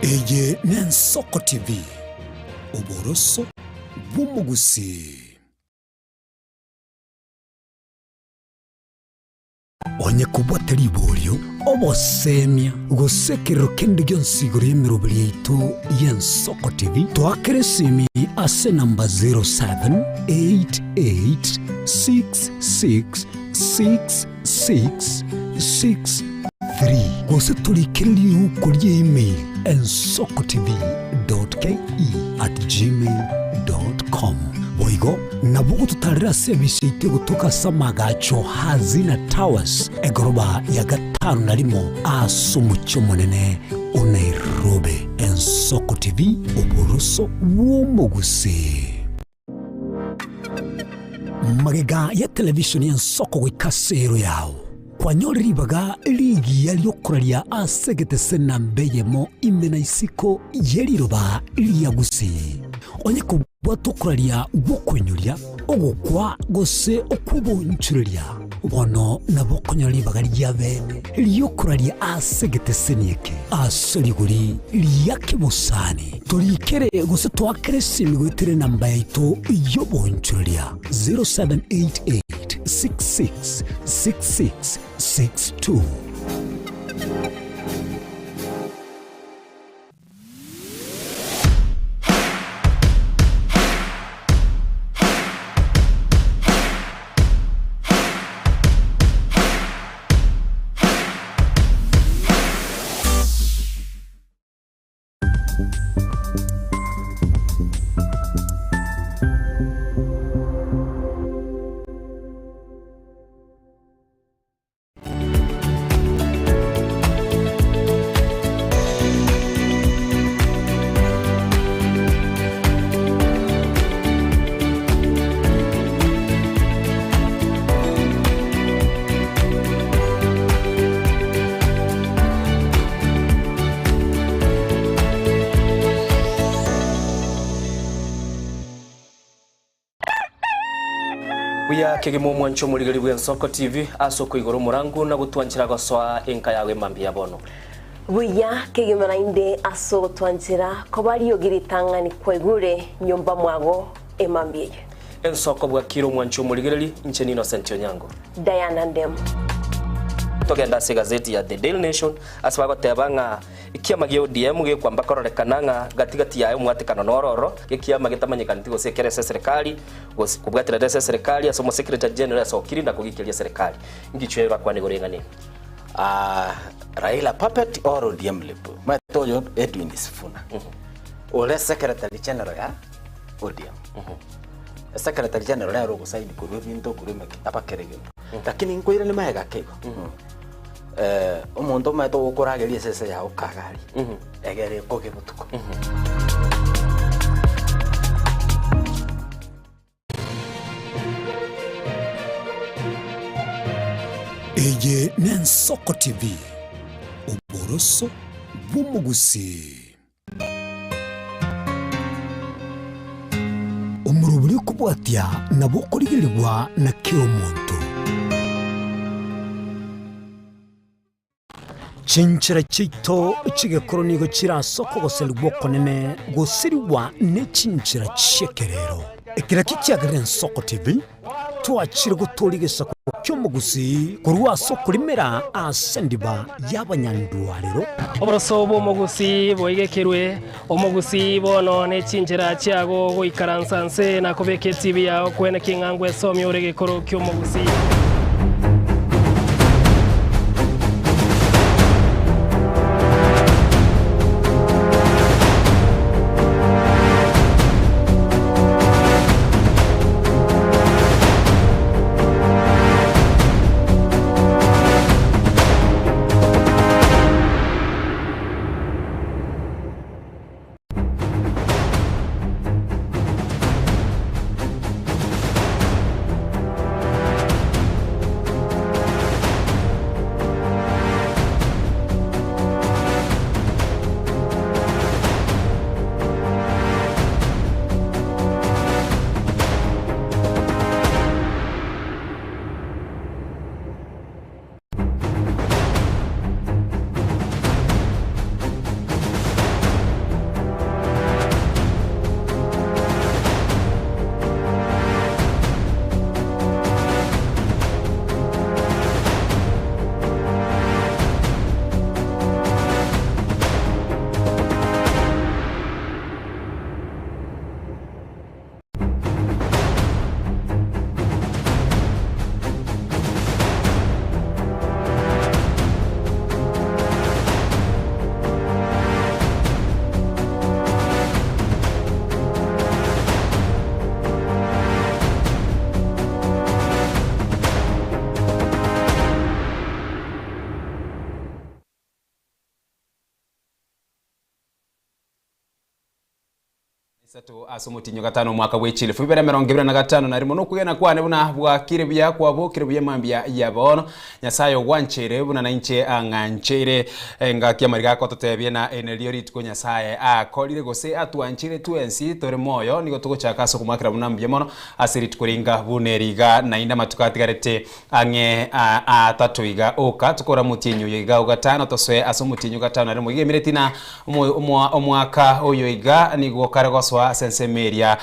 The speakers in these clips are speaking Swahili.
Eye n'Ensoko TV oboroso bw'umugusi. Onye kubwatari iboryo obosemia gusekero kende gyonsigoro y'emirubi yaitu y'Ensoko TV twakeresimi ase namba 0788666663 gose tulikiriri uko email ensokotv.ke@gmail.com boigo nabugo tutarira service ite gutuka samagacho hazina towers egoroba ya gatanu narimo asumucyo munene Nairobi. Ensoko TV oboroso w'umugusi. Magega ya television y'Ensoko wikasero yawo kwanyoribaga ligi yaliyokuralia asegete sena mbeyemo imena isiko yeliroba liyagusi onye kubwa tokuralia bukwenyulia ogukwa gose okubunchulia bono nabokonyoribaga lyabene liyokuralia asegete senieke asoliguri liyakibusani tulikere gose twakeresimi gwitere namba yaito yobunchulia 0788 666662. Buya kegemo mwancho muligari bw'Ensoko TV asoko igoro murangu na gutwanchira goswa enka yawe mambi yabono. Buya kegemo nainde aso gutwanchira ko bari yogiritangani kwegure nyumba mwago emambi. Ensoko bwa kiro mwancho muligari incheni Innocent Onyango. Diana Ndem. Togenda se gazeti ya The Daily Nation asaba tebanga ikiama gyo DM ge kwamba kororekananga gatigati yayo mwatekano nororo ikiama gitamanyikana tigo sekere serikali kubwatira serikali asomo secretary general asokiri na kugikiria serikali ngichwera kwa negorengane Raila puppet or ODM lepo matoyo Edwin Sifuna ole secretary general ya ODM secretary general ya rogo saidi ko binto kurume abakerege lakini nkoira ni mahega kego umuntu mato ukurageria sese ya ukagari egere koge butuko Eye n'Ensoko TV oboroso bw'umugusi. Umuruburi kubwatya nabokorigirirwa na kiro muntu chinchira chito chigekoronigo chirasoko goselwa konene gosiriwa ne chinchira chekerero ekira kicyagara Ensoko TV twachire gutorigesa cy'umugusi kurwa soko limera asendiba y'abanyandwariro oboroso bw'umugusi boigekerwe umugusi bono ne chinchira cyago goikaransanse na kobeke TV yawo kwene kingangwe somi oregekoro cy'umugusi. Isatu asumutinyo gatano mwaka wechile fubere 2025 na rimo nokugena kwane buna bwakire bya kwabukire bya mambia yabono nyasayo wanchere buna na inche anganchere ngakia mariga ko totebye na enelio ritko nyasaye akolire gose atwanchere tuensi tore moyo nigo tugochaka so kumakira buna mbye mono asirit kuringa buneriga na inda matukatigarete ange atatuiga oka tukora mutinyo yiga ugatano toswe asumutinyo gatano rimo igemeretina omwaka oyoiga nigo karagoswa sensemeria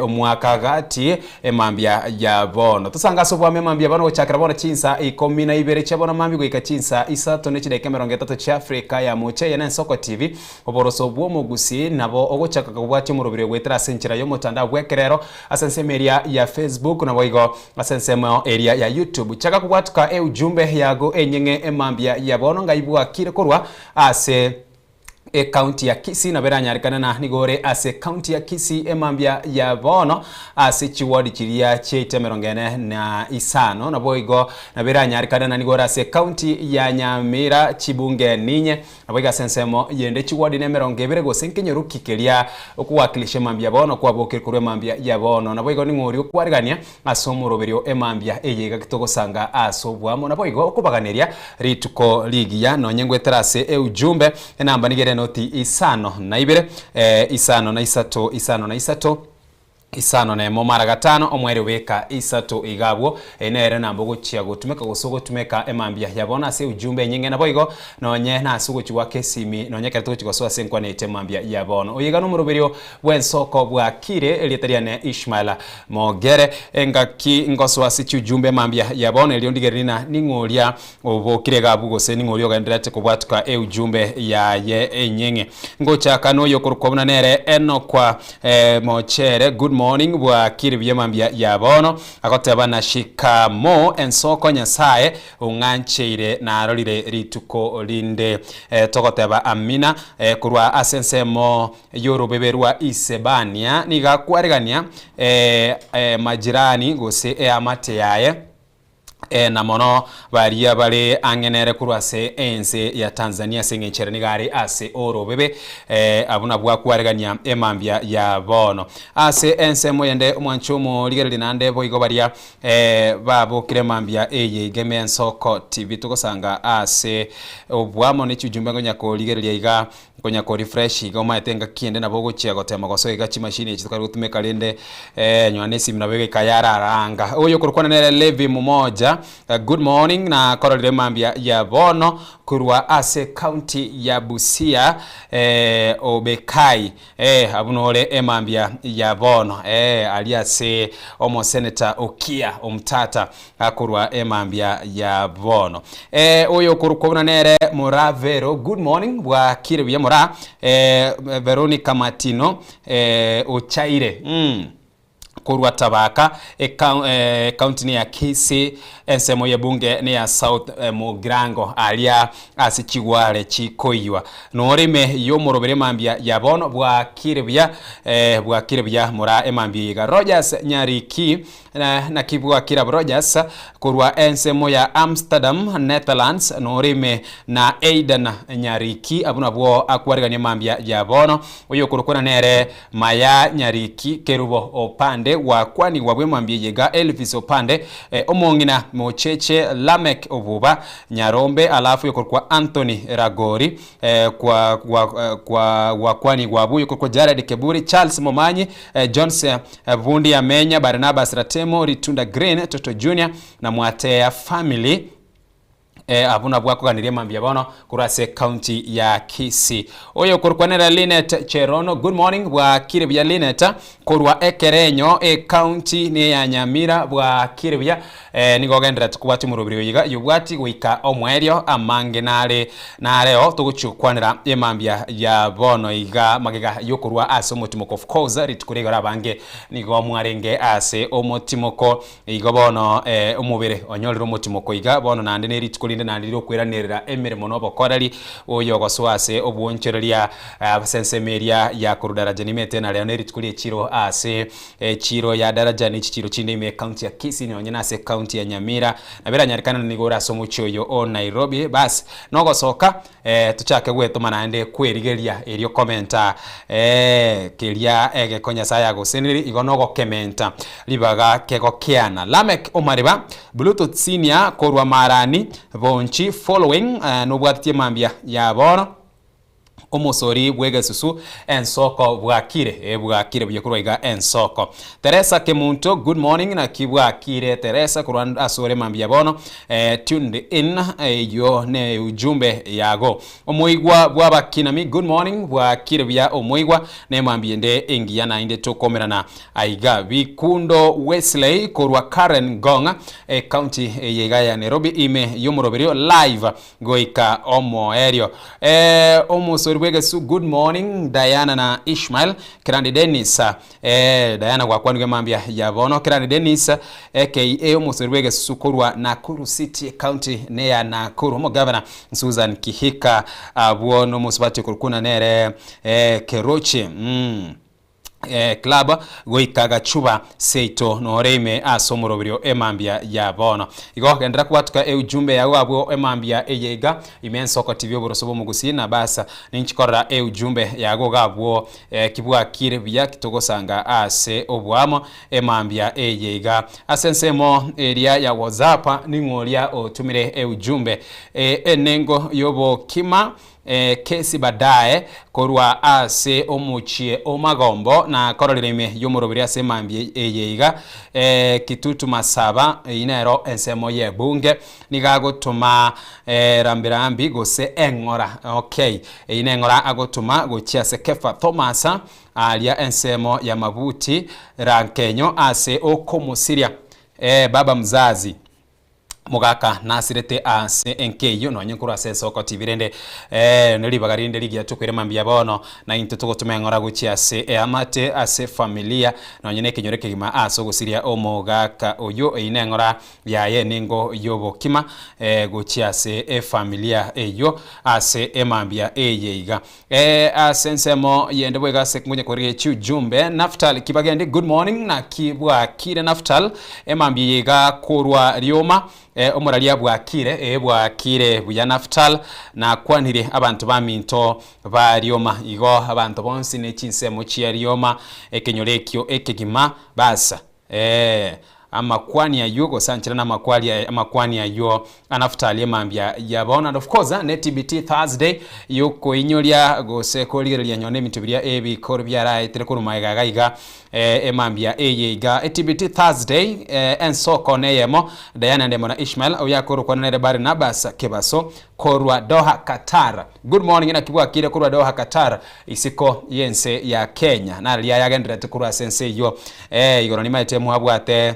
omwaka gati emambia ya bono tusanga so bwa memambia bono chakra bono chinsa 12 chabona mambi goika chinsa isato ne chideke 30 cha Afrika ya moche ya Nsoko TV oboroso bwo mugusi nabo ogochaka kubwati murobire gwetera senchira yo mutanda bwekerero asensemeria ya Facebook nabo igo asensemo area ya YouTube chaka kubwatuka ujumbe yago enyenge emambia ya bono ngaibwa kire korwa ase county ya Kisii na bera nyarikana na nigore ase county ya Kisii emambia ya bono ase chiwadi chiria chete merongene na isano na boigo na bera nyarikana na nigore ase county ya Nyamira chibunge ninye na boiga sensemo yende chiwadi ne merongebere go senkenyeru kikelia okuwakilisha emambia bono kwa bokere kurwe emambia ya bono na boigo ningori okwarigania asomuroberio emambia eyega kitogo sanga asobwamo na boigo okubaganeria rituko ligia no nyengweterase ujumbe enamba nigere noti isano na ibere isano na isato isano na momara gatano omwere weka isato igabwo enere nambo gochia gotumeka gosogo tumeka emambia yabona se ujumbe nyinge na boigo nonye na sugo chiwa kesimi nonye kerto chigoswa senkwa ne temambia yabono oyiga no muroberio Nsoko bwa kire elietariane Ishmael Mogere engaki ngoswa sichi ujumbe mambia yabono eliondigerina ningoria obokire gabu gose ningorio gandrate kubwatuka ujumbe ya ye enyenge ngocha kanoyo kurukobuna nere eno kwa mochere good morning bwa kiri mambia yabono akoteba na shikamo Nsoko nyasaye ungancheire na arorire rituko linde tokoteba amina kurwa asensemo yorobeberwa isebania niga kwarigania majirani gose amate yaye na mono baria bale angenere kurwase ense ya Tanzania sengenchere nigari ase orobebe abuna bwa kwarigania emambia ya bono ase ense moyende omwanchumo ligereri nande boigo baria babo kiremambia eye game Nsoko TV tukosanga ase obwamo ne chujumbe ngonyako ligereri iga konyako refresh iga maitenga kiende na bogo chia gotema goso iga chimashini chituka gutumeka lende nywanesi mnabege kayara aranga oyo kurukwana nere Levi mmoja good morning na korole mambia ya bono kurwa ase county ya Busia Obekai abunole emambia ya bono aliase omo senator Okia omtata kurwa emambia ya bono oyo kurukona nere Moravero good morning bwa kire ya Mora Veronica Martino Ochaire kurwa tabaka county ya Kisii ensemo ya bunge ni ya South Mugrango alia asichigware chikoiwa norime yo morobere mambia yabono bwa kirebya mura emambia ga Rogers Nyariki na kibwa kira Rogers kurwa ensemo ya Amsterdam Netherlands norime na Aidan Nyariki abuna bwo akwariganya mambia yabono oyo kurukona nere Maya Nyariki kerubo opande wa kwani wabwe mambia yega Elvis opande omongina mocheche Lamek obuba Nyarombe alafu yokorwa Anthony Ragori kwa wakwani wabu yokorwa Jared Keburi Charles Momanyi Johnson Vundi Amenya Barnabas Ratemo Ritunda Green Toto Junior na Mwatea family abuna bwako ganirie mambia bono kurase county ya Kisii oyo kurukwanera Linet Cherono good morning bwa kirebya Linet kurwa ekerenyo county ni ya Nyamira bwa kirebya nigogendera tukubati murubiri yiga yubwati wika omwerio amange nareo tuguchukwanira emambia ya bono iga magega yokurwa ase omotimoko of course ritukurigora bange nigo mwarenge ase omotimoko igo bono omubere onyorero omotimoko iga bono nande ne ritukuri binde na ndiro kwiranirira emirimo no bokoreri oyo goswase obwonchereria abasensemeria ya kurudaraja nimete na leo neritukulie chiro ase chiro ya daraja ni chiro chinde ime county ya Kisii ni onyena ase county ya Nyamira na bera nyarikana nigora somucho yo o Nairobi bas no gosoka tuchake gwetuma naende kwerigeria erio commenta kelia egekonya saya goseniri igonogo kementa libaga kego kiana Lamek Omariba Bluetooth senior korwa marani bonchi following no bwatie mambia ya bono omosori bwege susu ensoko bwakire byakurwaiga ensoko Teresa Kemunto good morning na kibwakire Teresa kuranda asore mambia bono tuned in yo ne ujumbe yago omoigwa bwabakinami good morning bwakire bya omoigwa ne mambia nde engia na inde tokomerana aiga bikundo Wesley kurwa Karen Gonga county yega ya Nairobi ime yomoroberio live goika omo erio omosori bwegesu good morning Diana na Ishmael Kirandi Dennis Diana kwa kwanu mambia ya bono Kirandi Dennis aka omosori bwegesu korwa Nakuru City County ne ya Nakuru mo governor Susan Kihika abwono musibati kurukuna nere Keroche club goikaga chuba seito no reime asomorobirio emambia ya bono igo gendera kwatuka ujumbe yawo abo emambia eyega imensoko TV oborosobo mugusina basa ninchikora ujumbe yago gabwo kibwa kire bya kitogosanga ase obwamo emambia eyega asensemo area ya WhatsApp ningolia otumire ujumbe enengo yobo kima kesi badaye korwa ase omuchie omagombo na korolireme yomorobiri ase mambie eyeiga kitutu masaba inero ensemo ye bunge nigagotuma rambirambi gose engora okay inengora agotuma gochiase Kefa Thomas alia ensemo ya mabuti rankenyo ase okomusiria baba mzazi mugaka nasirete ase enkeyo no nyenkuru ase soko tivirende nelibagarinde ligia tukwire mambia bono na into tugotumengora guchi ase amate ase familia no nyene kinyoreke gima aso gusiria omugaka oyo inengora yaye ningo yobo kima guchi ase familia eyo ase emambia eyeiga asensemo yende bwega se kunye korige chujumbe Naftal kibagende good morning na kibwa kire Naftal emambia yega korwa rioma omuralia bwakire buya Naftal na kwanire abantu baminto barioma igo abantu bonsi ne chinsemo chiarioma ekenyorekyo ekegima basa amakwani ya yugo sanchira na amakwani ya yo Naftal mambia ya bona and of course netbt Thursday yuko inyolia gose koligerelia nyone mitubiria ebikoro byara etere maiga gaiga emambia eyeiga etbt Thursday ensoko neyemo Diana ndemona Ishmael oyakoro kwanere bari nabasa kebaso korwa Doha Qatar good morning na kibwa kire korwa Doha Qatar isiko yense ya Kenya na lia yagendera tekuru sense yo igoro ni maitemu abwate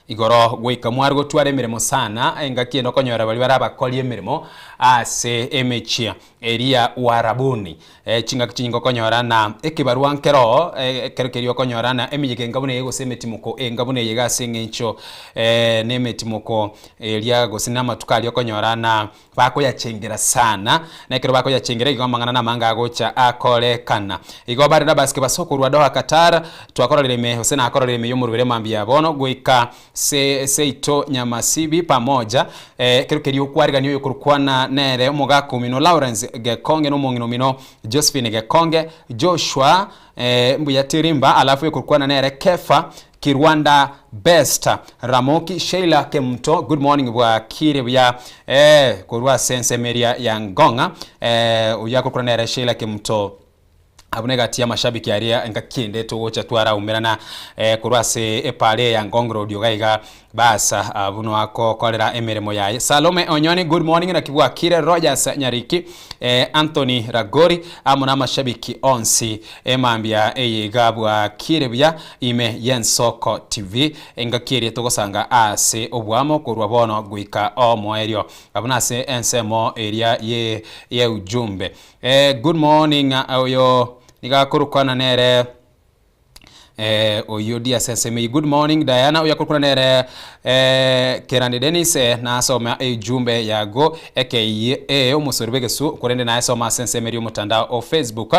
igoro gwika mwargo tware mirimo sana engaki no konyora bali barabakoli emirimo ase emechia eria warabuni chinga kichingo konyora na ekibaruankero kerekerio konyora na emiyege ngabune yego semetimuko engabune yega sengencho nemetimuko eria gosinama tukali konyora na bako yachengera sana na kero bako yachengera igomangana na manga gocha akole kana igo bari na baske basoko rwa Doha Qatar twakororeme Hosena akororeme yomurubere mambia bono gwika seito nyamasibi pamoja kerekerio kwariganyo yokurukwana nere omugako mino Lawrence Gekonge no mongino mino Josephine Gekonge Joshua mbuyatirimba alafu yokurukwana nere Kefa Kirwanda Best Ramoki Sheila Kemto good morning bwa kire bya kurwa sense meria ya Ngonga uyako nere Sheila Kemto abunega tia mashabiki aria engakinde tugocha twara umerana kurwase epale ya Ngongro audio gaiga basa abuno ako kolera emeremo yaye Salome Onyoni good morning na kibwa kire Rogers Nyariki Anthony Ragori amuna mashabiki onsi emambia eyegabwa kire bya ime Yensoko TV engakire tugosanga ase obwamo kurwa bono gwika omoerio abuna se ensemo area ye ujumbe good morning oyo nigakurukwana nere oyo dia seseme. Good morning Diana uyakukura nere Kerani Dennis na asoma ejumbe yago eke umusoribege su kurende na asoma sensemeri umutandao o Facebook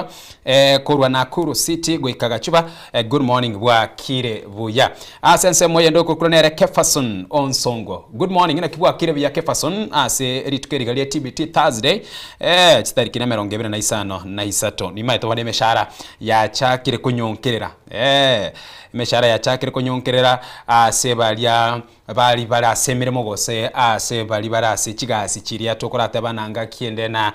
kurwa Nakuru City goikaga chuba. Good morning bwa kire buya asense moye ndo kukura nere Kefason Onsongo. Good morning ina kibwa kire buya Kefason ase ritukerigalia TBT Thursday chitariki na 25 na isato ni maito bane meshara ya chakire kunyonkerera meshara ya chakire kunyonkerera ase balia bali barasemere mogose ase bali barase kigasi kiria tokorate bananga kiende na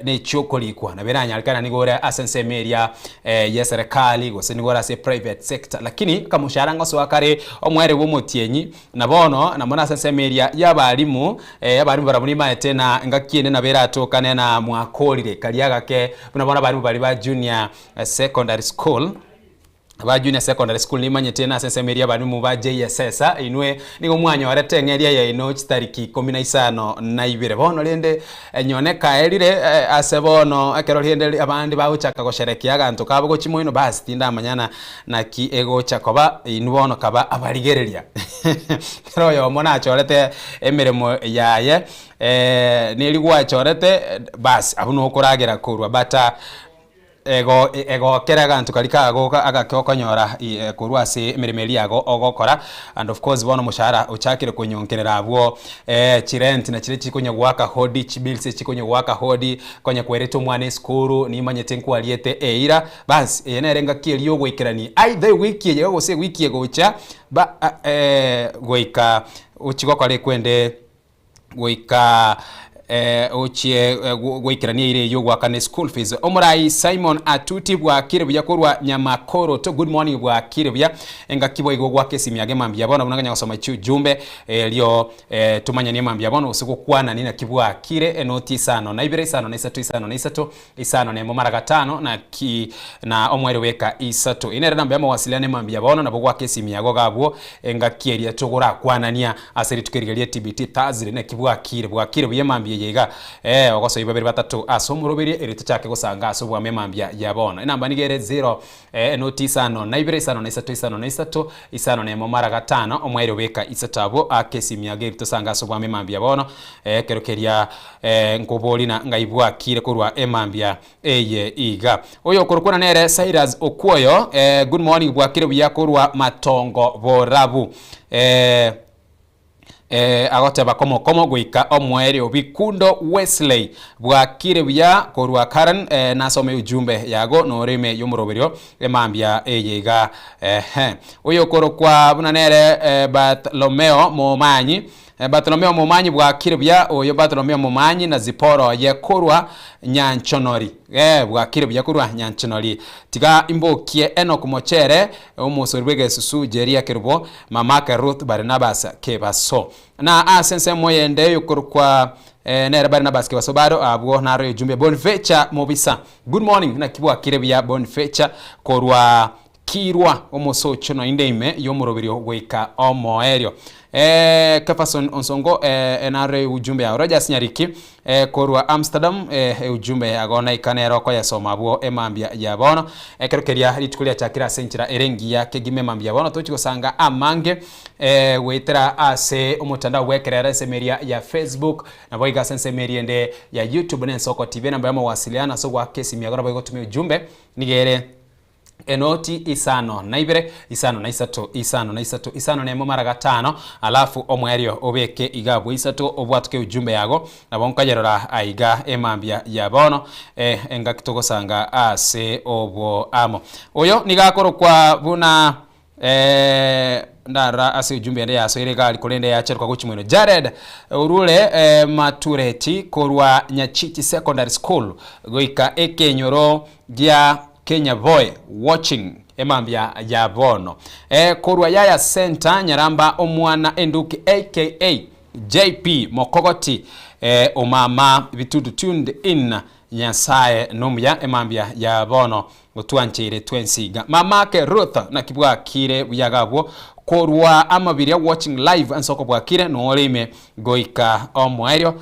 ne chokolikwa na beranya alikana nigora asensemeria yeserikali gose nigora ase private sector lakini kamushara ngoso wakare omwere bomutienyi na bono na mona asensemeria yabalimu barabuni maete na ngakiende na berato kanena mwakolire kaliaga ke bona balimu bali ba junior secondary school ba junior secondary school ni manye tena sensemeria balimu ba JSS inwe nigo mwanya waretengeria ya ino chitariki 15 na ibire bono lende nyoneka elire asebono akero lende abandi ba uchaka gosherekia ganto kabo gochimo ino basi tinda manyana na ki ego chakoba inwono kaba abarigereria kero yo mona achorete emiremo yaye niligwa achorete basi abuno okoragera kurwa bata ego keraga ntukalika agoka agakokonyora kurwase emiremeli yago ogokora and of course bono mushara uchakire kunyonkerera abwo chirent na chire chikonya gwaka hodi chibilse chikonya gwaka hodi konya kwereto mwane skuru ni manyete nkwaliete eira bas yenerenga kielio gwikirani either wiki yego se wiki yego cha ba goika uchigokore kwende goika ochie gwikirania ire yo gwakane school fees omurai Simon Atuti bwa kirebya korwa Nyamakoro to good morning bwa kirebya enga kibo igo gwake simyage mambya bona bunaganya gusoma jumbe lyo tumanya ni mambya bona usiku kwana nina kibwa kire enoti sano na ibire sano na isato isano ne mumara gatano na ki na omwere weka isato inere namba ya mawasiliane mambya bona nabo gwake simyago gabwo enga kieria tugura kwanania aseri tukerigalia TBT Thursday na kibwa kire bwa kirebya mambya yega ogoso ibabiri batatu asomurubiri erito cyake gusanga asobwa memambya yabona inamba nigere 0 noti sano na ibire sano na isato isano ne mumara gatano omwere weka isatabo akesimyage erito sanga asobwa memambya yabona kerokeria nkoboli na ngaibwa kire kurwa emambya eye iga oyo korokona nere Cyrus Okuoyo good morning bwa kire bya kurwa Matongo borabu agoteba komo gwika omwere obikundo Wesley bwa kirebya korwa Karen nasome ujumbe yago noreme yomoroberio emambya eyega oyo korokwa bunanere Bartolomeo Momanyi bwa kirebya oyo Bartolomeo Momanyi na Ziporo ye korwa Nyanchonori bwa kirebya korwa Nyanchonori tiga imbokie eno kumochere umusoribege susu jeria kerubo mamaka Ruth Barnabas kebaso na asense moyende yukorukwa nere Barnabas kebaso baro abwo naro jumbe Bonfecha Mobisa good morning na kibwa kirebya Bonfecha korwa kirwa omosocho no indeime yomoroberio gwika omoerio Kefason Onsongo enare ujumbe ya Rogers Nyariki korwa Amsterdam ujumbe agona ikanero ko yasoma bwo emambya yabono kerokeria litukulia chakira senchira erengia kegime mambya yabono tochigosanga amange wetera ase umutandao wekerera semeria ya Facebook na boiga sensemeria ende ya YouTube nensoko TV namba ya mawasiliano so gwa kesi miagora boigo tumia ujumbe nigere enoti isano na ibere isano na isato ne mumara gatano alafu omwerio obeke igabwo isato obwatuke ujumbe yago nabonkajerora aiga emambya yabono enga kitogosanga ase obwo amo oyo nigakoro kwa buna ndara ase ujumbe ende yaso ire gali kolende ya cheruka guchimweno Jared urule Matureti korwa Nyachichi Secondary School goika ekenyoro dia Kenya Boy watching emambya yabono korwa Yaya Center Nyaramba omwana Enduki aka JP Mokogoti omama bitudu tuned in Nyasaye nomya emambya yabono gutwanchire twensiga mamake Ruth na kibwa kire buyagabwo korwa amabiria watching live ansoko bwakire no olime goika omwerio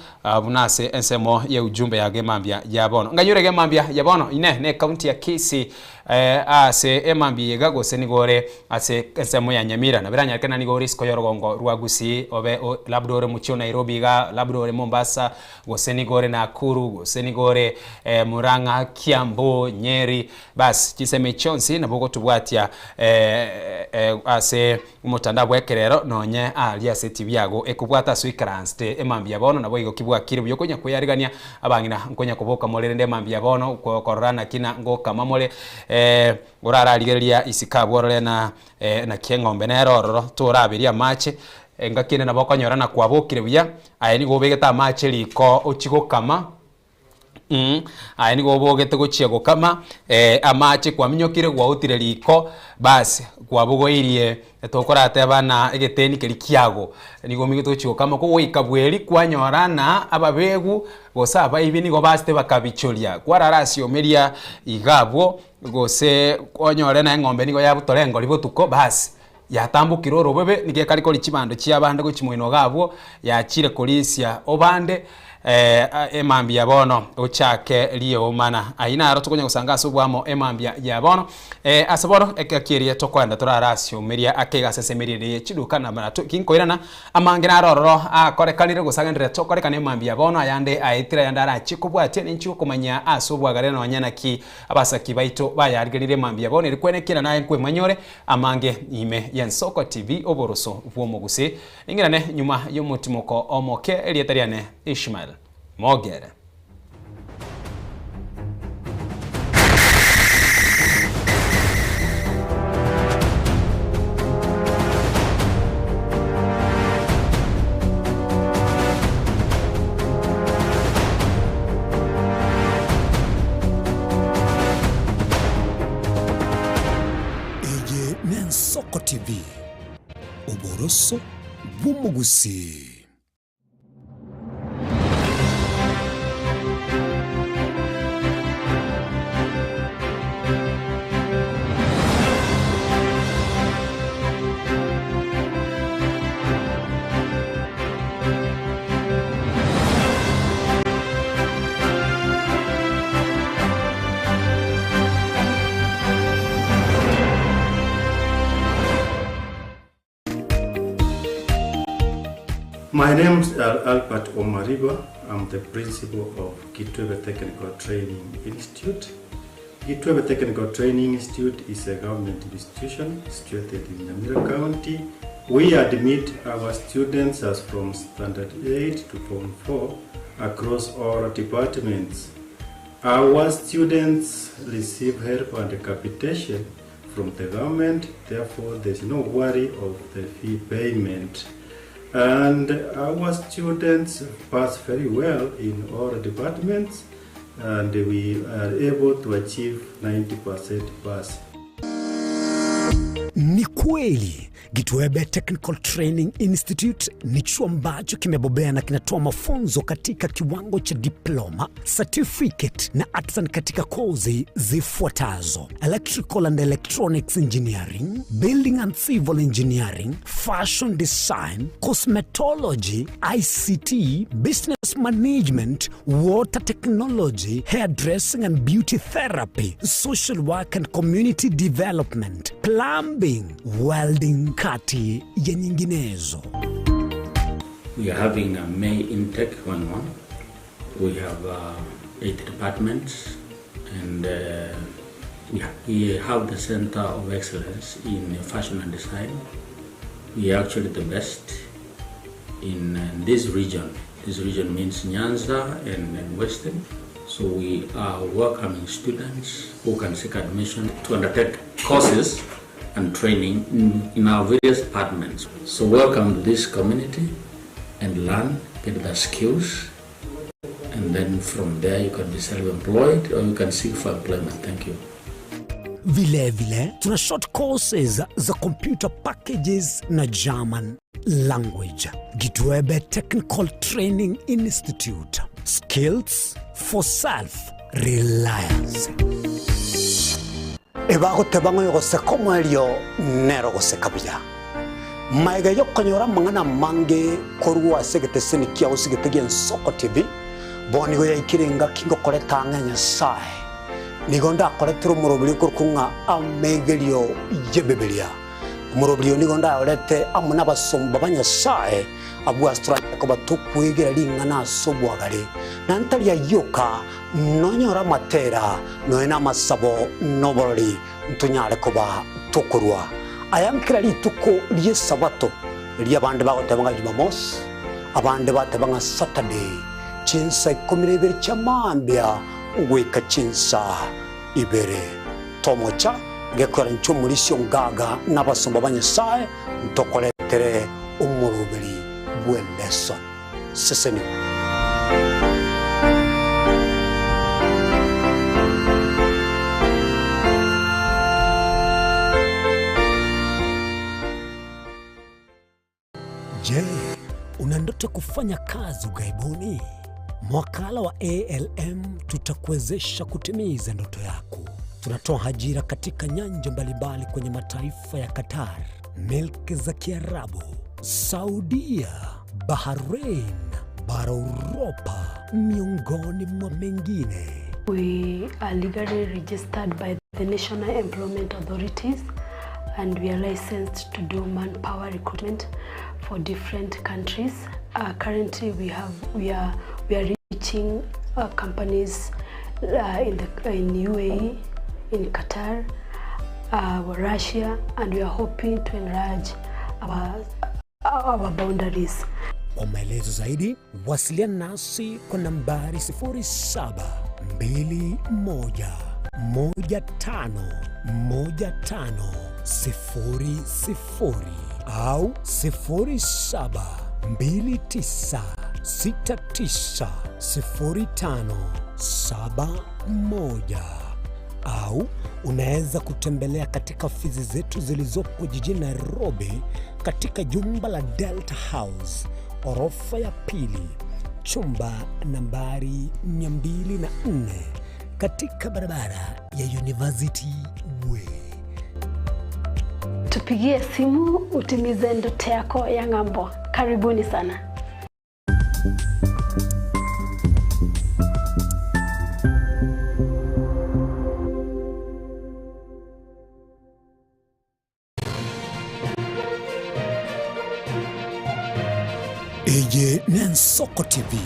bunase ensemo ya ujumbe ya gemambia ya bono nganyure gemambia ya bono ine ne county ya Kisii ase emambia yegago senigore ase ensemo ya Nyamira na biranya kana nigore isko yorogongo rwagusi obe labdore mucho Nairobi ga labdore Mombasa go senigore Nakuru go senigore Murang'a Kiambu Nyeri bas kiseme chonsi na bogo tubwatia ase umutanda bwekerero nonye alia seti byago ekubwata suikaranste emambia bono nabo igo kibwa kire byo konya kuyarigania abangina nkonya kuboka molere nde mambia bono korana kina ngoka mamole urara ligeria isikabworore na kiengombe nerororo turabiria mache ngakine nabo konyorana kwabokire bya ayeni gobegeta mache liko ochigo kama ayeni gobogete gochiego kama amache kwaminyokire gwautire liko basi kwabugoirie tokorate bana egeteni kerikiago nigo migito chigo kama ko ikabweri kwanyorana ababegu gosaba ibi nigo baste bakabicholia kwararasio meria igabwo gose konyore na ngombe nigo yabutorengo libotuko basi yatambukiro robebe nige kariko lichibando chiabande go chimwino gabwo yachire kolisia obande emambia bono ochake liyo mana aina aro tukonya gusanga subwamo emambia ya bono asaboro ekakirie tokwenda turarasio meria akega sesemerire chiduka na mana kinkoirana amangina arororo akorekanire gusagendere tokorekane emambia bono ayande aitira yandara chikubwatie ninchi kumanya asubwagare no nyana ki abasaki baito bayarigirire emambia bono rikwenekira naye kwemanyore amange ime yensoko TV oboroso bwomuguse ingirane nyuma y'umutimoko omoke elietariane Ishmael Mogere. Eye Nensoko TV oboroso bw'umugusi. My name is Albert Omariba. I'm the principal of Kitwebe Technical Training Institute. Kitwebe Technical Training Institute is a government institution situated in Nyamira County. We admit our students as from Standard 8 to Form 4 across all departments. Our students receive help and capitation from the government, therefore there is no worry of the fee payment. And our students pass very well in all departments, and we are able to achieve 90% pass. Ni kweli Kitwebe Technical Training Institute ni chuo ambacho kimebobea na kinatoa mafunzo katika kiwango cha diploma, certificate na artisan katika kozi zifuatazo: Electrical and Electronics Engineering, Building and Civil Engineering, Fashion Design, Cosmetology, ICT, Business Management, Water Technology, Hairdressing and Beauty Therapy, Social Work and Community Development, Plumbing, Welding, kati ya nyinginezo. We are having a May intake 1-1. We have 8 departments, and we have the Center of Excellence in Fashion and Design. We are actually the best in this region. This region means Nyanza and Western. So we are welcoming students who can seek admission to undertake courses and training in our various departments. So welcome to this community and learn, get the skills, and then from there you can be self-employed or you can seek for employment. Thank you. Vile tuna short courses za computer packages na German language. Kitwebe Technical Training Institute. Skills for self-reliance. ebagotebanga yogose komwelio nero gose kabuya maiga yokonyora mangana mange korwa segeteseni kia usigetege Nsoko TV boni go yakirenga kingo koleta nganya sai nigonda koletro murobili kurkunga amegelio yebebelia murobili nigonda olete amuna basomba banyasai abu astra ko batukwegera lingana sobwagale nantali yoka nonyora matera noena masabo noboroli ntunyale koba tokorwa ayankira lituko liye sabato liya bande bagotebanga Jumamos abande batebanga Saturday chinsa 12 chamambia uweka chinsa ibere tomocha gekora nchumulisyo ngaga nabasomba banyasaye ntokoletere umurubiri bweleson seseni Je, una ndoto kufanya kazi ughaibuni? Mwakala wa ALM tutakuwezesha kutimiza ndoto yako. Tunatoa ajira katika nyanja mbalimbali kwenye mataifa ya Qatar, Milki za Kiarabu, Saudia, Bahrain, bara Europa, miongoni mwa mengine. We are legally registered by the National Employment Authorities and we are licensed to do manpower recruitment for different countries. Currently, we are reaching companies in UAE, in Qatar, Russia, and we are hoping to enlarge our boundaries. Kwa maelezo zaidi, wasiliana nasi kwa nambari 0721511500 au 0729690571 au unaweza kutembelea katika ofisi zetu zilizopo jijini Nairobi katika jumba la Delta House, orofa ya pili, chumba nambari 204 katika barabara ya University Way. Tupigie simu utimize ndoto yako ya ng'ambo. Karibuni sana. Eje Nsoko TV.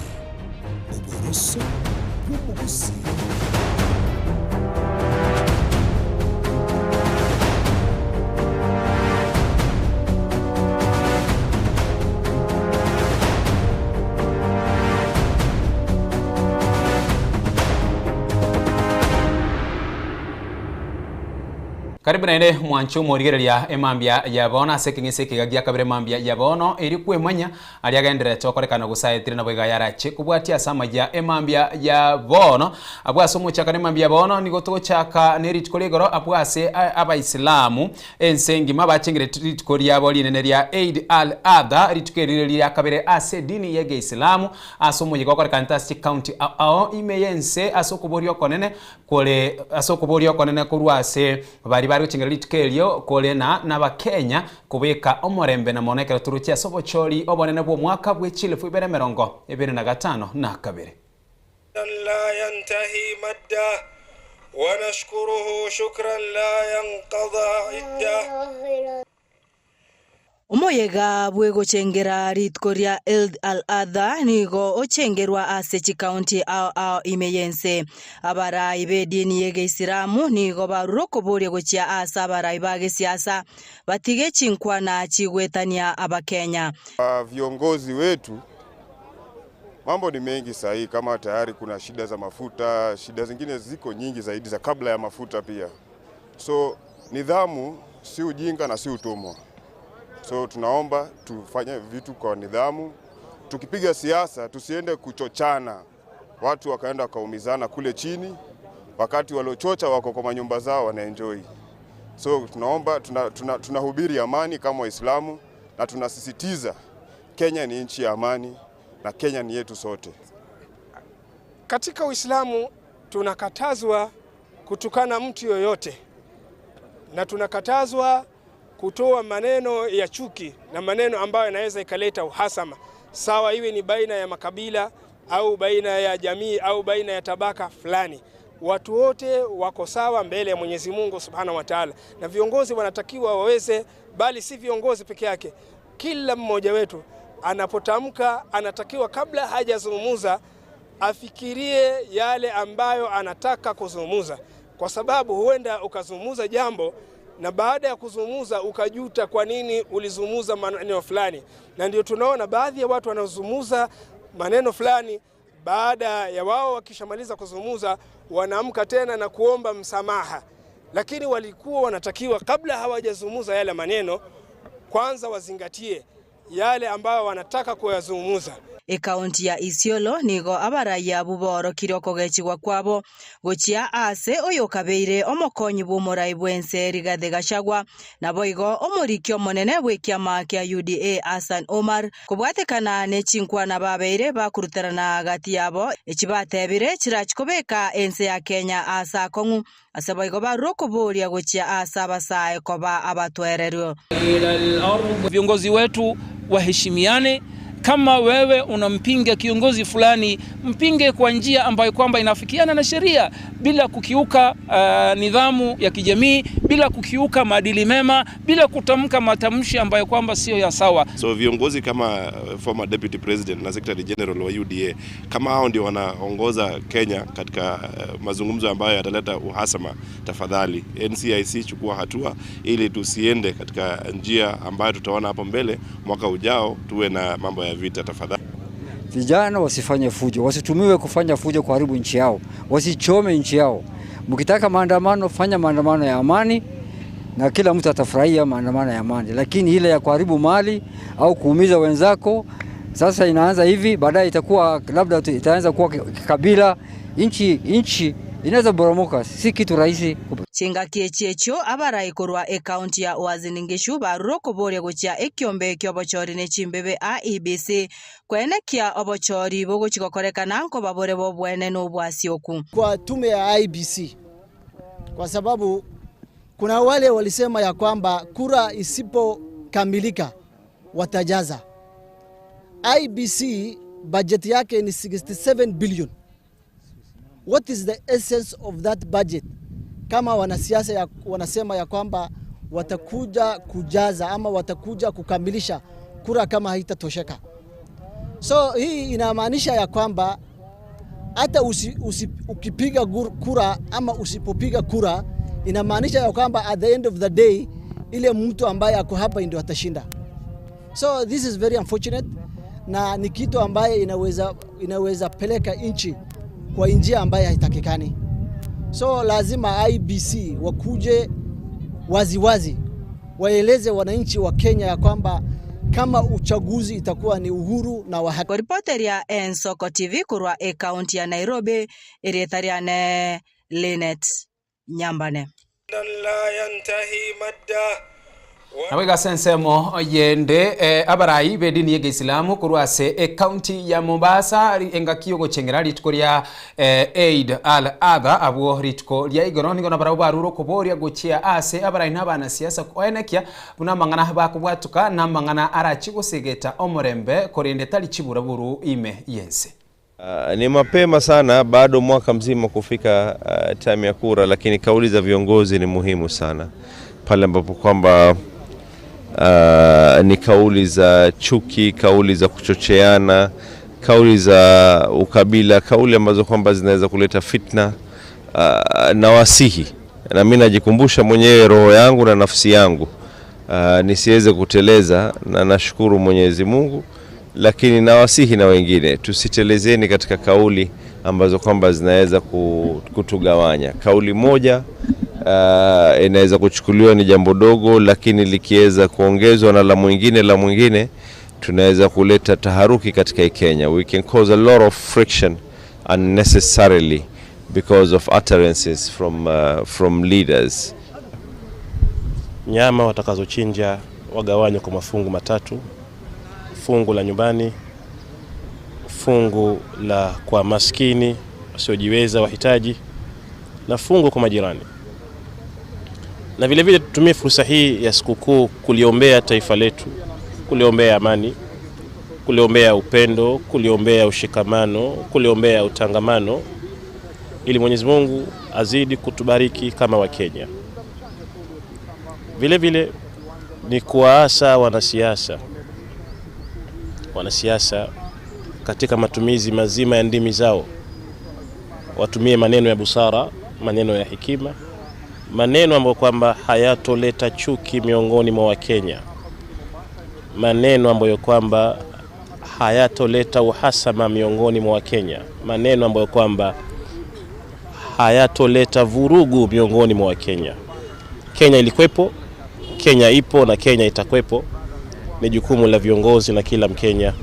Uboroso bw'umuguzi. Karibu na ine mwanchu morigereria emambia ya bona sekingise kigagia kabere mambia ya bono eri kwemanya ali agendere tokorekana gusaitire na bwega yarache kubwatia sama ya emambia ya bono abwaso muchaka ne mambia bono nigo tochaka ne ritkolegoro abwase abaislamu ensengi mabachingire ritkoria boli neneria Eid al-Adha ritkerire kabere ase dini yege islamu asomo yego korekanta county ao imeyense asokuborio konene kole asokuborio konene kurwase bari uchingere litukelio kolena n'abakenya kubeka omorembe na monekero turukia sobochori obonene bwo mwaka bw'echile fuibere 2025 na kabere la yantahi madda wa nashkuruhu shukran la yanqadha idda. Omoyega bwegochengera ritkoria Eid al-Adha nigo ochengerwa ase county ao imeyense abara ibedini yege Islamu nigo barurokoborie gochia asa abara ibage siasa batige chinkwa na chigwetania abakenya. Viongozi wetu mambo ni mengi sahi, kama tayari kuna shida za mafuta, shida zingine ziko nyingi zaidi za kabla ya mafuta pia. So nidhamu si ujinga na si utumwa. So tunaomba tufanye vitu kwa nidhamu. Tukipiga siasa tusiende kuchochana, watu wakaenda kaumizana kule chini, wakati waliochocha wako kwa manyumba zao wanaenjoy. So tunaomba tunahubiri amani kama Waislamu na tunasisitiza Kenya ni nchi ya amani na Kenya ni yetu sote. Katika Uislamu tunakatazwa kutukana mtu yoyote, na tunakatazwa kutoa maneno ya chuki na maneno ambayo yanaweza ikaleta uhasama, sawa iwe ni baina ya makabila au baina ya jamii au baina ya tabaka fulani. Watu wote wako sawa mbele ya Mwenyezi Mungu Subhanahu wa Ta'ala, na viongozi wanatakiwa waweze, bali si viongozi peke yake, kila mmoja wetu anapotamka anatakiwa kabla hajazungumza afikirie yale ambayo anataka kuzungumza, kwa sababu huenda ukazungumza jambo na baada ya kuzungumza ukajuta kwa nini ulizungumza maneno fulani. Na ndio tunaona baadhi ya watu wanazungumza maneno fulani, baada ya wao wakishamaliza kuzungumza wanaamka tena na kuomba msamaha, lakini walikuwa wanatakiwa kabla hawajazungumza yale maneno kwanza wazingatie yale ambayo wanataka kuyazungumza. Ekaunti ya Isiolo nigo abaraya buboro kiroko gechigwa kwabo gochia ase oyo kabeire omokonyi bw'omurai bwense Rigathi Gachagua nabo igo omurikyo monene bw'ekiama kia UDA Hassan Omar kubwatekana n'echinkwana babeire bakuruterana gati yabo echibatebire kirachikobeka ense ya Kenya asa kongu asaba igo barokoboria gochia asa basae koba abatwererio. Viongozi wetu waheshimiane. Kama wewe unampinga kiongozi fulani, mpinge kwa njia ambayo kwamba inafikiana na sheria, bila kukiuka nidhamu ya kijamii, bila kukiuka maadili mema, bila kutamka matamshi ambayo kwamba sio ya sawa. So viongozi kama former deputy president na secretary general wa UDA, kama hao ndio wanaongoza Kenya katika mazungumzo ambayo yataleta uhasama, tafadhali NCIC chukua hatua ili tusiende katika njia ambayo tutaona hapo mbele mwaka ujao tuwe na mambo ya vita. Tafadhali vijana wasifanye fujo, wasitumiwe kufanya fujo kuharibu nchi yao, wasichome nchi yao. Mkitaka maandamano, fanya maandamano ya amani na kila mtu atafurahia maandamano ya amani, lakini ile ya kuharibu mali au kuumiza wenzako, sasa inaanza hivi, baadaye itakuwa labda itaanza kuwa kabila, nchi inaweza boromoka, si kitu rahisi. Chinga kiechecho abarai korwa ekaunti ya Uasin Gishu baroko boria gochia ekiombe kyobochori ne chimbebe IEBC kwenekia obochori bogochikokorekana nko babore bobwene n'obwasioku kwa tume ya IEBC, kwa sababu kuna wale walisema ya kwamba kura isipokamilika watajaza. IEBC budget yake ni 67 billion. What is the essence of that budget? Kama wanasiasa wanasema ya kwamba watakuja kujaza ama watakuja kukamilisha kura kama haitatosheka. So hii inamaanisha ya kwamba hata ukipiga kura ama usipopiga kura, inamaanisha ya kwamba at the end of the day ile mtu ambaye ako hapa ndio atashinda. So this is very unfortunate, na ni kitu ambaye inaweza peleka nchi kwa njia ambayo haitakikani. So lazima IEBC wakuje waziwazi waeleze wananchi wa Kenya ya kwamba kama uchaguzi itakuwa ni uhuru na wa haki. Reporter ya Ensoko TV kurwa ekaunti ya Nairobi, eretariane Linet Nyambane. La yantahi madda Nawega sensemo yende abarai bedini yege Islamu kurwase county ya Mombasa engakio gochengera ritko lya Eid al-Adha abo ritko lya igoroni gona barabo baruro koboria gochia ase abarai nabana siasa kwenekia buna mangana bakubwatuka na mangana arachigo segeta omorembe korende tali chibura buru ime yense. Ni mapema sana, bado mwaka mzima kufika time ya kura, lakini kauli za viongozi ni muhimu sana pale ambapo kwamba ni kauli za chuki, kauli za kuchocheana, kauli za ukabila, kauli ambazo kwamba zinaweza kuleta fitna, na wasihi. Na mimi najikumbusha mwenyewe roho yangu na nafsi yangu nisiweze kuteleza, na nashukuru Mwenyezi Mungu, lakini nawasihi na wengine tusitelezeni katika kauli ambazo kwamba zinaweza kutugawanya. Kauli moja inaweza kuchukuliwa ni jambo dogo, lakini likiweza kuongezwa na la mwingine tunaweza kuleta taharuki katika Kenya. We can cause a lot of friction unnecessarily because of utterances from leaders. Nyama watakazochinja wagawanywe kwa mafungu matatu: fungu la nyumbani, fungu la kwa maskini wasiojiweza wahitaji, na fungu kwa majirani. Na vile vile tutumie fursa hii ya sikukuu kuliombea taifa letu, kuliombea amani, kuliombea upendo, kuliombea ushikamano, kuliombea utangamano, ili Mwenyezi Mungu azidi kutubariki kama Wakenya. Vile vile ni kuwaasa wanasiasa katika matumizi mazima ya ndimi zao, watumie maneno ya busara, maneno ya hekima, maneno ambayo kwamba hayatoleta chuki miongoni mwa Wakenya, maneno ambayo kwamba hayatoleta uhasama miongoni mwa Wakenya, maneno ambayo kwamba hayatoleta vurugu miongoni mwa Wakenya. Kenya ilikwepo, Kenya ipo na Kenya itakwepo. Ni jukumu la viongozi na kila Mkenya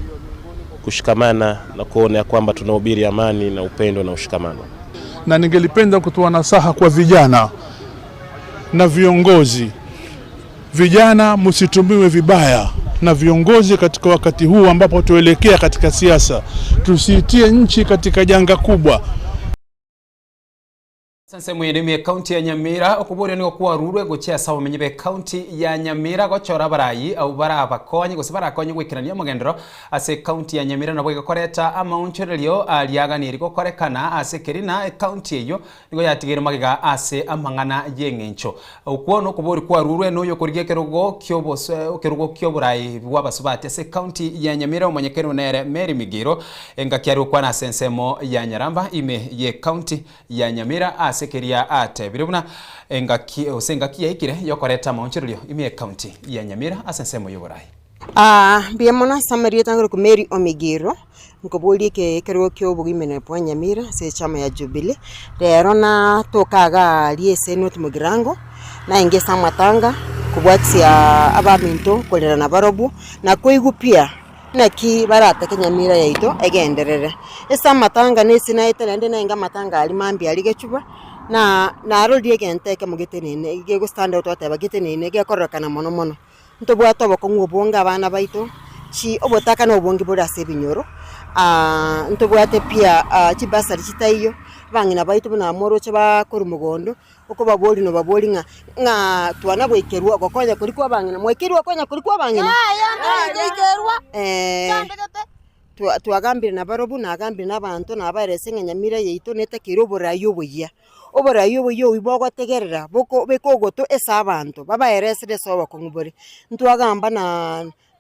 kushikamana na kuona kwamba tunahubiri amani na upendo na ushikamano. Na ningelipenda kutoa nasaha kwa vijana na viongozi. Vijana msitumiwe vibaya na viongozi katika wakati huu ambapo tuelekea katika siasa. Tusiitie nchi katika janga kubwa. Sanse mwendemie county ya Nyamira okubore ni kwa rurwe gochya sawa menyibe county ya Nyamira gochora barayi au baraba konye gosibara konye gwikirania magendero ase county ya Nyamira nabo igakoreta amauncherelio aliaganiri gokorekana ase kerina county eyo nigo yatigere magiga ase amangana yengencho ukwono kubori kwa rurwe no yokorige kerogo kyoburayi bwabasubati ase county ya Nyamira omanyekero nere Mary Migiro engakyaro kwa na sensemo ya Nyaramba ime ye county ya Nyamira sekeria ate biribuna engakia ikire yokoreta maunchirio ime county ya Nyamira asensemo yoborai biamona samaria tangro ku Mary Omigiro nkoboli ke kerwo kyo bugimene po Nyamira se chama ya Jubilee rero na tokaga liese not mugirango na ingesa matanga kubwatsia abaminto kolera na barobu na koigupia naki barata Nyamira yaito egenderere esa matanga nesi na itelende na inga matanga ali mambi ali gechuba na arodi egenteke mugetenene ige go stand out ate bagetenene ge korokana mono ntobwa tobo ko ngobonga abana baito chi obotaka no bongi boda sebinyoro ntobwa ate pia chibasari chitaiyo bangina baito bana moro chaba korumugondo uko baboli no baboli nga twana bwekerwa gokonya kuri kwa bangina mwekerwa konya kuri kwa bangina tuagambire na barobu na agambire n'abantu nabarese Nyamira yeito netakiro borayo boya obarayo boyo ibogo tegerera boko bekogoto esa abantu babaeresere soba kongubore ntwagamba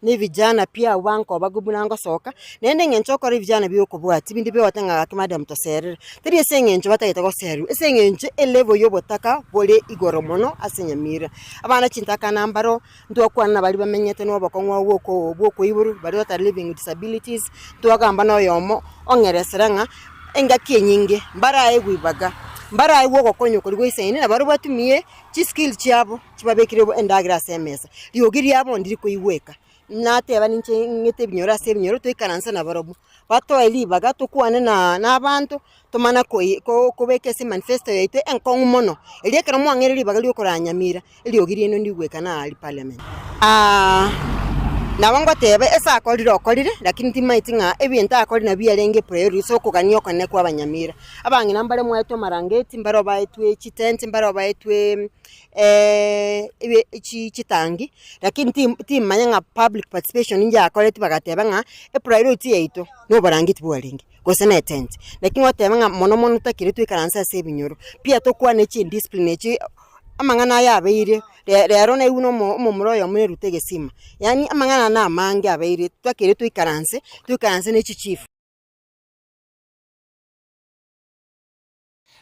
ne vijana pia wanko bagubunango soka nende ngencho kore vijana biyoko bwati bindi be watanga madam toserere tiri esengencho batayita go seru esengencho elevo yobotaka bole igoromono ase Nyamira abana chintaka nambaro ntwakwana bali bamenyete no bakongwa bwoko iburu bali wata living with disabilities twagamba no yomo ongereseranga engakie nyinge mbara egwibaga mbara iwo konyo kuri gwisene na baro batumie chi skill cyabo kibabekirebo endagira semesa liogiri yabo ndiri kuiweka nateba ninche ngete binyora se binyoro toikaransa na barobu bato elibaga tukwane na abantu tomana ko bekese manifesto yaite enkongumono eliekera mwangere libaga liokora Nyamira liogiri eno ndiweka na ali parliament na wango tebe esa akorire lakini timaitinga ebinta akori na biarenge priority so kuganyo kone kwa Nyamira abangina mbare mweto marangeti mbaro baitwe chitenti mbaro baitwe chitangi lakini timanya public participation inja akore tibagateba nga priority yaito no barangeti bwalingi gosena tent lakini wateba nga mono takire twikaransa sebinyoro pia tokwa nechi discipline nechi amangana yabeire rero na uno mumuroyo muri rutegesima yani amangana na mange abeire twakire twikaranse nechi chief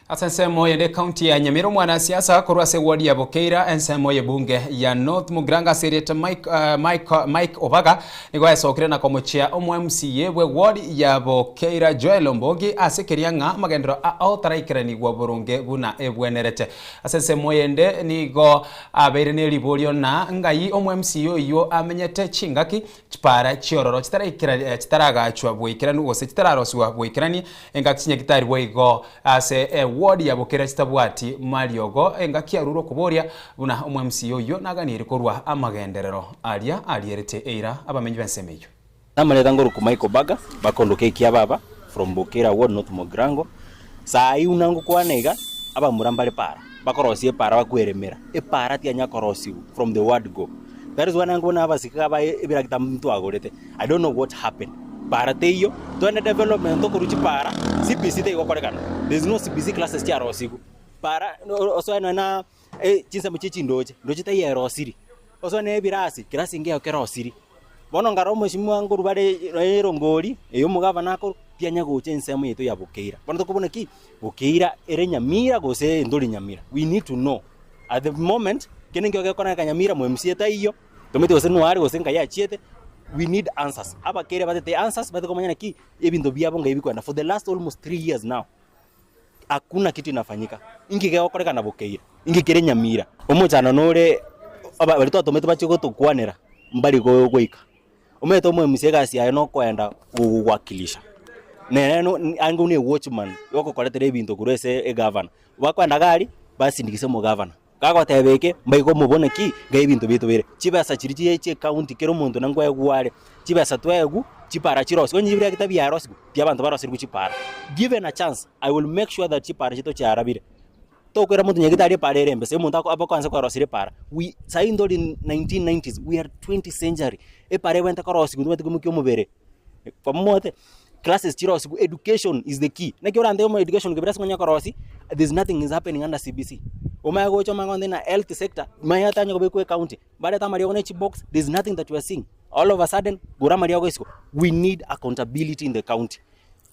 Asensemo yende county ya Nyamira mwana siasa korwase wadi ya Bokeira ensemo ye bunge ya North Mugranga serieta Mike Obaga nigo esokire na komochia omwe MCA we wadi ya Bokeira Joel Ombongi asekerianga magendro autaraikira ni gwaburunge buna ebwenerete asensemo yende nigo abeire ne libolio na ngai omwe MCA yo amenyete chingaki chipara chiororo chitaraga chwa bwikira nugo se chitararoswa bwikirani engakinya gitari bwigo ase wodi ya Bokeira chitabwati Mariogo engakia ruro kuboria buna omwe MCA yo naganire korwa amagenderero alierete eira abamenyi bensemeyo namaleta ngoro ku Mike Obaga bakondoke kia baba from Bokeira ward North Mugirango sai unango kwanega aba murambale para bakorosie para bakweremera para tia nyakorosi from the word go. That is when I'm going to have a sikaba ibirakita mtu agorete. I don't know what happened. Para teyo to na development to kuruchi para CBC te gokorekana. There's no CBC classes tia rosiku. Para oso na chinsa mchichi ndoje te ya rosiri. Oso na ebirasi kirasi ngeo kerosiri. Bono ngaro mheshimiwa nguru bare rongori eyo mugava nako tia nyago chense yetu ya Bukeira. Bono to kubona ki Bukeira ere Nyamira gose ndori Nyamira. We need to know at the moment kene ngeo gekona Nyamira mu MCA ta iyo tomete gose nuari gose ngaya chiete. We need answers. Aba kere batete answers bate komanya ki ebindo byabo ngaibikwana for the last almost 3 years now. Hakuna kitu inafanyika. Ingi geo koreka na Bukeira. Ingi kere Nyamira. Omuchana nore aba balito tomete bachiko to kwanera mbali goika. Umeto mwe msegasi ayino kwenda kuwakilisha. Neno angu ni watchman yoko koletere bintu kurese governor. Wakwenda gari basi ndikisemo governor. Kako tebeke mbaiko mubone ki gaibintu bitu bire. Chibasa chirichi eche county kero muntu nangwa yagware. Chibasa twegu chipara chirosi. Onye bire kitabi ya rosi. Tia bantu barosiri kuchipara. Given a chance, I will make sure that chipara chito cha arabire. To kwera muntu nyegitari pare rembe. Se muntu ako kwanza kwa rosiri para. We signed in 1990s. We are 20th century. E pare wenta kwa rosi kundu mukyo mubere. Kwa mmote classes chirosi education is the key. Na kiora ndemo education kibirasi manya kwa rosi. There's nothing is happening under CBC. Omaya go choma ngonde na health sector. Maya tanya ko bekwe county. Bale ta mario nechi box. There's nothing that we are seeing. All of a sudden gura mario go isko. We need accountability in the county.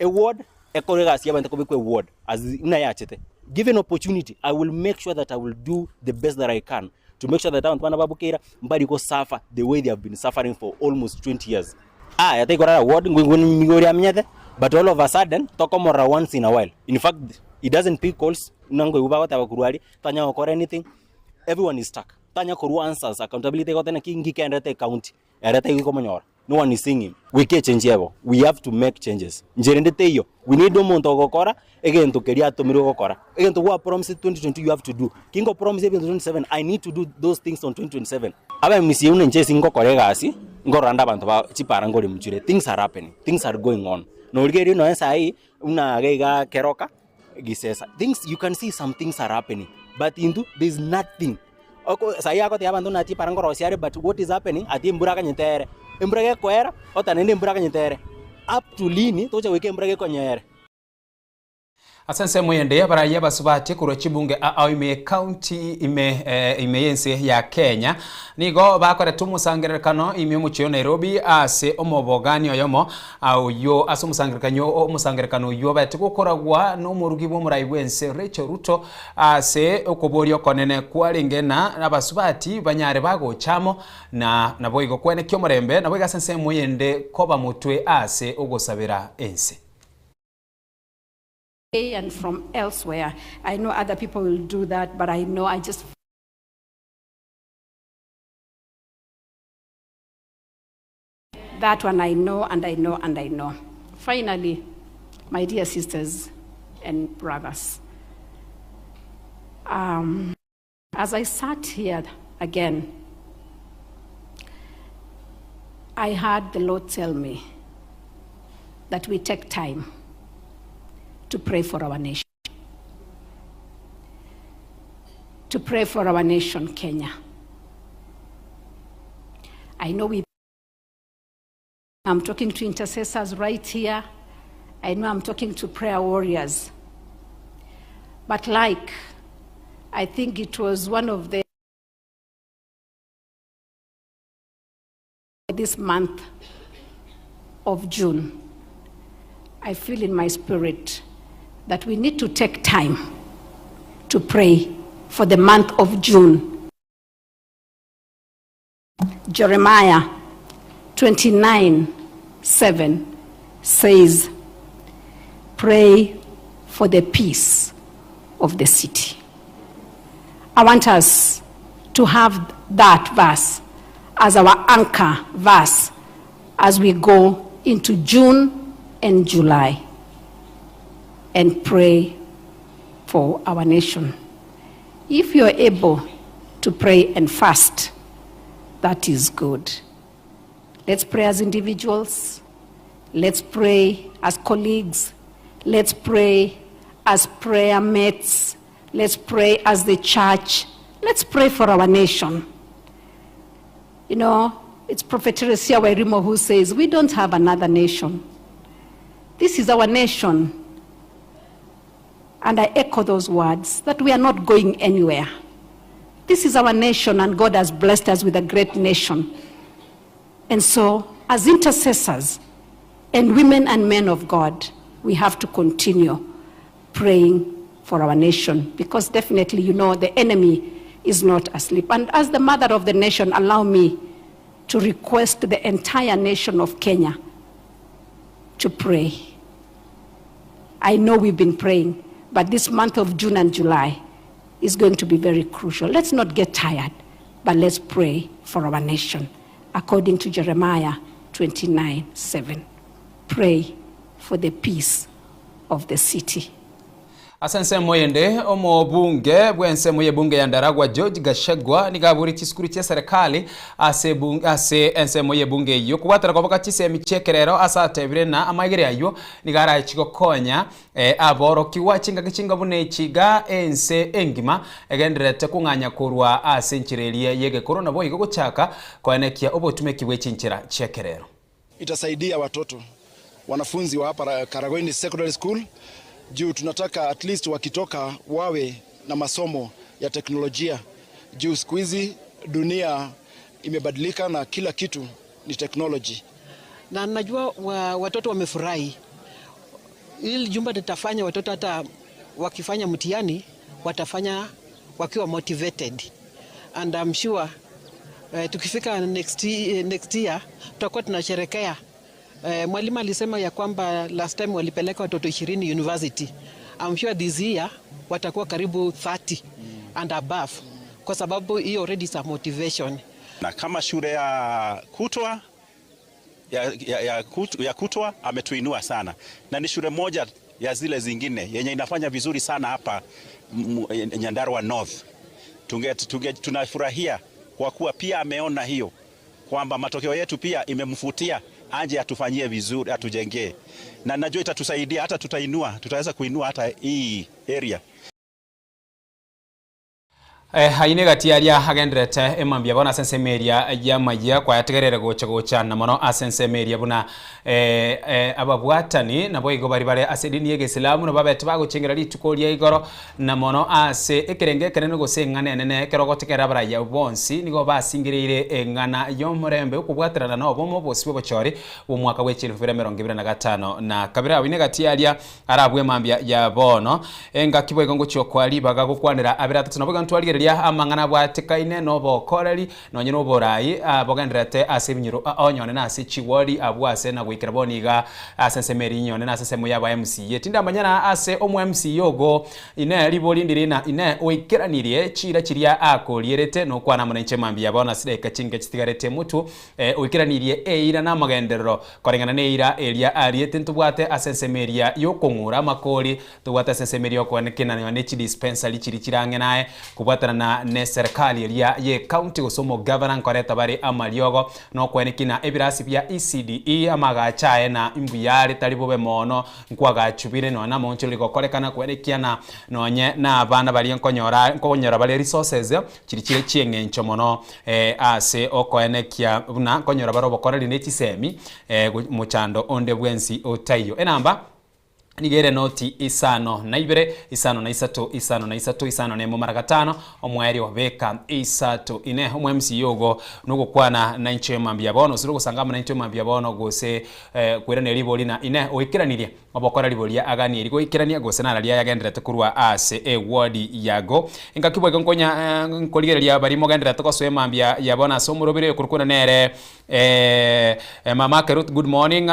A ward ekorega siya banta ko bekwe ward as una yachete. Given opportunity, I will make sure that I will do the best that I can to make sure that abantu bana Bukeira mbali go suffer the way they have been suffering for almost 20 years. I take a ward ngwingori amnyete, but all of a sudden tokomora once in a while. In fact, it doesn't pick calls. Nango ubawa tabakuruari tanya okore anything. Everyone is stuck. Tanya koru answers accountability got na kingi kendete county. Erete yuko manyora. No one is singing. We can change evo. We have to make changes. Njerendete iyo. We need do monto gokora. Again to keria to miro gokora. Again to what promise 2022 you have to do. Kingo promise 2027. I need to do those things on 2027. Aba misi une nje singo korega asi. Ngo randa bantu ba chipara ngori mchire. Things are happening. Things are going on. No ligeri no ensa ai una geiga keroka. Gisesa. Things you can see some things are happening. But into there's nothing. Oko saya ko te abandona chipara ngoro siare but what is happening ati mburaka nyetere. Mbrage kwera otanende mbrage nyetere up to lini tocha weke mbrage konyere. Asanse mwende baraya basubati kuro chibunge ime county ime yense ya Kenya nigo bakore tumusangerekano ime muchio Nairobi ase omobogani oyomo au yo ase musangerekano yo bati gukoragwa no murugi bo muraibwense Rachel Ruto ase okoborio konene kwaringena abasubati banyare bagochamo na boigo kwene kyo murembe na boiga asanse mwende koba mutwe ase ogosabira ense. And from elsewhere. I know other people will do that, but I know that one I know and I know and I know. Finally, my dear sisters and brothers, as I sat here again, I heard the Lord tell me that we take time to pray for our nation. To pray for our nation, Kenya. I know I'm talking to intercessors right here. I know I'm talking to prayer warriors. But I think it was one of this month of June, I feel in my spirit that we need to take time to pray for the month of June. Jeremiah 29:7 says, pray for the peace of the city. I want us to have that verse as our anchor verse as we go into June and July and pray for our nation. If you're able to pray and fast, that is good. Let's pray as individuals. Let's pray as colleagues. Let's pray as prayer mates. Let's pray as the church. Let's pray for our nation. You know, it's Prophet Teresia Wairimo who says, we don't have another nation. This is our nation. And I echo those words, that we are not going anywhere. This is our nation, and God has blessed us with a great nation. And so, as intercessors and women and men of God, we have to continue praying for our nation, because definitely, you know, the enemy is not asleep. And as the mother of the nation, allow me to request the entire nation of Kenya to pray. I know we've been praying, but this month of June and July is going to be very crucial. Let's not get tired, but let's pray for our nation, according to Jeremiah 29:7. Pray for the peace of the city. Asense moyende omobunge bwense moye bunge ya Ndaragwa George Gachagua nigaburi chiskuru cha serikali ase ense moye bunge yo kubatara kwa bakatise michekerero asatebire na amagere ayo nigara ichiko konya aboro kiwa chinga bune chiga ense engima egenderete kunganya kurwa ase nchirelie yege corona boy gochaka kwanekia obotume kiwe chinchira chekerero. Itasaidia watoto wanafunzi wa hapa Karagoini Secondary School juu tunataka at least wakitoka wawe na masomo ya teknolojia juu siku hizi dunia imebadilika na kila kitu ni technology. Na najua watoto wamefurahi. Ili jumba litafanya watoto hata wakifanya mtihani watafanya wakiwa motivated. And I'm sure tukifika next year tutakuwa tunasherehekea. Mwalimu alisema ya kwamba last time walipeleka watoto 20 university. I'm sure this year watakuwa karibu 30 and above, kwa sababu hiyo already is a motivation. Na kama shule ya kutwa ya kutwa ametuinua sana, na ni shule moja ya zile zingine yenye inafanya vizuri sana hapa Nyandarua North. Tunafurahia kwa kuwa pia ameona hiyo kwamba matokeo yetu pia imemfutia anje atufanyie vizuri, atujengee, na najua itatusaidia, hata tutaweza kuinua hata hii area. Haine gatiaria agenderete emambia bona asense meria ya majia kwa yategerere gocha na mono asense meria buna ababwatani na boigo bari asedini yege Islamu na babete bagochengera litukoria igoro na mono ase ekerenge kenene gosengane nene kerogotekera bara ya bonsi nigo basingirire engana yo murembe ukubwaterana no bomo bosi bochori wo mwaka we 2025 na kabira wine gatiaria arabwe mambia ya bono enga kiboigo ngochyo kwali bagagokwanira abira tatu naboga ntwali amangana bwatekaine no bokoreri no nyino borai bogenderete asebinyiro onyone na ase chiwori abwase na gwikira boniga asense meri nyone na asense moya ba MC tinda manyana ase omu MC yogo ine ribolindire na ine oikeranirie chira chiria akolierete no kwana munenche mambia bona sida ikachinga chitigarete mutu oikeranirie eira na magenderero korengana ne ira eria ariete ntubwate asense meria yokongura makoli tubwate asense meri yokwanekena ne dispensary chiri chirange nae kubwata na ne serikali ya ye county osomo governor koreta bari amaliogo no kwenekina ebirasi bya ECDE amagachae na imbuyari talibobe mono nkwaga chubire no na monchuli gokorekana kwerekiana nonye na abana bali nkonyora bali resources chirichire chiengencho mono ase okoenekia na nkonyora baro bokoreri netisemi muchando onde bwensi otayo enamba nigere noti isano na ibere isano na isatu isano na isatu isano ne mumara gatano omweri obeka isatu ine omwe MC yogo nugo kwana na inche mambia bono sirugo sangama na inche mambia bono gose kwera ne liboli na ine oikeranirie obokora liboli agani eriko ikirania gose na ralia yagendera tukurwa ase ward yago ingakibwe nkonya nkoligereria bari mogendera tukoswe mambia ya bona somurobire kurukuna nere mama Ruth good morning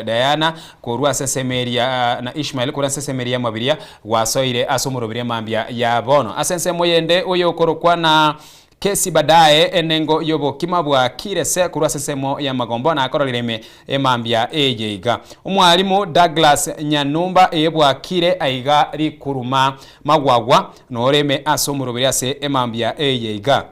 Diana kurwa sesemeria na Ishmael kura sesemeria mabiria wasoire asomurobire mambia ya bono asense moyende oyo korokwa na kesi badaye enengo yobo kimabwa kirese kurwa sesemo ya magombo na akorolireme emambia ejeiga umwalimu Douglas Nyanumba ebwa kire aiga rikuruma magwagwa noreme asomurobire ase emambia ejeiga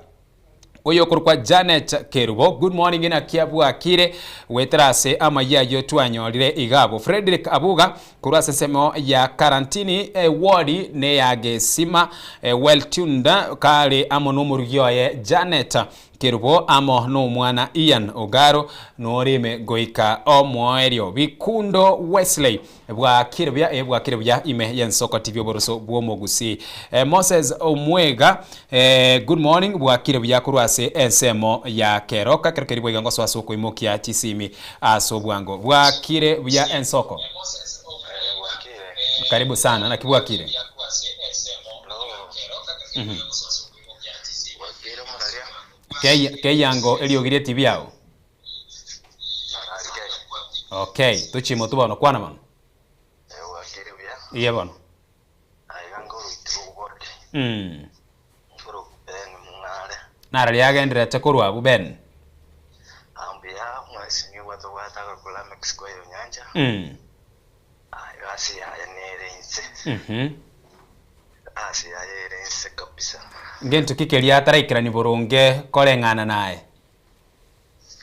Oyo kurukwa Janet Kerubo, good morning ina kiabu akire wetrase ama ya yotu anyorire igabo. Frederick Abuga kurwa sensemo ya karantini wadi ne ya gesima well-tuned kare amo numurugyoye Janet Kerubo amo no mwana Ian Ogaro norime goika omwerio Bikundo Wesley bwa kiribya ime yensoko TV boroso bwo mogusi Moses Omwega good morning bwa kiribya kurwase ensemo ya keroka kirikiribwa igango swaso kuimokia tisimi aso bwango bwa kiribya ensoko karibu sana na kibwa kire Kei yango eliogire TV yao. Okay, tuchimo tubano kwana mano. Iye bano. Nara liagendere tekurwa abu Ben. Ambia mwasimi watu wataka kula Mexico yo nyanja. Asi ya nerense. Asi ya nerense kabisa. Ngento kikelia atarakira ni boronge kolengana naye.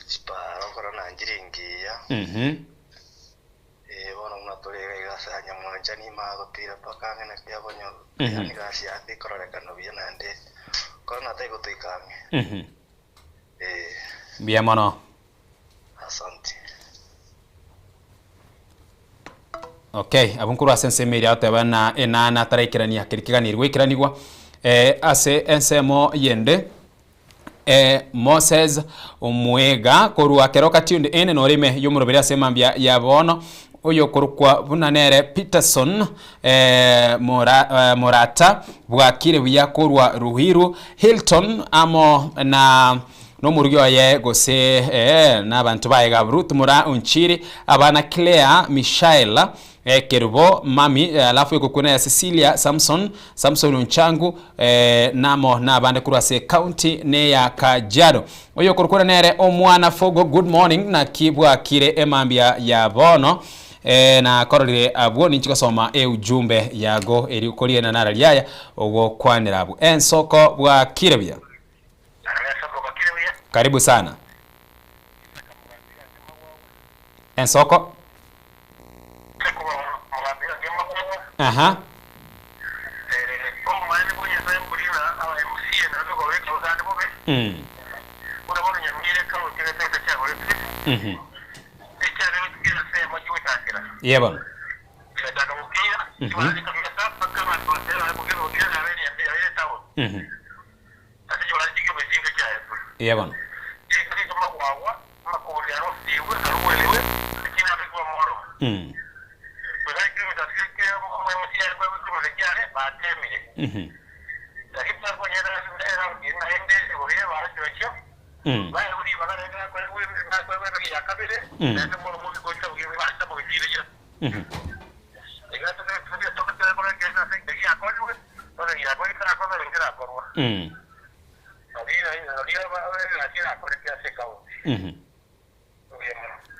Spara korona njiringia. Bona unatolega igasanya mwanja ni magotira pakanga na kia bonyo. Yani gasi ati kororeka no bia nande. Korona tego tuikange. Bien mono. Asante. Okay, abunkuru asensemeri atabana enana atarakira akirikiganirwe ikiranirwa ase ensemo yende Moses Omwega korwa keroka tunde ene norime yomurobere asemambia yabono oyo korukwa bunanere Peterson Morata bwakire byakorwa Ruhiru Hilton amo na no murugyo ye gose n'abantu bayiga Ruth Mura Unchiri abana Claire Michaela Kerubo mami alafu yuko kuna ya Cecilia Samson Unchangu namo n'abande kurase county ne ya Kajiado oyo kurukura nere omwana Fogo good morning na kibwa kire emambia ya bono na kororire abwo ninchika soma ujumbe yago eri ukolie na nara lyaya ogo kwanira abu ensoko bwa kirebya. Karibu sana. Ensoko. Aha. Yeba. Yeba.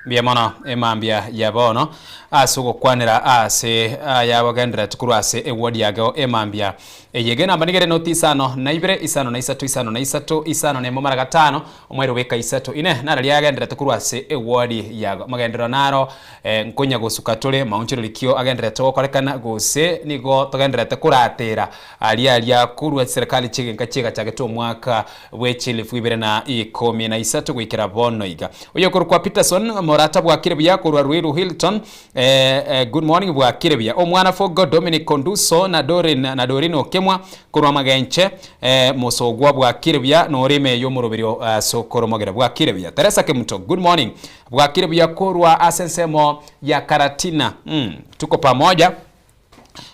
Bien mono emambia yabono asugo kwanira ase yabagendera tukurase ewodi yago emambia eyegena banigere notisano na ibere isano na isatu isano na isatu isano ne momara gatano omwero weka isatu ine nara lyagendera tukurase ewodi yago magendero naro nkonya gusukatole maunchiro likio agendera tokorekana gose nigo togendera tukuratera alia kurwa serikali chigenga chiga chageto mwaka wechilifu ibere na 13 gwikira bono iga oyo kurukwa Peterson Morata bwa kirebya kurwa Ruiru Hilton good morning bwa kirebya omwana Fogo Dominic Konduso na Dorino Kemwa kurwa magenche musogwa bwa kirebya norime yomurobero sokoro mogera bwa kirebya Teresa Kemuto good morning bwa kirebya kurwa asensemo ya Karatina tuko pamoja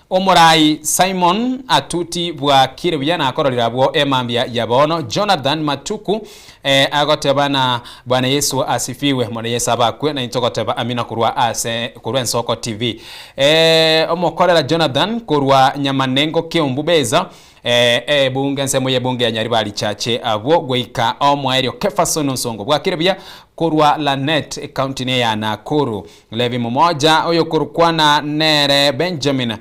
Omorai Simon Atuti bwa kirebya na akororira bwo emambia yabono Jonathan Matuku agotebana bwana Yesu asifiwe mwana Yesu abakwe na intokoteba amina kurwa ase kurwa Ensoko TV omokorera Jonathan kurwa Nyamanengo Kiombubeza bunge nsemo ye bunge ya Nyaribali chache abo goika omwaerio Kefason Nsongo bwa kirebya kurwa Lanet county ne ya Nakuru Levi mmoja oyo kurukwana nere Benjamin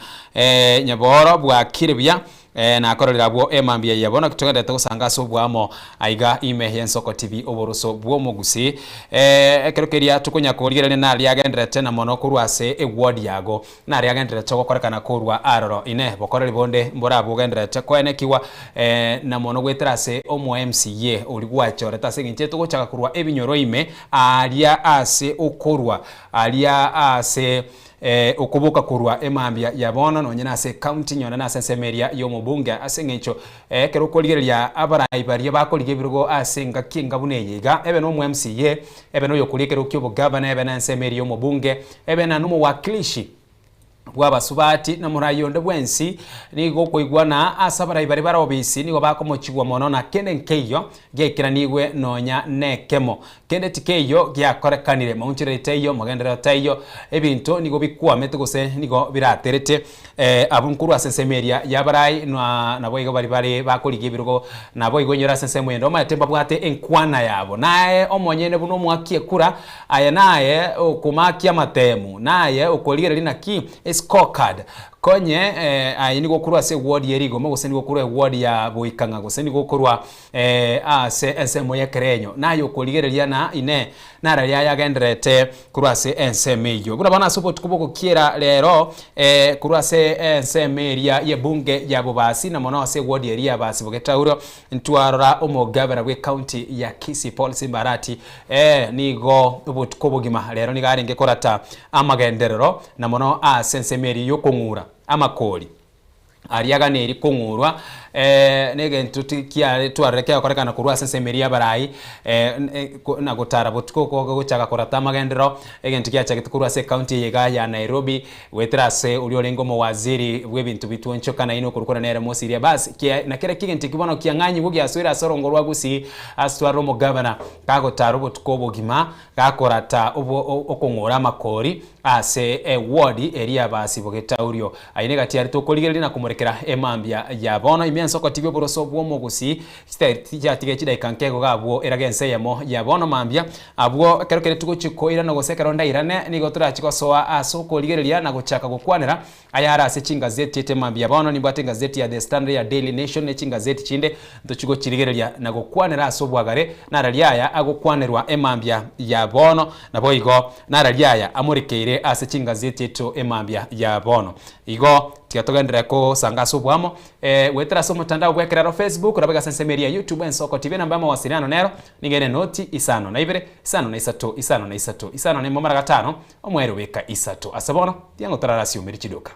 Nyaboro bwa kirebya na korera bwo emambia yabona kitogende tugusanga sobwamo aiga ime Yensoko TV oboroso bwo mugusi ekerokeria tukunya kurigere na ali agendrete na mono kurwase eward yago na ali agendrete gokorekana kurwa aroro ine bokoreri bonde mbora bugendrete kwenekiwa na mono gwetrase omo MCA uligwachoreta singinche tugochaka kurwa ebinyoro ime alia ase okorwa alia ase ukubuka kurwa emambia yabona nonyena ase county nyona na sensemeria yomubunge ase ngecho kero koligeria abarayi bari bakolige birugo ase ngakinga buneyiga ebe no MCA ebe no yokulikero kyobo governor ebe na sensemeria yomubunge ebe na numu wakilishi bwabasubati na murayonde bwensi nigo koigwana asabarayi bari barobisi nigo bakomochigwa mono na kende nkeyo gekira nigwe nonya nekemo kende tikeyo gyakorekanire maunchire teyo magendera teyo ebinto nigo bikwamete gose nigo biraterete abunkuru asensemeria yabarayi na boigo bari bakoliga birugo na boigo nyora sensemwendo matemba bwate enkwana yabo naye omonyene buno mwakie kura aya naye okumakia matemu naye okoligere linaki scorecard konye ayini gokurwa se ward yerigo magose ni gokurwa ward ya boikanga gose ni gokurwa ase ensemo yekerenyo nayo koligereria na ine nara ya yagendrete kurwa se ensemeyo buna bana support kuboko kiera lero kurwa se ensemeria ye bunge ya bobasi na mono se ward yeria basi bogetauro ntwarora omo governor we county ya Kisii Paul Simbarati nigo ubutukobogima lero ni garenge korata amagenderero na mono asensemeri yo kongura amakoli ariaga neri kongurwa nege ntutia twarekea korekana kurwa sensemeria barayi na gutara butiko gochaka korata magendero egentikia chake kurwa se county yega ya Nairobi wetrase uliolengo mo waziri webintu bitwencho kana ino kurukora nere mosiria basi na kile kigenti kibono kianganyi bugi aswira sorongorwa gusi aswaro mo governor kago taro butiko bogima gakorata okongora makori ase ward area basi bogetauryo aine gati ari tokoligereri na kumurekera emambia yabona Yensoko TV boroso bwo mugusi tige chida ikankego gabwo eragense yamo yabona mambia abwo kerokere tugochiko ira no gosekero ndairane nigo turachiko soa asoko ligereria na gochaka gukwanira ayara ase chingazeti ete mambia bono ni bwate gazeti ya The Standard ya Daily Nation ne chingazeti chinde ndochigo chirigereria na gukwanira asobwagare naraliaya agukwanirwa emambia yabono na boigo naraliaya amurikeire ase chingazeti eto emambia yabono igo tiatogendera ko sangaso bwamo wetera so mtandao bwekerero Facebook rabega sensemeria YouTube Yensoko TV namba mawasiliano nero ningene noti isano na ibere isano na isato isano na isato isano na momara gatano omwero weka isato asabona tiango tararasi umirichidoka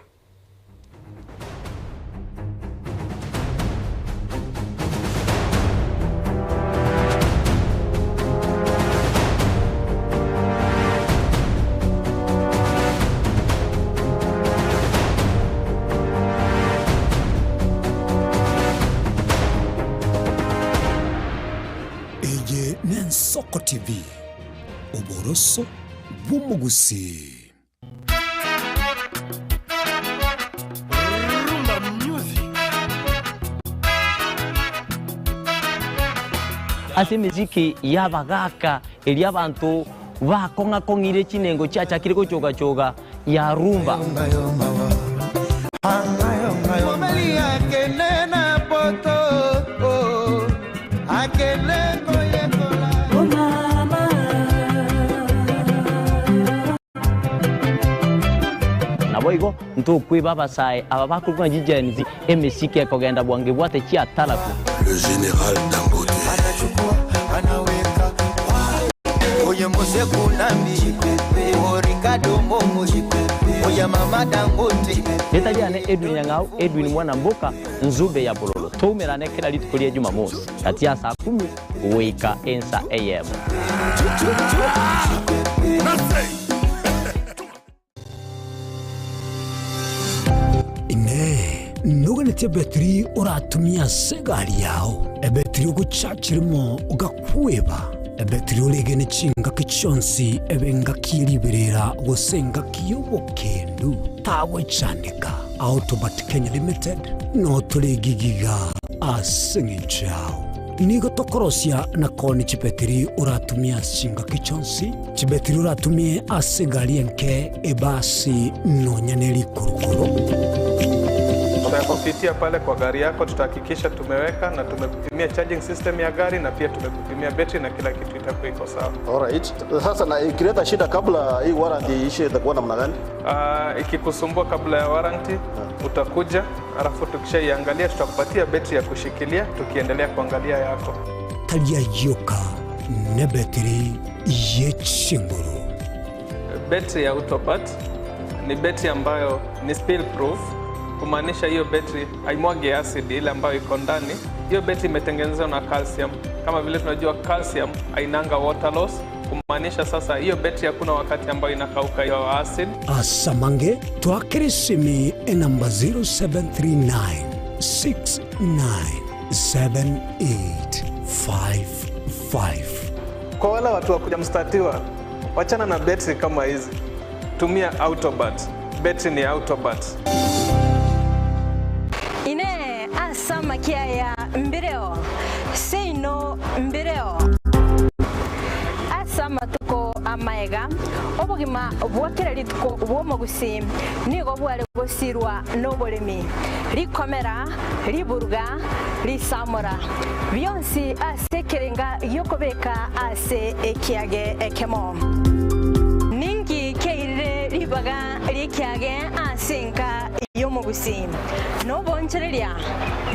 Yensoko TV oboroso bw'umugusi. Ase miziki yabagaka eri abantu bakonga kongire chinengo chacha kiriko choga choga ya rumba naboigo ntokwe babasai aba bakurwa jijenzi emisike kogenda bwange bwate chi atalaku le général Dangote anaweka oye mose kunambi Ricardo Momo oye mama Dangote netaliane Edwin Nyang'au Edwin mwana mboka nzube ya bololo tumerane kila litukolia Jumamosi kati ya saa 10 weka ensa AM ine nuganetie betri uratumia segari yao ebetri uguchachirimo ugakweba ebetri ulegene chinga kichonsi ebenga kiliberera gosenga kiyobokendu tawe chanika Autobat Kenya Limited no tulegigiga asengichao nigo tokorosia na koni chibetri uratumia chinga kichonsi chibetri uratumie asegari enke ebasi no nyaneli kurukuru tutakufitia pale kwa gari yako, tutahakikisha tumeweka na tumekupimia charging system ya gari na pia tumekupimia battery na kila kitu itakuwa iko sawa. Alright. Sasa na ikileta shida kabla hii warranty ishe itakuwa namna gani? Ikikusumbua kabla ya warranty utakuja, alafu tukishaiangalia tutakupatia battery ya kushikilia tukiendelea kuangalia yako. Talia yoka na battery yechinguru. Battery ya Autopat ni battery ambayo ni spill proof, kumaanisha hiyo battery haimwagi acid ile ambayo iko ndani. Hiyo battery imetengenezwa na calcium. Kama vile tunajua calcium hainanga water loss, kumaanisha sasa hiyo battery hakuna wakati ambayo inakauka hiyo acid. Asamange twakirisimi namba 0739 697855. Kwa wale watu wa kujamstatiwa, wachana na battery kama hizi. Tumia Autobat. Battery ni Autobat. Ine asama kia ya mbireo. Seino mbireo. Asama tuko amaega. Obogima bwakira lituko bwomogusi. Nigo bwale gosirwa nobolemi. Likomera, liburga, lisamora. Bionsi asekerenga yokobeka ase ekiage ekemo. Ningi keire ribaga rikiage asenka yomogusi. No bonchereria,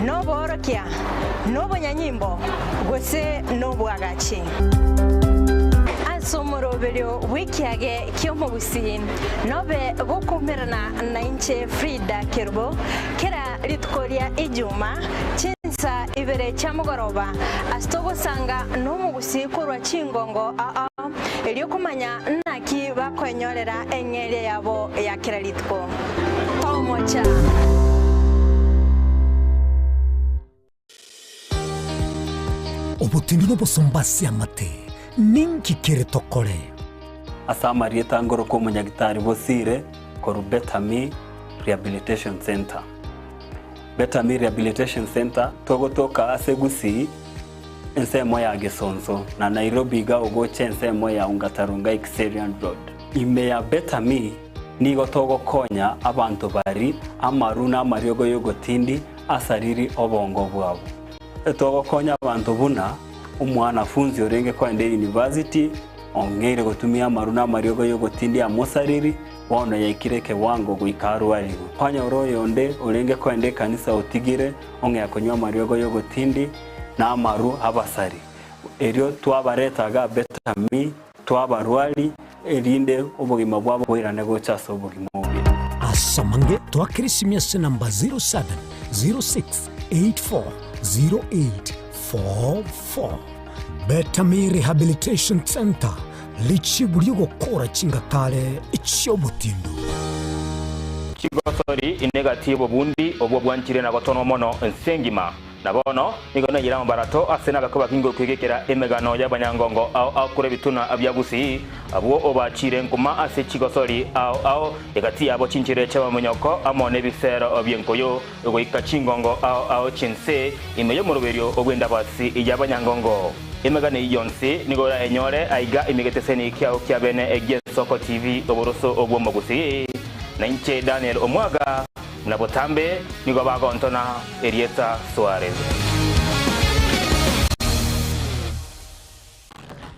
no borokia, no bonyanyimbo, gose no bwagachi. Asomoroberio wikiage kyomogusi. Nobe gokumerana na inche Frida Kerbo. Kera litkoria ijuma. Chinsa ibere chamugoroba. Astogo sanga no mugusi kurwa chingongo eliokumanya naki bakonyorera enyere yabo ya kiralitko tomocha. Obutindi no bosombasi amate ninki kere tokore. Asama rieta ngoro ko munyagitari bosire koru Betami Rehabilitation Center. Betami Rehabilitation Center togotoka asegusi ensemo ya Gesonzo na Nairobi ga ugoche ensemo ya Ungatarunga Xerian Road. Ime ya Betami nigo togo konya abantu bari amaruna mariogo yogotindi asariri obongo bwabo. Togo konya abantu buna umwana funzi orenge kwende university ongere gutumia maruna mariogo yogotindi amosariri wana yaikireke wango guikaru aligo. Panya oroyo onde orenge kwende kanisa utigire onge yakonywa mariogo yogotindi na amaru abasari. Erio twabaretaga Betami twabarwali erinde obogima bwabo bwirane gochasa obogima obi. Asamange twakirisimia se namba 0706840844. Betami Rehabilitation Center lichiburio gukora chingatale ichyobutindu. Chigosori inegatibo bundi obwo bwanchire na gotono mono ensengima. Nabono nigona yiramo barato asena gakoba kingo kwigekera emegano y'abanyangongo au kure bituna abyagusi abo obachire nkuma ase Chigosori au egati abo chinchire chaba munyoko amone bisero obyenkoyo ego ikachingongo au chinse imeyo muruberio ogwenda basi y'abanyangongo emegane yonse nigora enyore aiga imigeteseni kyao kyabene egesoko TV oboroso obwo mogusi na inche Daniel Omwaga na botambe nigo bagontona Erieta Suarez.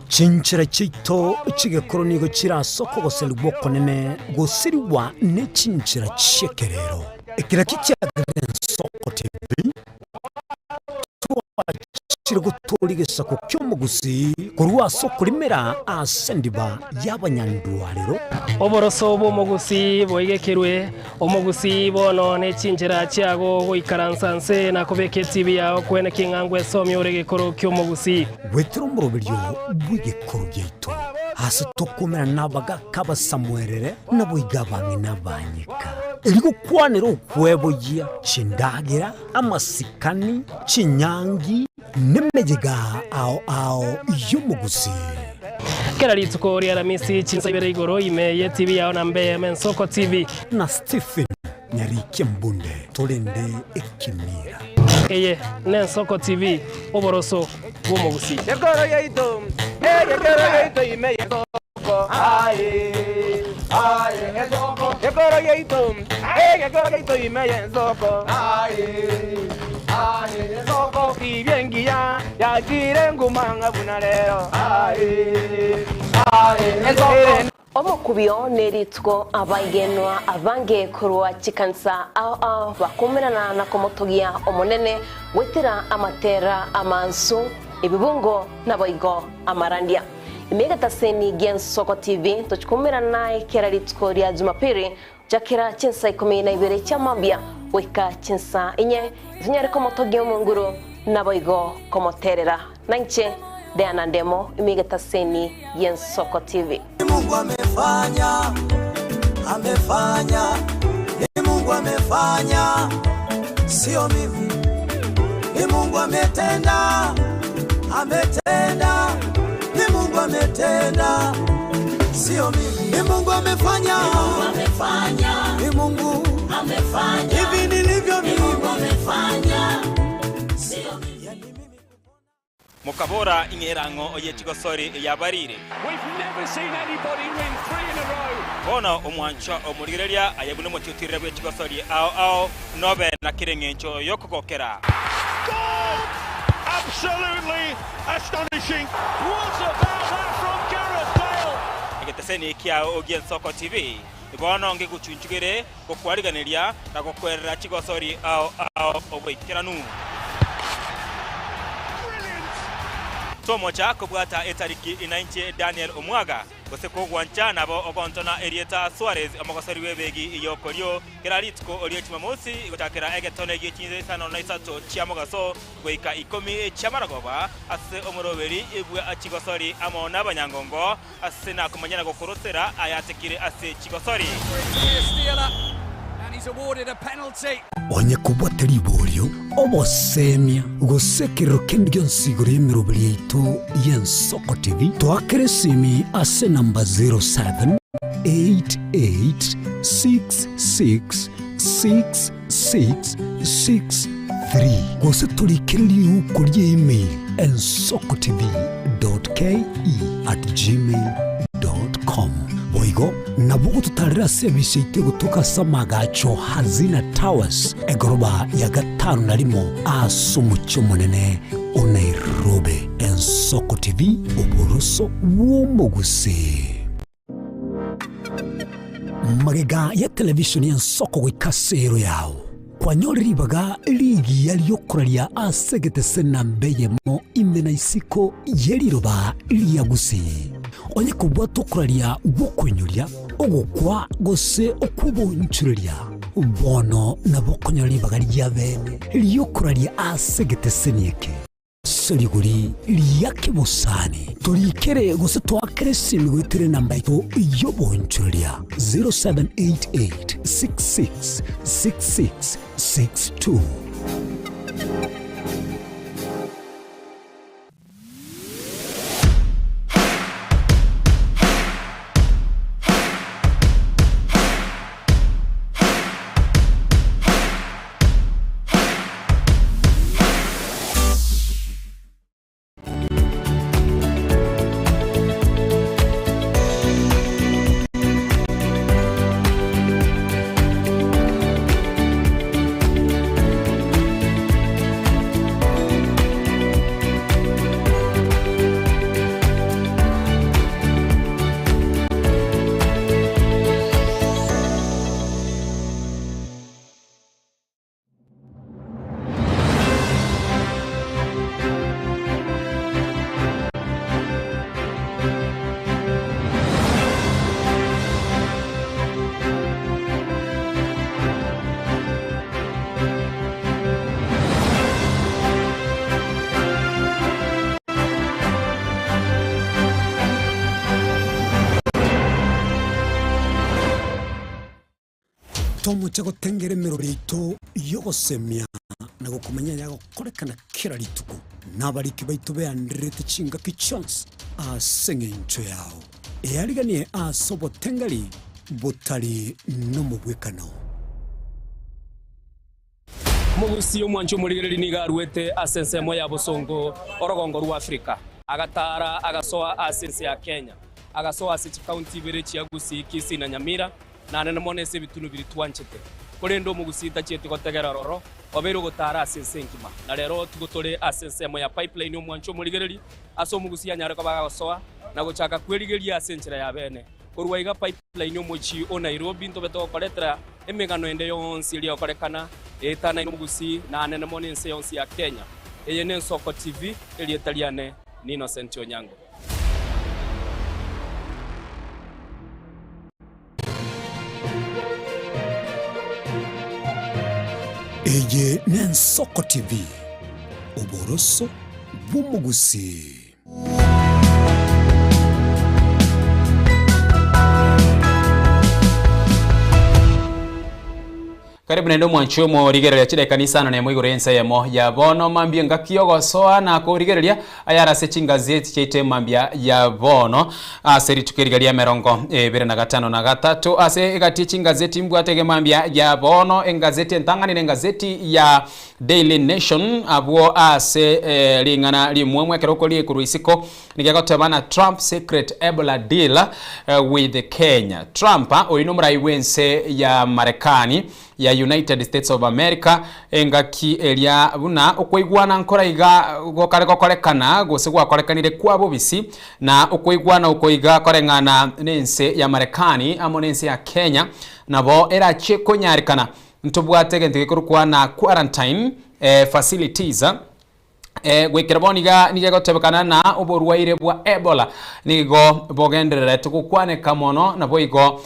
Chinchira chito chigekoro nigo chirasoko goselwa konene gosiriwa ne chinchira chekerero. Ekira kikyagara Soko TV chiri gutorigesa ku kyomugusi kurwa soko limera asendiba y'abanyandwariro oboroso bo mugusi boigekerwe omugusi bono ne chinjira cyago goikaransanse na kubeke TV yawo kwene kingangwe somyo regekoro kyomugusi wetro murobiryo bwigekoro gyeito hasi tokomera nabaga kaba Samuelere naboigabangi nabanyika eligo kwanero kweboya chindagira amasikani chinyangi nemejega ao yumugusi kera litsuko ria ramisi chinsabere igoro ime TV yawo nambe Mensoko TV na Stephen Nyarike Mbunde tolende ekimira eye Mensoko TV oboroso bumugusi yekoro yaito ime yekoko aye Aye, soko. Ekoro yeito. Ekoro yeito imeye soko. Aye, soko. Ibiengia ya kirengu manga bunalero. Aye, soko. Omukubyo neritwo abagenwa abange kurwa chikansa bakumirana na komotogia omonene wetira amatera amansu ibibungo naboigo amarandia imega taseni gen soko tv tochikumirana kera ritwo rya Jumapili jakira chinsa 12 chamambia weka chinsa inye zinyare komotogia omunguru naboigo komoterera nanche Diana Ndemo imega taseni gen soko tv. Mungu amefanya, ni Mungu amefanya, sio mimi. Ni Mungu ametenda, ni Mungu ametenda, sio mimi. Ni Mungu amefanya, ni Mungu amefanya, hivi nilivyo mimi. Ni Mungu amefanya, sio mimi. Mukabora ingerango oyetigo sori yabarire. We've never seen anybody win 3 in a row. Bona omwancha omurigereria ayabune mututire bwetigo sori ao nobe na kirengencho yokokokera. Goal! Absolutely astonishing. What about that from Gareth Bale? Egeteseni kia Ogien Soko TV. Ibona onge guchunchugere gokwariganiria na gokwerera chigo sori ao obwikiranu. Tomocha kubwata etariki inainche Daniel Omwaga goseko gwancha nabo ogontona Erieta Suarez amagosari webegi iyo kolio keraritko oliechima mosi gotakera egetone gichinze sano na isato chiamogaso goika 10 chamaragoba ase omoroberi ebwe achigosori amona banyangongo ase na kumanyana gokorosera ayatekire ase chigosori. And he's awarded a penalty. Onye kubwateri ibolyo obosemia gusekero kendio nsiguro yemirobiri yitu y'Ensoko TV twakere simi ase namba 0788666663 gose tulikiriri ukuri email ensokotv.ke@gmail.com boigo nabugo tutarira service ite gutuka samagacho Hazina Towers egoroba ya gatanu narimo asumucho munene Nairobi. Ensoko TV uburuso w'umuguse magega ya television y'Ensoko gwikasero yawo kwanyoribaga ligi yaliyokoralia asegete senambeyemo imena isiko yeriroba liyagusi onye kubwa tokuralia bokwenyuria ogukwa gose okubonchuria bono nabokonyoribaga lyabene liyokoralia asegete senieke soliguri liyake busani tulikere gose twakere simigwitere namba ito yobonchuria 0788666662. Tomo chago tengere merorito yogosemia na gukumanya yago korekana kira rituko nabariki baitu be andrete chinga ki chance asengencho yao eyariganie asobo tengari butari no mubwekano mugusi omwancho murigereri nigarwete asensemo ya busongo orogongo rwa Afrika agatara agasoa asense ya Kenya agasoa ase county ibere chia Gusii, Kisii na Nyamira na nene monese bitunu biri twanchete kuri ndo mugusita chieti gotegera roro obero gotara ase senkima na rero tugotore ase semo ya pipeline omwancho murigereri aso mugusia nyare ko bagasoa na gochaka kwerigeria ase nchira ya bene kurwaiga pipeline omochi o Nairobi nto beto koletera emegano ende yonsi iri okorekana etana ino Gusii na nene monense yonsi ya Kenya eye ne Nsoko TV eri etaliane ni Innocent Onyango. Eye ne Nsoko TV oboroso bw'Omugusii. Karibu nendo mwanchumo rigereria chide kanisa na nemo igorensa yemo ya bono mambia ngakiogo soa na ko rigereria ayara se chingazeti chete mambia ya bono aseri tukirigeria merongo bere na gatano na gatatu ase egati chingazeti mbwatege mambia ya bono engazeti entangani ne ngazeti ya Daily Nation abwo ase lingana limwemwe keroko li kuruisiko nigegotabana Trump secret Ebola deal with Kenya. Trump oyino murai wense ya Marekani ya United States of America engaki elia buna okweigwana nkoraiga gokare gokorekana gose gwakorekanire kwa bobisi na okweigwana okoiga korengana nense ya Marekani amonense ya Kenya nabo era cheko nyarikana ntobwatege ntigekorukwa na quarantine facilities gwikiraboniga nige gotebekana na oborwaire bwa Ebola nigo bogenderere tukukwane kamono na boigo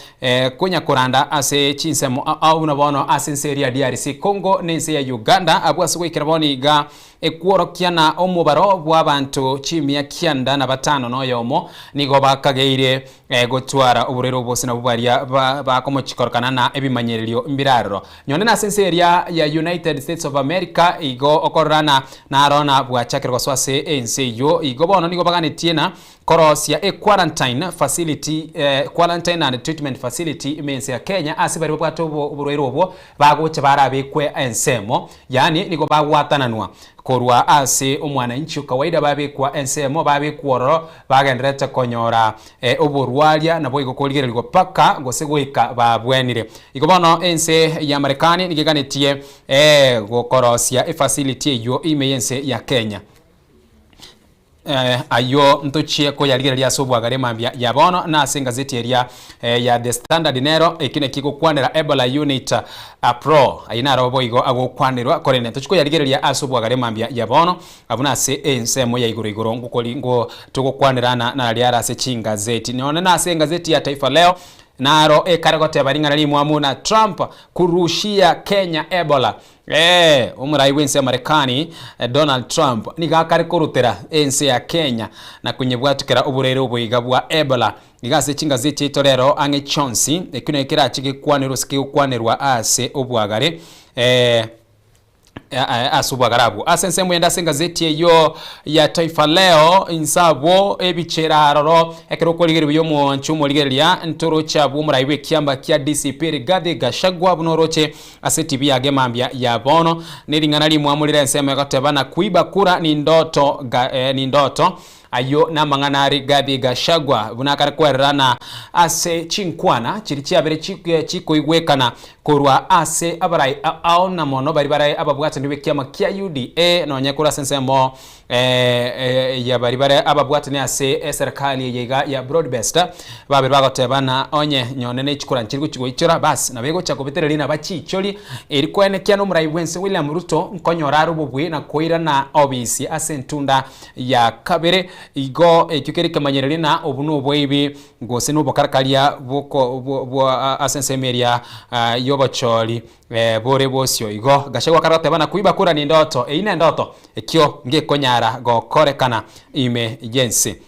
kunya kuranda ase chinsemo au na bono asenseria DRC Congo nense ya Uganda abwaso gwikiraboniga ekworokia na omubaro bw'abantu chimia kianda na batano no yomo nigo bakageire gotwara oburero bose na bubaria bakomochikorokana na ebimanyererio mbiraro nyone na senseria ya United States of America igo okorana na arona bwachakirwa swase enseyo igo bono nigo baganitie na korosia quarantine facility quarantine and treatment facility mense ya Kenya asibari bwato oburero obwo bagoche barabekwe ensemo yani nigo bagwatananwa korwa ase omwana inchi kawaida babekwa ensemo babekwororo bagenderete konyora oborwalia nabo igokoligererwa paka gosegoika babwenire igobono ense ya Marekani nigeganitie gokorosia facility yo imeyense ya Kenya. Ayo ntochie ko yaligereria sobwagare mambia ya bono na sengazeti eria ya The Standard nero ekine kiko kwanera Ebola unit pro aina robo igo agokwanirwa korene ntochiko yaligereria asobwagare mambia ya bono abuna se ensemo ya igoro ngukolingo tugokwanirana na aliara se chingazeti nione na sengazeti ya Taifa Leo naro ekaragote baringana limu amuna Trump kurushia Kenya Ebola umurai wense ya Marekani Donald Trump nigakari kurutera ense ya Kenya na kunyebwatukira uburere ubuiga bwa Ebola nigase chingazeti itorero ange chonsi ekune kira chigikwaniro sikikwanirwa ase obwagare asubwagarabu asense mwenda sengazeti yo ya Taifa Leo insabo ebichera roro ekerokoligerwe byo mu nchumo ligeria ntoro cha bumuraiwe kiamba kya DCP Rigathi Gachagua bunoroche aseti byage mambya ya bono niringana limwamulira ensema yakatebana kuiba kura ni ndoto ni ndoto ayo na mangana Rigathi Gachagua bunakara kwerana ase chinkwana chirichia bere chiko igwekana korwa ase abarai ao na mono bari barai ababwata ndiwe kiama kia UDA no nyakura sensemo ya bari barai ababwata ni ase serikali yega ya broadbast babiri bagotebana onye nyonene chikura nchiriko chigoichira bas na bego chakobetereri na bachicholi erikwene kiano murai wense William Ruto nkonyoraro bubwe na koira na obisi ase ntunda ya kabere igo ekyukerike manyereri na obuno bweibi ngose no bokarakalia bwo asensemeria yobocholi bore bosyo igo Gachagua karate bana kuiba kura ni ndoto ine ndoto ekyo ngekonyara gokorekana ime yense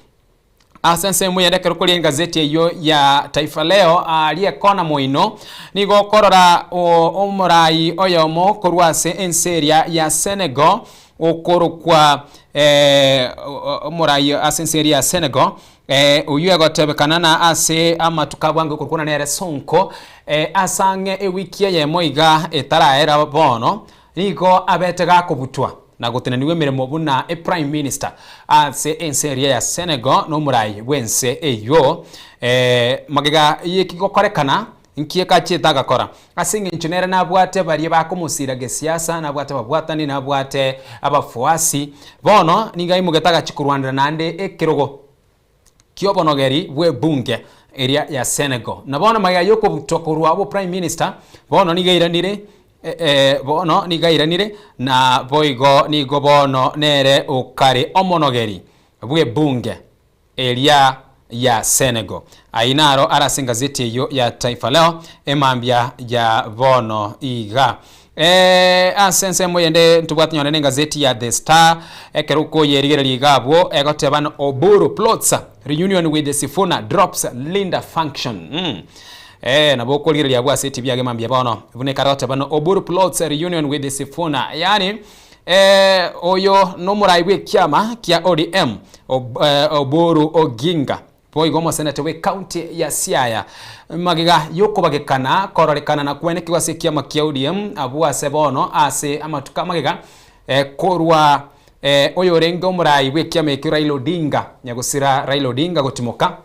asense muyendekero kuli gazeti yo ya Taifa Leo aliyekona moino nigo korora omurai oyomo korwase enseria ya Senegal okorokwa murai asenseria ya Senegal uyu agotebekana na ase amatukabwange kurukuna nere Sonko asange ewiki ye moiga etaraera bono nigo abetega kubutwa na gutenaniwe mirimo buna prime minister ase enseria ya Senegal no murai wense eyo magega yikigokorekana nkie kachita gakora asinge nchinera nabwate bari bakumusira gesiasa nabwate babwatani nabwate abafuasi bono ningai mugetaga chikurwandira nande ekirogo kiobonogeri bwe bunge area ya Senegal na bono magaya yoko butokorwa abo prime minister bono nigairanire bono nigairanire na boigo nigo bono nere ukari omonogeri bwe bunge area ya Senegal ainaro arase gazeti yo ya Taifa Leo emambia ya bono iga asense moyende ntubwatnyone ne gazeti ya The Star ekeruko yerigere ligabwo egotebana Oburu plots reunion with the Sifuna drops Linda function nabo kolire yabwa seti byage mambia bono vune karota bano Oburu plots reunion with the Sifuna yani oyo no muraibwe kyama kya ODM Oburu Oginga poigomo senate we county ya Siaya magiga yoko bagekana kororekana na kwene kiwase kiama kia ODM abua sebono ase amatuka magiga korwa oyo rengo murai we kiama kia Raila Odinga nyagusira Raila Odinga gotimoka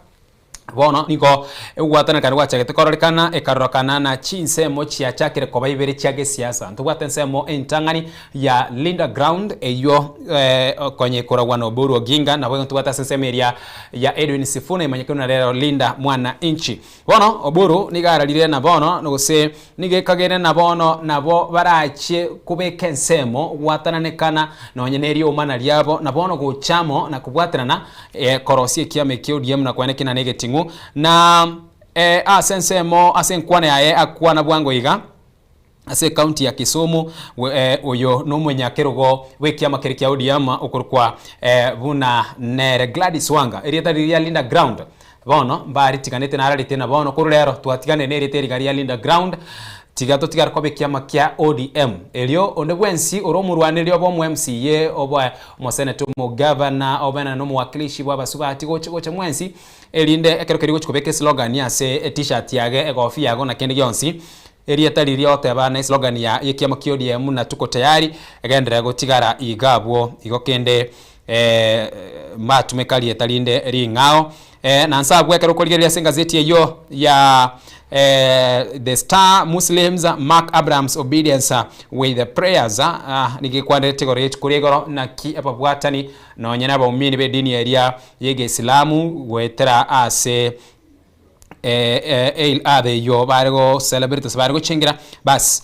bono niko watana karwa chagete kororekana ekarokana na chinse mochi ya chakire koba ibere chage siasa ntubwatense mo entangani ya Linda Ground eyo kwenye korawano Oburu Oginga na bwe ntubwata sensemeria ya Edwin Sifuna imanyekana lero Linda mwana inchi bono Oburu nigaralire na bono nuguse nigekagere na bono nabo barache kubekensemo watananekana nonyeneri omana lyabo na bono guchamo na kubwaterana korosie kiame kiodium na kwenekina negative na asensemo asenkwane aye akwana bwango iga ase county ya Kisumu oyo no mwenyakerogo wekia makerekia ODM okurukwa buna nere Gladys Wanga erieta ya Linda Ground bono mbari tikanete naralite na bono kurulero twatigane nere terigari ya Linda Ground tigato tigar kobe kiama kia ODM elio onde bwensi oromurwanelio obo mu MCA obo mo senator mo governor obana no mwakilishi bwa basubati goche mwensi elinde ekerokeri gochikobeke slogan ya se t-shirt yage egofi yago na kende yonsi erieta lirio tebana slogan ya yekiama kia ODM na tuko tayari egendera gotigara igabwo igokende matumekali etalinde ringao na nsabwe ekerokoligeria sengazeti eyo ya The Star Muslims mark Abraham's obedience with the prayers nikikwandete gore kurigoro na ki ababwatani no nyana ba umini be dini area yege Islamu wetera ase ade yo bargo celebrities bargo chingira bas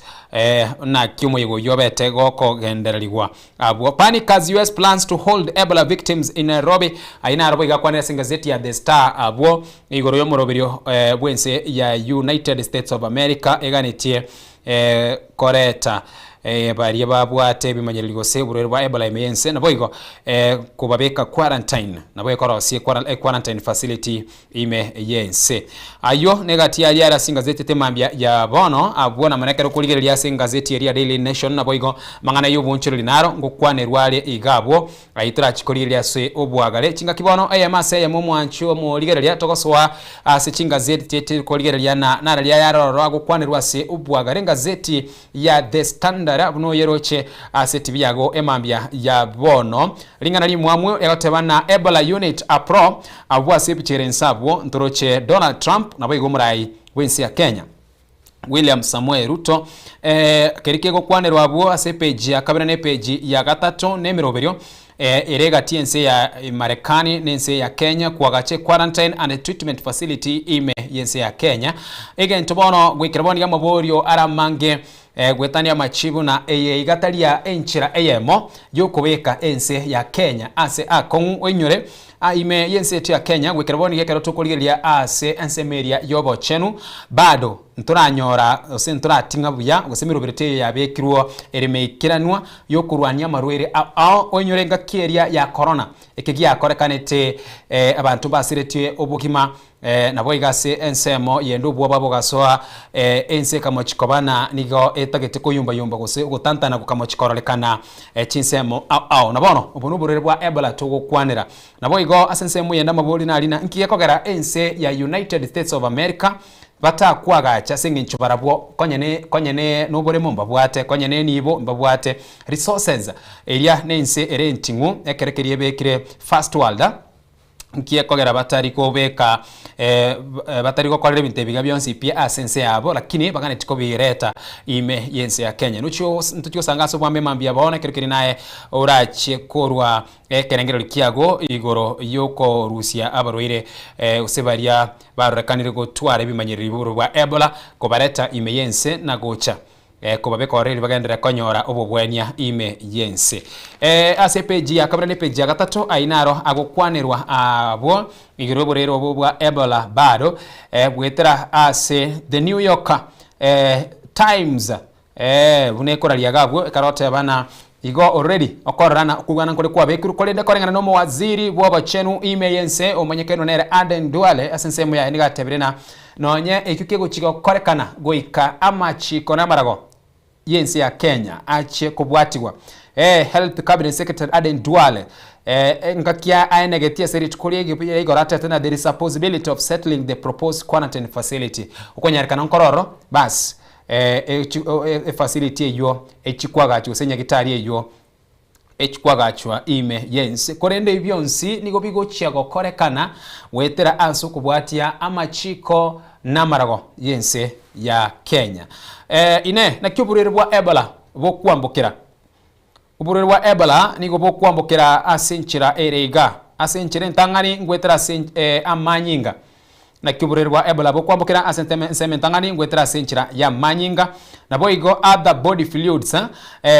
na kiumo yego yobete goko genderligwa abo panic as US plans to hold Ebola victims in Nairobi aina arabo igakwanira singazeti ya The Star abo igoro yo moroberio bwense ya United States of America eganitie koreta bari babwate bimanyirigo seburero ba Ebola imense na boigo kubabeka quarantine na boye korosie quarantine facility ime yense ayo negati ya yara singazeti temambia ya bono abona manekero kuligeria singazeti ya Daily Nation na boigo mangana yobunchiro linaro ngokwane rwale igabwo ayitra chikoligeria se obwagale chinga kibono ayamase ya mumwancho mu ligeria tokoswa ase chingazeti tete kuligeria na naralia yaro agokwane rwase obwagale ngazeti ya The Standard buno yeroche aseti byago emambia ya bono lingana limwamwe yagotebana Ebola unit apro abwa sepichere nsabwo ntoroche Donald Trump na boigo murai wensi ya Kenya William Samuel Ruto kerikego kwanero abwo ase page ya kabira ne page ya gatatu ne miroberio erega TNC ya Marekani nense ya Kenya kwagache quarantine and treatment facility ime yense ya Kenya again tobono gwikiraboni ya maborio aramange gwetania machibu na igatalia enchira eyemo yokobeka ense ya Kenya ase akongu oinyore ime yense ya Kenya gwikiraboni gekero tokoligeria ase ensemeria yobo chenu bado nturanyora ose nturatinga buya gosemirobirete yabekirwo eremekiranwa yokurwanya marwere oinyore ngakeria ya corona ekigia korekanete abantu basiretie obukima nabo igase ensemo yendo bwaba bogasoa ense kamochikobana nigo etagete kuyumba yumba gose gutantana kukamochikorolekana chinsemo nabono obono burere bwa Ebola tugukwanira nabo igo asensemo yenda maboli na alina nkiye kogera ense ya United States of America batakwagacha seng'encho barabwo konyene nobore mbabwate konyene nibo mbabwate resources eria nense erentingu ekerekerie bekire first world nkie kogera batari kobeka batari gokorera ibintu biga byonsi pia asense yabo lakini bagane tiko bireta ime yense ya Kenya nucho ntutyo sangaso bwambe mambia baona kirikiri naye orache korwa kerengero likiago igoro yoko Rusia abaroire usebaria barorekanire gotwara bimanyiriri buru bwa Ebola kobareta ime yense na gocha kubabe koreri bagendera konyora obobwenya ime yense ase page ya kabra ne page ya gatatu ainaro agokwanirwa abo igiro rero bwa Ebola bado bwetera ase the New York Times bunekoraria gabwo karote bana igo already okorana kugana kole kwa bekuru kole de korengana no waziri bwa bachenu ime yense omanyekeno nere Aden Duale asensemo ya niga tebirena nonye ekyuke gochiga korekana goika amachiko namarago yense ya Kenya ache kubwatiwa Health Cabinet Secretary Aden Duale ngakia aenegetia seri tukuliegi pia igorata tena there is a possibility of settling the proposed quarantine facility ukonyarikana nkororo bas facility eyo echikwagacho senya gitari eyo echikwagachwa ime yense korende ibyonsi nigo bigo chiago korekana wetera aso kubwatia amachiko namarago yense ya Kenya ine na kyuburire bwa Ebola bokwambukira uburire bwa Ebola nigo bokwambukira asenchira erega asenchire ntangani ngwetera amanyinga na kyuburire bwa Ebola bokwambukira asenteme ntangani ngwetera asenchira ya manyinga na boigo other body fluids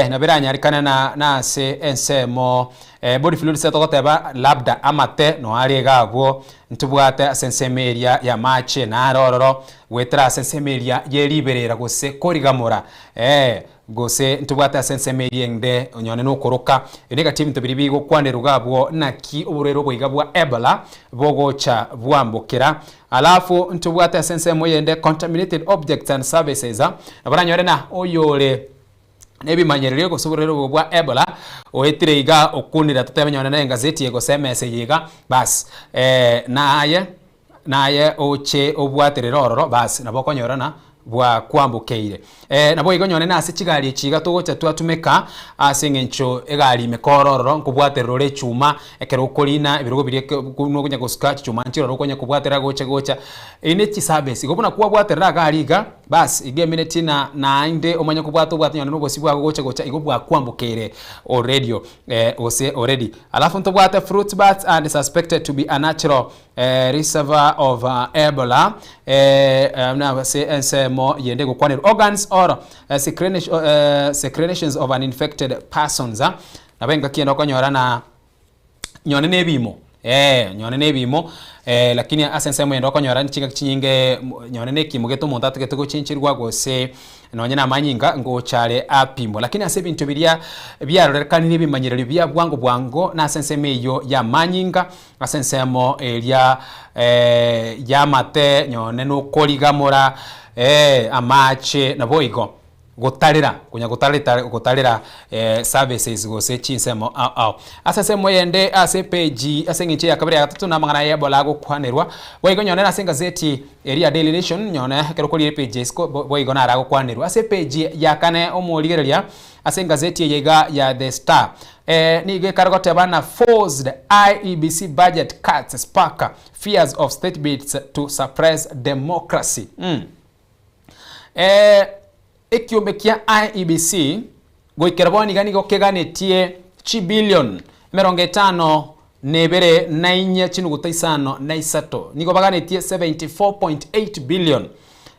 na beranyarikana na se ensemo body fluids tokoteba labda amate no aregagwo ntubwate asensemeria ya mache na rororo wetera asensemeria yeriberera gose korigamora gose ntubwate asensemeria ngde onyone no koroka enega team tubiri gukwanira ugabwo naki uburero bwiga bwa Ebola bogocha bwambukira alafu ntubwate asensemo yende contaminated objects and services nabaranyore na oyole nebimanyerere ko suburero bwa Ebola oetire iga okunira tutemenya na ngazeti yego SMS yiga bas naye oche obwatire rororo bas nabokonyorana bwa kwambukeire nabo igonyone na asichigari chiga togocha twatumeka asengencho egari mekororo nkubwatira rore chuma ekero kolina ibirugo biri no kunya guska chuma nchiro ro kunya kubwatira gocha ine chisabesi gobona kuwa bwatira gariga bas ige minute na inde omanya kubwata nyone no gosibwa gocha igobwa kwambukeire already already alafu ntobwata fruit bats and suspected to be a natural reservoir of Ebola na say more yende go kwanir organs or secretions of an infected persons na benga kienda konyora na nyone nebimo nyone nebimo lakini asensemo yenda konyora nchinga kinyinge nyone nekimugeto montatu getego chinchirwa gose nonye na manyinga ngo chale apimo lakini ase bintu biria byarorerkanire bimanyiriro bya bwango na asensemeyo ya manyinga asensemo elia ya mate nyone no koligamora amache na boigo gotarira kunya gotarira services gose chinsemo asasemo yende ase page asengiche ya kabiri ya gatatu na mangana ya Ebola gukwanirwa boigo nyone asenga zeti area Daily Nation nyone kero kuri page boigo na arago kwanirwa ase page ya kane omurigereria asenga zeti yega ya The Star nige kargote bana forced IEBC budget cuts spark fears of state bids to suppress democracy ekiumbe kia IEBC goikeraboni gani gokeganetie chi billion 50 nebere nainya chinuguta isano na isato nigo baganetie 74.8 billion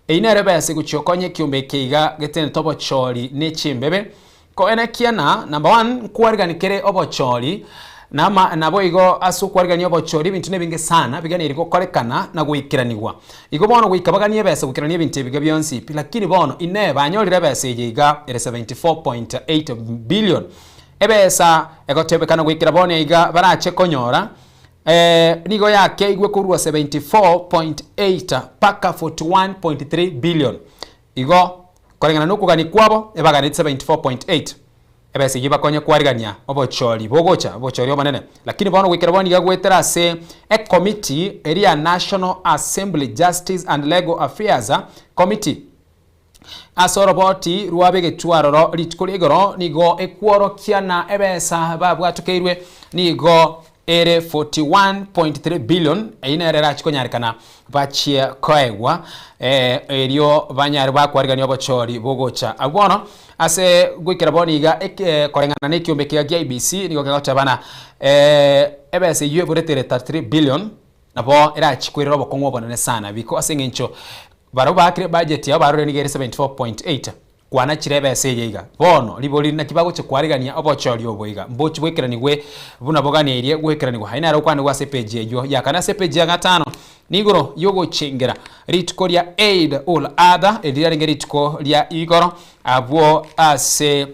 einarebe yase guchokonye kiumbe kiga getene tobo chori ne chimbebe ko enekiana number 1 kwarganikere obochori nama nabo igo asukwarigania obochori bintu nebinge sana bigani iriko korekana na guikiranirwa igo bono guikabagania bese gukirania bintu biga byonsi lakini bono ine banyorire bese yiga 74.8 billion ebesa egotebekana guikira bono iga barache konyora nigo yake igwe kurwa 74.8 paka 41.3 billion igo korengana nuko gani kwabo ebagani 74.8 ebese gibakonye kwarigania obochori bogocha obanene lakini bono gwikira boni gagwetera ase a committee area National Assembly Justice and Legal Affairs Committee asoroboti ruabege twaroro litkuligoro nigo ekworokia na ebesa babwatukeirwe nigo ere 41.3 billion einerera chikonyarikana bachie koegwa erio banyari bakwarigania obochori bogocha abono ase gwikira boniga korengana ne kiombe kia IBC nigo gagotabana ebese yueburetere 33 billion nabo era chikwirira obokongwo bonene sana biko asengencho baro bakire budget ya baro nigere 74.8 kwana chirebese yiga bono liboli na kibago chikwarigania obochori oboiga mbochi bwekera nigwe buna bogani irie gwekera nigwe haina ro kwani wa sepeji ejo yakana sepeji ya gatano nigoro yogo chingera ritko lya aid all other edira ritko lya igoro abwo ase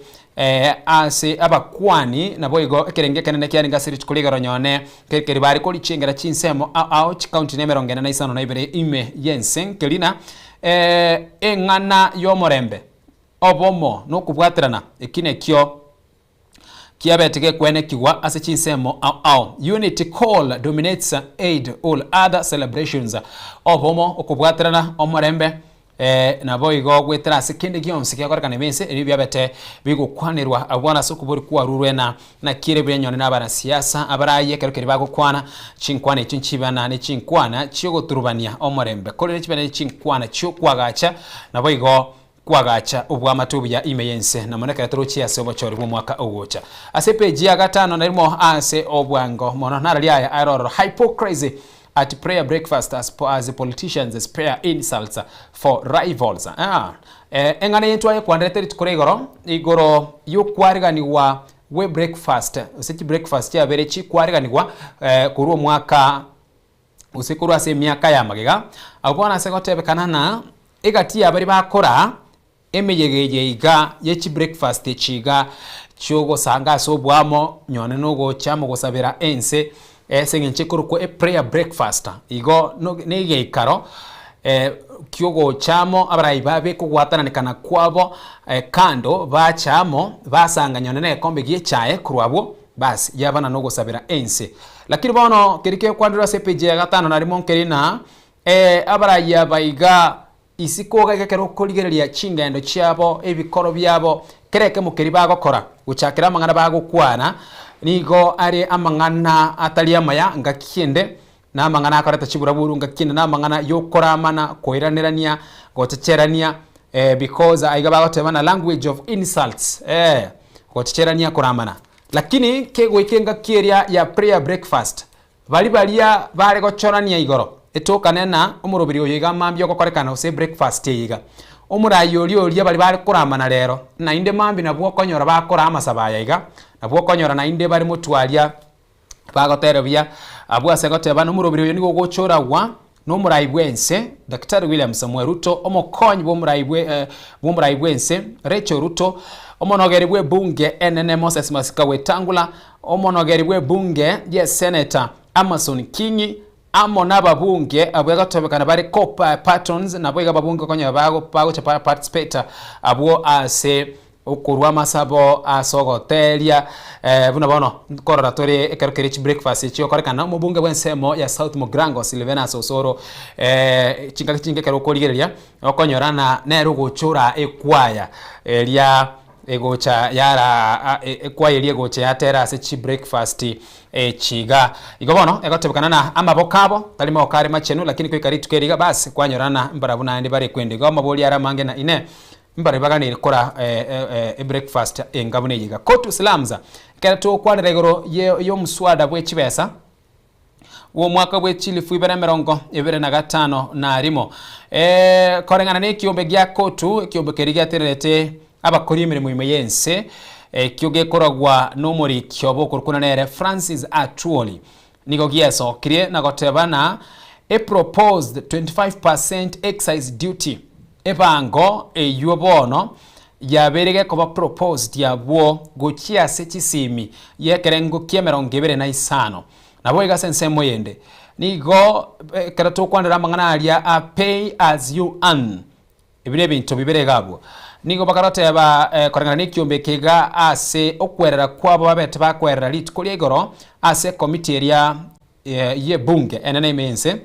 abakwani naboigo ekerenge kanene kyari ngasiri tukuligaro nyone kekeri bari ko lichengera chinsemo au county nemero ngena na isano na ibere ime yensen kelina engana yomorembe obomo nokubwaterana ekine kyo kiabetege kwene kiwa ase chinsemo au unity call dominates aid all other celebrations obomo okubwaterana omorembe naboigo gwetera sekende gyonse kyakorekana bense ebyo bete bigukwanirwa abwana sokuburi kuwarurwe na kire byenyone n'abana siasa abaraye kerokeri bagukwana chinkwana chinchibana ne chinkwana cyogoturubania omorembe kole chibana chinkwana cyo kwagacha naboigo kwagacha ubwa matubu ya imeyense na moneka turuchi ase obochori bwo mwaka ogocha ase page ya gatano narimo ase obwango mono naraliya error hypocrisy at prayer breakfast as the politicians spare insults for rivals. Engane yetu aye kwandete tukoregoro igoro yokwarganiwa we breakfast useki breakfast ya berechi kwarganiwa kuruo mwaka usikuru ase miaka ya magega abona sekotebe kanana igatia bari bakora emeyegeje iga yechi breakfast echiga cyogo sanga sobwamo nyone nogo chamo gosabera ense sengenche kuruko prayer breakfast igo nege ikaro kyogo chamo abarai babe kugwatananikana kwabo kando bachamo basanga nyone ne kombe gie chae kurwabo basi yabana nogo sabera ense lakini bono kirike kwandura sepeje ya gatano na rimonkerina abarai abaiga isikoga gekero koligereria chingendo cyabo ebikoro byabo kereke mukeri bagokora gucakira amangana bagukwana nigo ari amangana atali amaya ngakiende na amangana akarata chibura buru ngakiende na amangana yokoramana koiranirania gotecherania because aiga bagotebana language of insults gotecherania koramana lakini kego ikenga kieria ya prayer breakfast balia bare gochorania igoro etokanena umurubiri oyiga mambyo gokorekana ose breakfast yiga omurayo lyo bari kuramana rero na inde mambi nabwo konyora bakora amasabaya yiga nabwo konyora na inde bari mutwalia bagoterebya abwa segoteba no murubiri oyo nigo gochoragwa no muraibwense Dr. William Samuel Ruto omokonyi bo muraibwense Rachel Ruto omonogeribwe bunge NN Moses Masika Wetangula omonogeribwe bunge Senator Amason Kingi amo nababunge abwegatobekana bari copa patrons nabwega babunge konya bago cha participate abwo ase okurwa masabo asogotelia buna bono korora tori ekerokerichi breakfast chyo korekana mubunge bwensemo ya South Mugrango Silvena Sosoro chinga kero koligeria okonyorana nero gochura ekwaya elia egocha yara kwa elie gocha yatera se chi breakfast chiga igobono egotebekana na amabokabo talimo okare machenu lakini kwikari tukeriga basi kwanyorana mbarabuna ndi bare kwende goma boli ara mange na ine mbare bagani kora breakfast engabune yiga kotu slamza kerato kwanira igoro yo muswada bwe chibesa wo mwaka bwe chilifu ibere merongo ibere na gatano na rimo korengana ne kiombe gya kotu kiombe keriga terete abakori imirimo imeyense kyoge koragwa no muri kyobo kurukuna nere Francis Atwoli nigo gyeso kire nagotebana a proposed 25% excise duty ebango eyobono yaberege koba proposed yabwo gochia sechisimi yekerengo kiemerongo ibere na isano nabo igasense yende nigo kerato kwandira mangana alia a pay as you earn ibine bintu bibere gabwo nigo bakarote ba korengana kiombe kiga ase okwerera kwabo babete bakwerera rituko igoro ase committee area ye bunge enene mense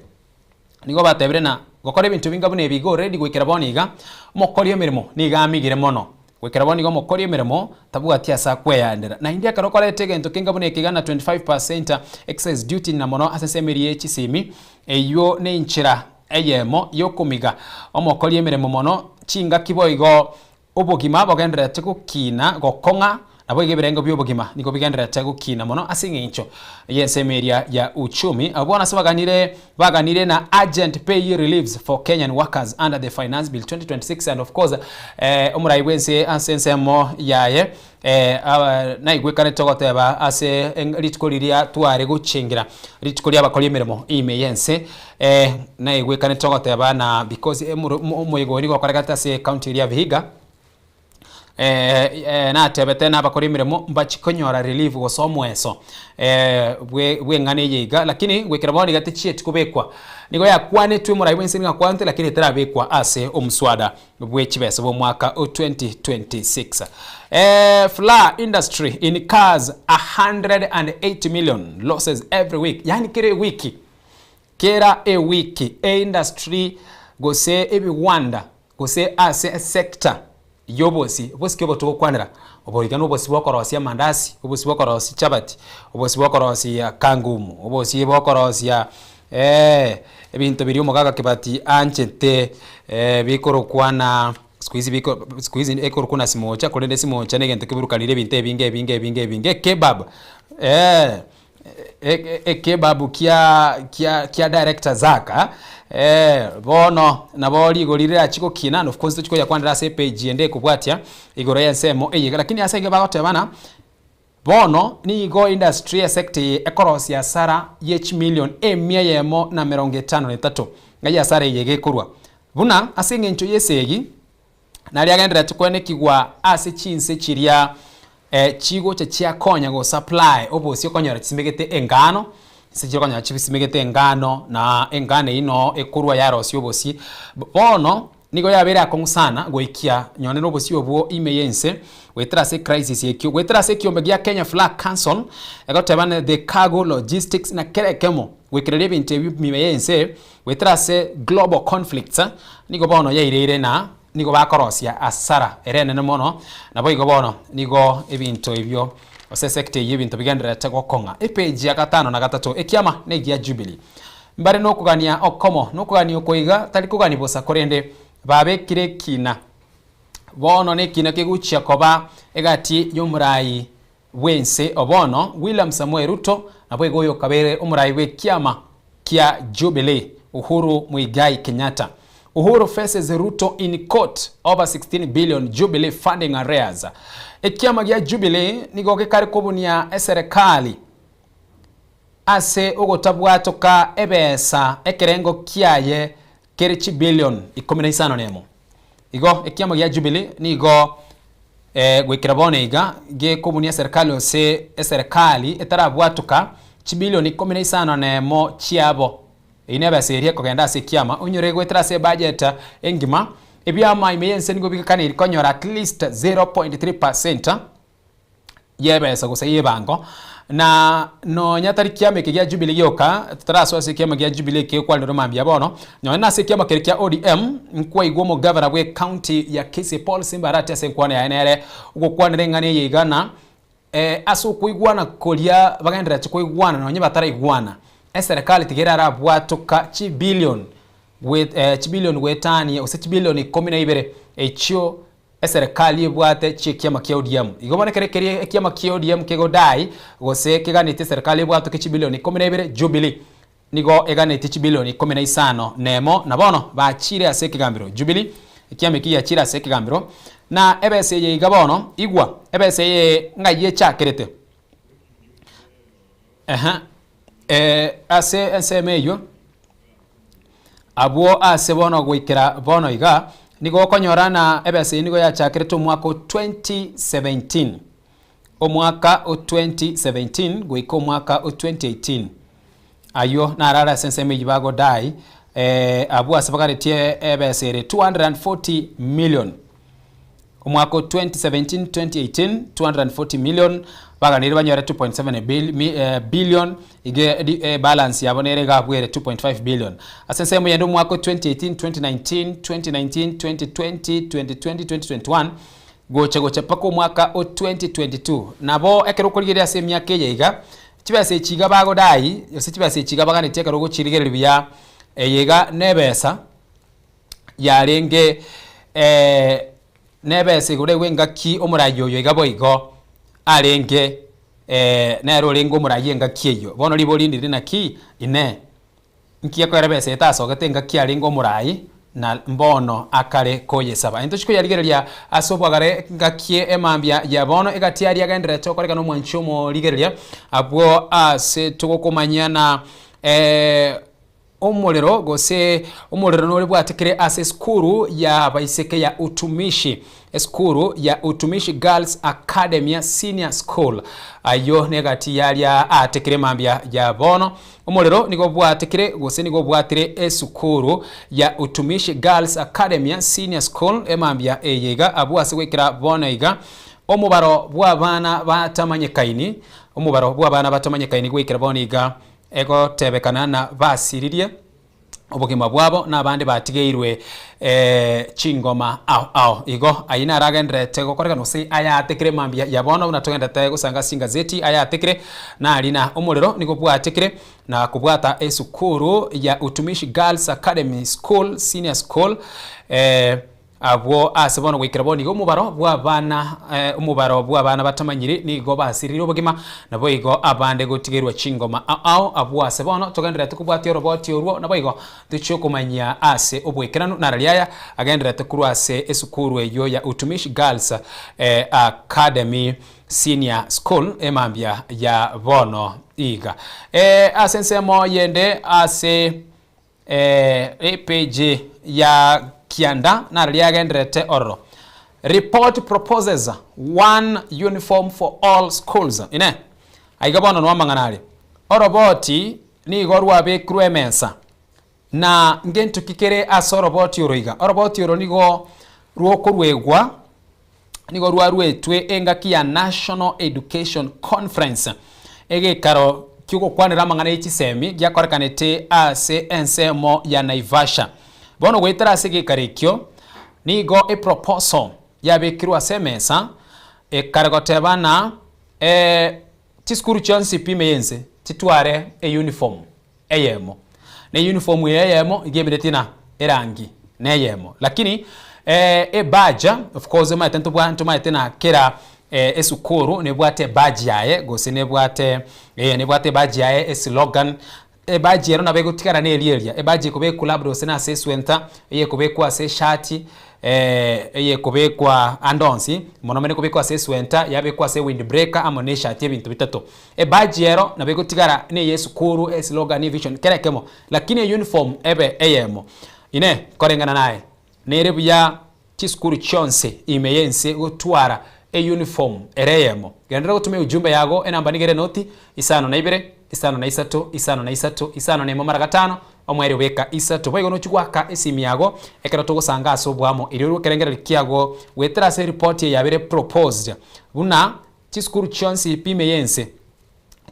nigo batebire na gokora ibintu binga bune bigo ready gwikira boniga mokori emirimo niga amigire mono gwikira boniga mokori emirimo tabuga tiasa kweyandera na india karokora tegento kinga bune kigana 25% excess duty na mono asesemeri echisimi eyo ne inchira eyemo yokumiga omokori emirimo mono chinga kiboigo obogima bogenderete gukina gokonga nabo igebirengo byobogima niko bigenderete gukina mono asingincho yensemeria ya uchumi abona baganire na urgent pay reliefs for Kenyan workers under the finance bill 2026 and of course umurai wense ansensemo yaye na igwekane togoteba ase ritukoliria tware guchingira ritukolia bakoli emirimo imeyense na igwekane togoteba na because umuyego niko kwaregata se county ya Vihiga na tebete na bakori mirimo mbachikonyora relief gosomweso bwe ngane yiga lakini gwekiraboni gatichie tukubekwa nigo yakwane twe murai wense nga kwante lakini terabekwa ase omswada bwe chibeso bo mwaka 2026 flour industry incurs 180 million losses every week yani kera a wiki industry gose ebiwanda gose ase sector yobosi kyobo tukwanira oborigano obosi bokorosia mandasi obosi bokorosia chabati obosi bokorosia kangumu obosi bokorosia ebintu biri omugaga kibati anchete bikorokwana squeeze ekorokuna simocha kolende simocha negente kiburukanire ebintu ebinge kebab kebabu kia director zaka bono naboli igorira chiko kina and of course chiko ya kwandira se page ende kubwatia igoro yensemo eyiga lakini asenge bagote bana bono ni igo industry sector ecoros ya sara yech million yemo na 53 ngaya sara yege kurwa buna asenge ncho yesegi nali agendera tukwene kigwa ase chinse chiria chigo cha konya go supply obosi okonyora chisimegete engano sijiro konya chisimegete engano na engane ino ekurwa yaro si obosi bono nigo yabere akongusana goikia nyone no obosi obwo imeyense wetrase crisis ekyo wetrase kiombe gya Kenya Flag Council egotebane the cargo logistics na kerekemo wekerere bintu bimeyense wetrase global conflicts nigo bono yairere na nigo bakorosia asara erene mono nabo igo bono nigo ebintu ebyo ose sector y'ebintu bigendera tego konga page ya 5 na 3 ekiama negia Jubilee mbare no kugania okomo no kugania koiga tali kugani bosa korende babekire kina bono ne kina kiguchia koba egati yomurai wense obono William Samuel Ruto nabo igo yokabere omurai we kiama kia Jubilee Uhuru Muigai Kenyatta. Uhuru faces Ruto in court over 16 billion Jubilee funding arrears. Ekiama gya Jubilee nigo kari kobunia eserikali ase ogotabwa toka ebesa ekerengo kiaye kerichi billion 15 nemo. Igo ekiama gya Jubilee nigo gwekirabone iga ge kobunia serikali ose eserikali etarabwa toka chibilioni 15 nemo chiabo. Ineba seria kogenda se kiama unyore gwetera se budget engima ebyama imeyense nigo bikakane ikonyora at least 0.3% yebesa gusaye bango na no nyatari kiama kya Jubilee yoka taraso se kiama kya Jubilee ke kwa ndo mambia bono nyona se kiama kya ODM nkwa igwomo governor we county ya Kisii Paul Simbarati ase kwane ya enere ugo kwane ngane yigana aso kuigwana kolia bagendera chikuigwana no nyibatara igwana eserikali tigera bwatoka chibillion wetani ose chibillion 12 echo eserikali bwate chikiama kia ODM igobone kerekerie ekiama kia ODM kegodai gose keganite serikali bwatoka chibillion 12 Jubilee nigo eganite chibillion 15 nemo nabono bachire ase kigambiro Jubilee ekiama kia chira ase kigambiro na ebese ye gabono igwa ebese ye ngaye chakerete ase nsemeyo abo ase bono gwikira bono iga nigo konyorana ebese nigo ya chakirito mwaka 2017 omwaka 2017 gwiko mwaka 2018 ayo narara sensemeyo bago dai abo ase bagaretie ebese 240 million omwaka 2017-2018 240 million baganire banyore 2.7 billion ige balance yabo nere gabwere 2.5 billion asense muyendo omwaka 2018-2019 2019-2020 2020-2021 gocha pako mwaka 2022 nabo ekero kuligere ase myaka yega kibase kiga bagodai yose kibase kiga bagane tekero gochirigere biya yega nebesa yarenge nebese gure wengaki omurayo yega boigo arenge nero lengo omurayo ngaki eyo bono libolindi rina ki ine nkiya ko rebese etasogete ngaki arengo omurayi na mbono akare koyesaba into chiko yaligereria asobwagare ngakie emambia ya bono egatiari agendere tokoreka no mwanchomo ligereria abwo ase tugokomanyana omulero gose omulero no bwatekere ase skuru ya baiseke ya utumishi skuru ya utumishi Girls Academy Senior School ayo negati yalia atekere mambia ya bono omulero nigo bwatekere gose nigo bwatire esukuru ya utumishi Girls Academy Senior School emambia eyega abwase wekira bono iga omubaro bwabana batamanyekaini omubaro bwabana batamanyekaini gwekira bono iga ego tebekana na basiririe obugima bwabo nabandi batigeirwe chingoma ao igo aina ragendere tego koreka no sei aya atekere mambia yabono na togenda tego sanga singa zeti aya atekere na alina omulero niko bwa atekere na kubwata esukuru ya utumishi Girls Academy School Senior School abwo asebono gwikiraboni go mubaro bwabana umubaro bwabana batamanyiri nigo basirira obugima nabo igo abande gotigerwa chingoma ao abwo asebono togendera tukubwati roboti orwo nabo igo tuchokomanya ase obwekirano naraliaya agendera tukurwase esukuru eyo ya utumishi Girls Academy Senior School emambia ya bono iga asensemo yende ase page ya Kianda na liagendrete oro report proposes one uniform for all schools ine aigabono no manganali oroboti ni gorwa be kruemensa na ngentu kikere asoroboti oroiga oroboti oro nigo ruokorwegwa nigo rwarwetwe engaki ya National Education Conference ege karo kyuko kwanira mangana ichisemi gyakorekanete ase ensemo ya Naivasha bono gwetera asege karekyo nigo proposal yabekirwa semesa karagotebana tiskuru chonsi pimeyense titware uniform eyemo ne uniform eyemo igebedetina erangi neyemo lakini badge of course maitentu bwantu maitena kera esukuru ne bwate badge yaye gose ne bwate badge yaye slogan badge yero nabego tikara ne elielia badge kobe kulabdo sena seswenta kobe kwa se shati kobe kwa andonsi monomene kobe kwa seswenta yabe kwa se windbreaker amone shati ebintu bitatu badge yero nabego tikara ne yesukuru slogan vision kerekemo lakini uniform ebe eyemo ine korengana naye nerebu ya tiskuru chonse imeyense gotwara uniform ereyemo gendera gutume ujumbe yago enamba nigere noti 5 5 5 5 gatano omwere weka 3 boigo no chugwaka esimi yago ekero tugusanga asobwamo iri kerengera kiago wetera se report yabere proposed buna tiskuru chonse pimeyense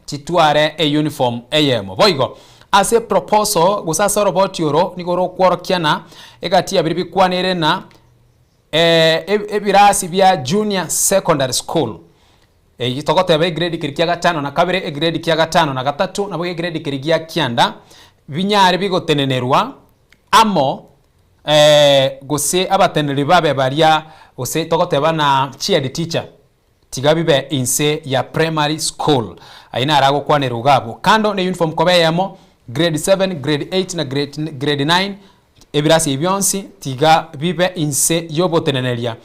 titware uniform eyemo boigo ase proposal gusasa robot yoro nigoro kworokiana egati yabiri bikwanere na ebirasi bya junior secondary school togote ba grade kirikia gatano na kabere grade kia gatano na gatatu na bo grade kirikia kianda binyare bigotenenerwa amo gose abateneri babe baria gose togote bana cheer teacher tigabibe inse ya primary school aina arago kwanera ugabo kando ne uniform kobeyemo grade 7 grade 8 na grade 9 ebirasi ibyonsi tiga bibe inse yoboteneneria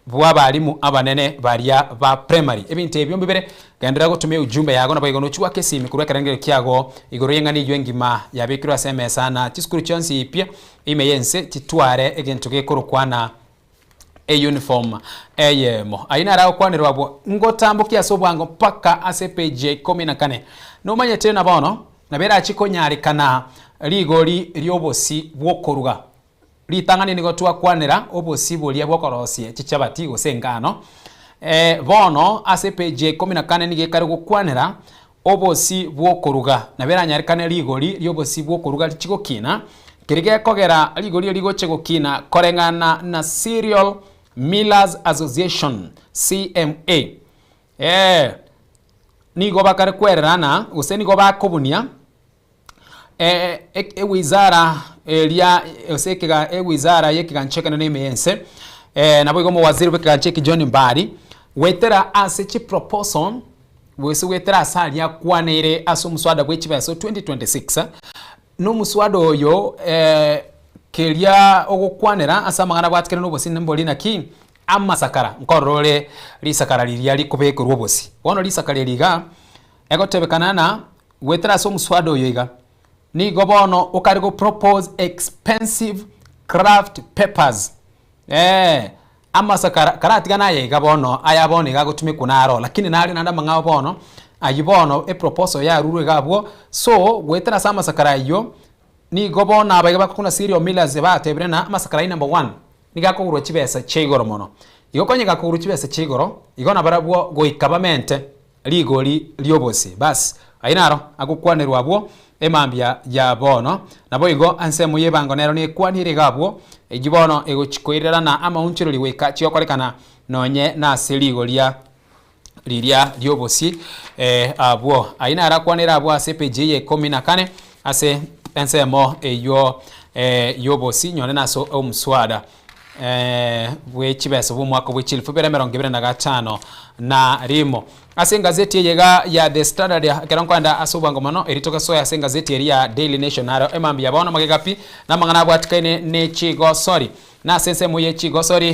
bwabalimu abanene baria ba primary ebinte ebyo mbibere gandira gutumye ujumbe yago na bayigo no chuwa kesi mikuru karangere kiago igoro yengani jwengima yabekirwa SMS na tiskuru chonsi ipia imeyense titware egento gekorokwana uniform eyemo aina rawo kwanirwa bwo ngotambukia sobwango paka ase page 14 no manye tena bono na bera chikonyarikana ligori ryobosi bwokoruga ritang'ani nigo twakwanera obosiboria bwokorosia chichabati gosengano bono ase page 14 nigekare gokwanera obosi bwokoruga na beranyarikane rigori ryobosi bwokoruga chigokina kirige kogera rigori rigoche gokina korengana na Cereal Millers Association CMA nigo bakare kwererana use nigo bakobunia wizara elia osekega wizara yekiganchekana nemeyense nabo igo waziri bekigancheki John Mbari wetera ase chi proposal wese wetera asali yakwanire aso muswada bwechibeso 2026 no muswada oyo kelia ogokwanira asa magana bwatikene no bosi nemboli naki amasakara nkorore risakara liria likobeko robosi wono risakara liga egotebekanana wetera aso muswada oyo iga ni gobono ukarigo propose expensive craft papers amasakara karatigana ye gabono ayabone gagotumi kunaro lakini nari nanda mangao bono ayibono proposal ya ruru gabwo so wetera sama sakara yo ni gobono abaga bakuna Cereal Millers batebrena amasakara number 1 niga kuguru chibesa chegoro mono igo konyega kuguru chibesa chegoro igo nabarabwo goikabamente ligoli lyobosi bas ainaro agukwanerwa bwo emambia ya bono nabo igo ansemo yebango nero ni kwanire gabwo egibono ego chikoirera na ama unchiro liweka chiokorekana nonye na seligolia liria lyobosi abwo aina arakwanira abwo ase page 14 ase ensemo eyo yobosi nyone naso omuswada bwechibeso bumwako bwechilifu bere 2025 na rimo ase gazeti yega ya The Standard ya keronkwanda asubango mano eritoka soya ase gazeti ya Daily Nation naro emambi yabona magegapi na mangana bwatikane ne chigo sorry na sense moye chigo sorry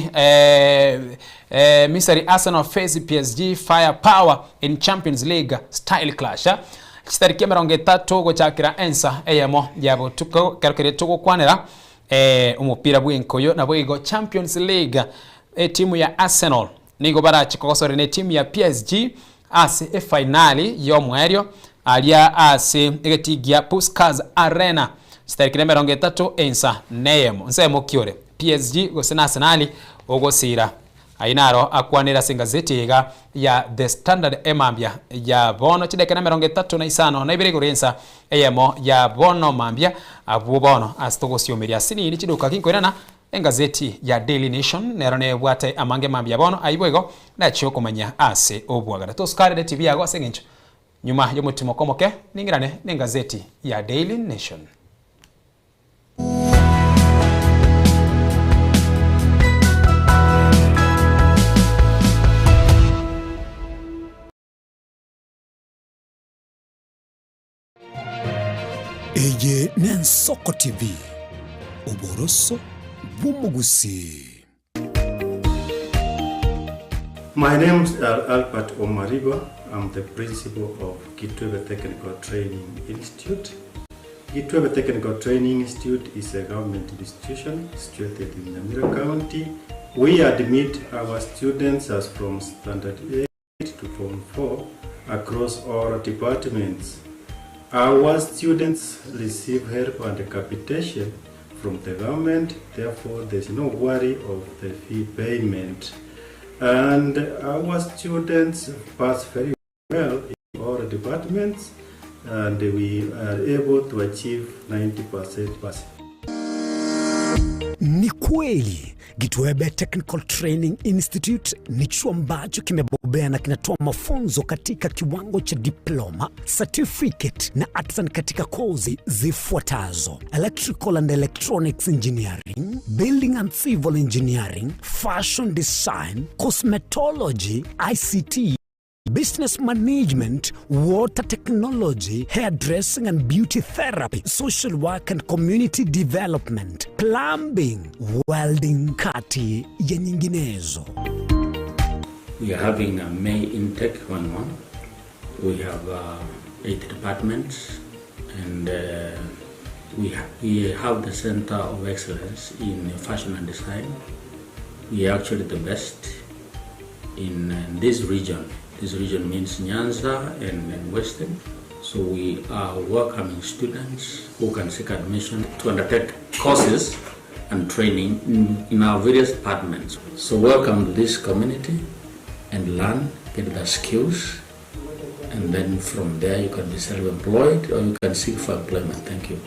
Missouri Arsenal face PSG firepower in Champions League style clash chitariki 30 gochakira ensa eyemo yabo tuko kerokere tuko kwanera umupira bw'enkoyo nabo igo Champions League timu ya Arsenal nigo bara chikokosore ne timu ya PSG ase finali yomwerio alia ase egetigia Puskas Arena chitariki 30 ensa neyemo nsemo kiore PSG gosena Arsenal ogosira ainaro akwanira singazeti yega ya The Standard emambia ya bono chideke na 35 na ibire gorensa eyemo ya bono mambia abu bono astogosyomeria sinini chiduka kinkorana engazeti ya Daily Nation nerone bwate amange mambia bono aibwego na chokomanya ase obwagara toskare TV yago asengencho nyuma yomutimo komoke ningirane n'engazeti ya Daily Nation. Eye Nensoko TV Oboroso Bumugusi. My name is Albert Omariba. I'm the principal of Kitwebe Technical Training Institute. Kitwebe Technical Training Institute is a government institution situated in Nyamira County. We admit our students as from Standard 8 to Form 4 across all departments. Our students receive help and capitation from the government, therefore there's no worry of the fee payment. And our students pass very well in all departments, and we are able to achieve 90% passing. Ni kweli Kitwebe Technical Training Institute ni chuo ambacho kimebobea na kinatoa mafunzo katika kiwango cha diploma, certificate na artisan katika kozi zifuatazo: Electrical and Electronics Engineering, Building and Civil Engineering, Fashion Design, Cosmetology, ICT, Business Management, Water Technology, Hairdressing and Beauty Therapy, Social Work and Community Development, Plumbing, Welding, kati ya nyinginezo. We are having a May intake 1-1. We have 8 departments, and we have the Center of Excellence in Fashion and Design. We are actually the best in this region. This region means Nyanza and Western. So we are welcoming students who can seek admission to undertake courses and training in our various departments. So welcome to this community and learn, get the skills, and then from there you can be self-employed or you can seek for employment. Thank you.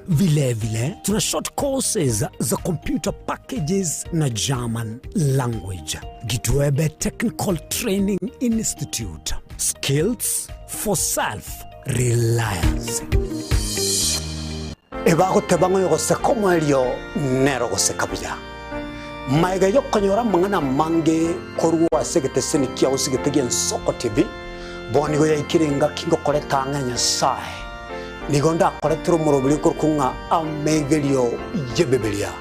Vile tuna short courses za computer packages na German language. Gitwebe Technical Training Institute. Skills for self-reliance. Ebago tebango yogo sekomo elio nero go sekabya. Maiga yokonyora mangana mange koruwa segete senikia usigete gen Soko TV. Boni go yakirenga kingo koleta nganya sai. Nigonda koletro murobili kurkunga amegelio yebebelia.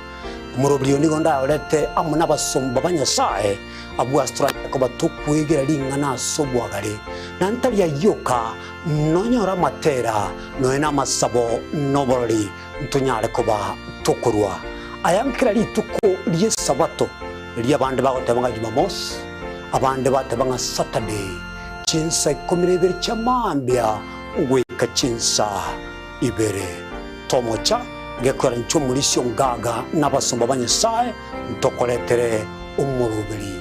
Murobili nigonda olete amuna basomba banya sai. Abu astra ko batukwegera lingana sobwagale. Nantali ya yoka nonyora matera noena masabo nobori ntunyale koba tokurwa. Ayankira lituko liye sabato liya bande bagotebanga Jumamosi abande batebanga Saturday. Chinsa ikomirebere chamambia uweka chinsa ibere tomocha gekora nchumulisyo ngaga n'abasomba banyesaye ntokoletere umurubiri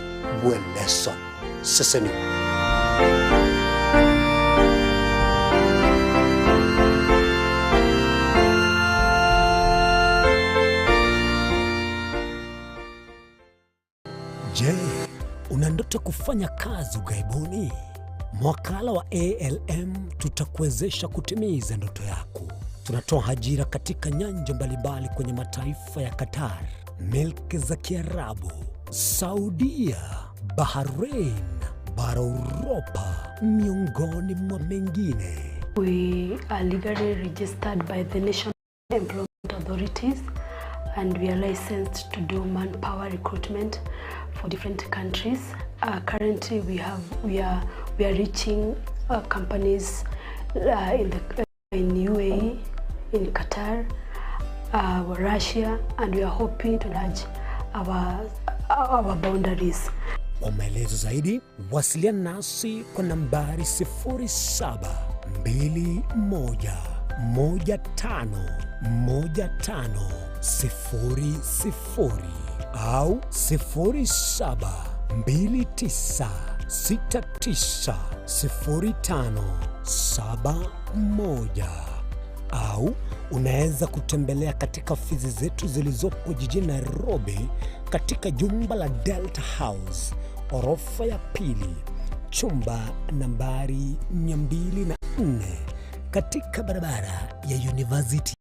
bwe lesson seseni. Je, una ndoto kufanya kazi ugaibuni? Mwakala wa ALM tutakuwezesha kutimiza ndoto yako. Tunatoa ajira katika nyanja mbalimbali kwenye mataifa ya Qatar, Milki za Kiarabu, Saudia, Bahrain, bara Europa, miongoni mwa mengine. We are legally registered by the National Employment Authorities and we are licensed to do manpower recruitment for different countries. Currently we are reaching companies in UAE, in Qatar, Russia, and we are hoping to enlarge our boundaries. Kwa maelezo zaidi, wasiliana nasi kwa nambari 0721151500 au 0729690571 au unaweza kutembelea katika ofisi zetu zilizopo jijini Nairobi katika jumba la Delta House, orofa ya pili, chumba nambari 204 katika barabara ya University.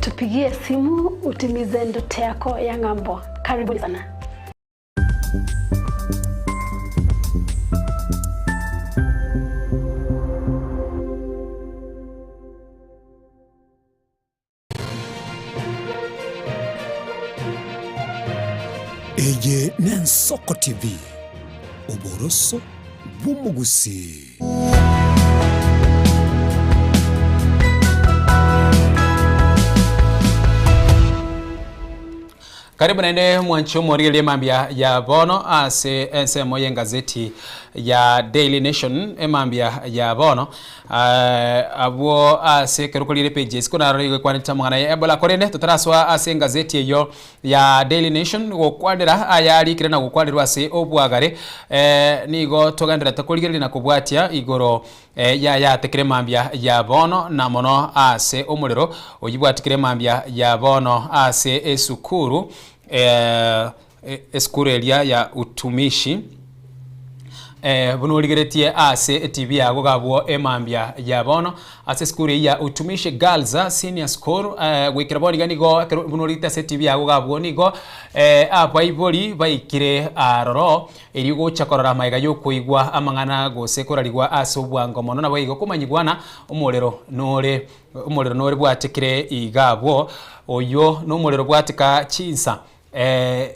Tupigie simu utimize ndoto yako ya ng'ambo. Karibu sana. Eye Soko TV, Oboroso Bumugusi. Karibu nende mwancho morili mambia ya bono ase ense moye gazeti ya Daily Nation emambia ya bono abuo ase kerukulire pages kuna rari kwa nitamangana ya ebola korende tutaraswa ase gazeti yo ya Daily Nation gukwadira ayali kirena gukwadirwa ase obwagare nigo togandira takuligirira na kubwatia igoro ya tekire mambia ya bono na mono ase omuliro oyibwatikire mambia ya bono ase esukuru esukuru elia ya utumishi bunuligeretie ase TV yago gabwo emambia ya bono ase skuru ya utumishi girls senior school gwikira boni ganigo bunulite ase TV yago gabwo nigo abaibori baikire aroro erigo chakorora maiga yo kuigwa amangana gose korarigwa ase obwango mono na baigo kumanyigwana umurero nore bwatikire igabwo oyo no umurero bwatika chinsa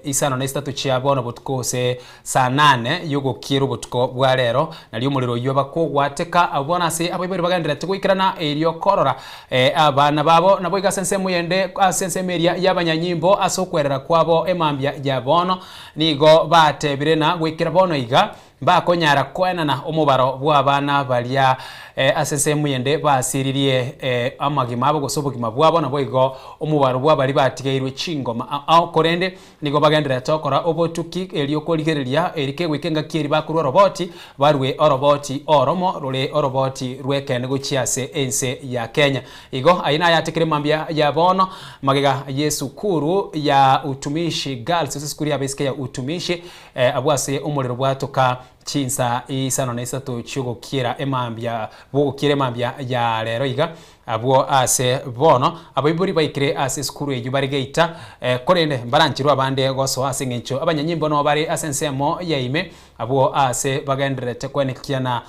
isano na istatu chia bono butukose saa 8 yugo kiro butuko bwa rero nali umuriro yo bakogwateka abona se abayibere bagandira tukwikirana eriyo korora abana babo nabo igasense muyende asense meria y'abanyanyimbo asokwerera kwabo emambya ya bono nigo batebire na gwikira bono iga bakonyara kwenana omubaro bw'abana baria asese muyende basiririe amagima abo gosobogima bwabo nabo igo omubaro bw'abari batigairwe chingoma korende nigo bagendera tokora obotuki eliokorigereria erike gwikenga kieri bakurwa roboti barwe oroboti oromo role oroboti rwekene guchiase ense ya Kenya igo aina yatekere mambia ya bono magega yesukuru ya utumishi girls skuli ya beske ya utumishi abwase umuriro bwatoka chinsa isano na isato chugo kira emambia bogo kire mambia ya lero iga abo ase bono aboiburi baikire ase skuru ejubaregeita korende mbaranchirwa bande goso ase ngencho abanyanyimbo no bari asensemo yaime abo ase bagendrete kwenekiana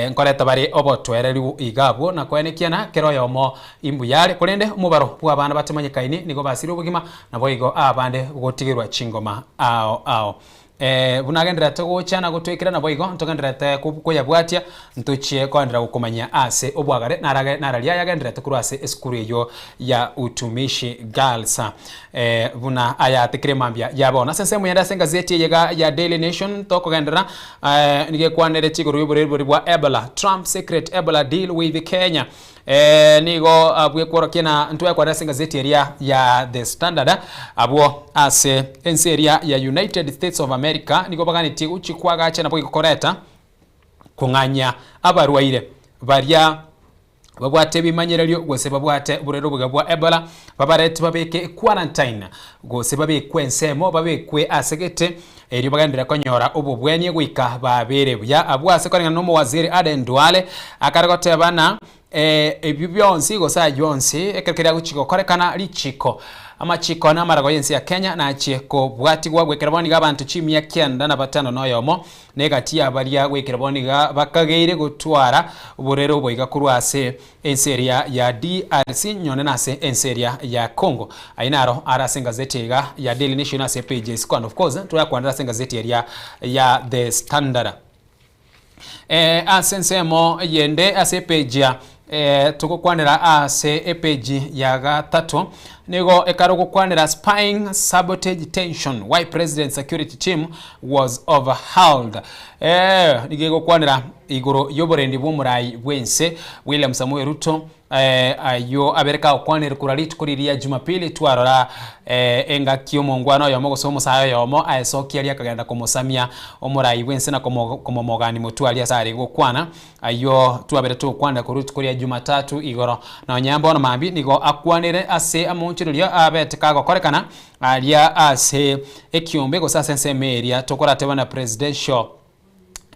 nkoreta bari obotwereri igabwo na kwenekiana kero yomo imbuyare korende umubaro bw'abana batemanyikaini nigo basiri ubugima nabo igo abande gotigirwa chingoma ao bunagendera togochana gutwikira nabo igo ntogendera kuya bwatia ntuchie kwandira gukomanya ase obwagare naralia yagendera tukuru ase eskuru yo ya utumishi girls buna aya tikire mambia yabona sense muyenda senga zeti yega ya Daily Nation tokogendera nige kwanere chiguru yuburiburi bwa Ebola Trump secret Ebola deal with Kenya nigo abwe korokena ntwe kwa rasinga zeti area ya The Standard abwo ase enseria ya United States of America nigo bagani ti uchikwaga acha napo ikoreta kunganya abarwaire baria babwate bimanyereryo gose babwate burero bugabwa Ebola babarete babeke quarantine gose babekwe ensemo babekwe asegete eri bagandira konyora obubwenye gwika babere bya abwase korengana no waziri Aden Duale akaragote bana ebyo byonsi gosa yonsi ekerekera guchiko korekana lichiko amachiko na marago yensi ya Kenya na chiko bwati gwa gwekeraboni gabantu chimia kyenda na batano noyomo negati abaria gwekeraboni ga bakageire gutwara uburero boiga kurwase enseria ya DRC nyone nase enseria ya Congo ainaro arasenga zetega ya Daily Nation ase pages and of course tuyakwandira senga zeteria ya The Standard asensemo yende ase page ya tukukwanira ase page ya gatatu nigo ekarugo kwanira spying sabotage tension why president security team was overhauled nigego kwanira igoro yoborendi bw'umurai bwense William Samuel Ruto ayo abereka okwanira kuralitu kuriria Jumapili twarora enga kiomongwana yomo gosomo sayo yomo aesoki ali akagenda komosamia omurai bwense na komomogani mutu ali asari gokwana ayo twabere to kwanda kurutu kuria Jumatatu igoro na nyambo na mambi nigo akwanire ase amonchirulia abete kago korekana alia ase ekiombe go sasense meria tokora tebana presidential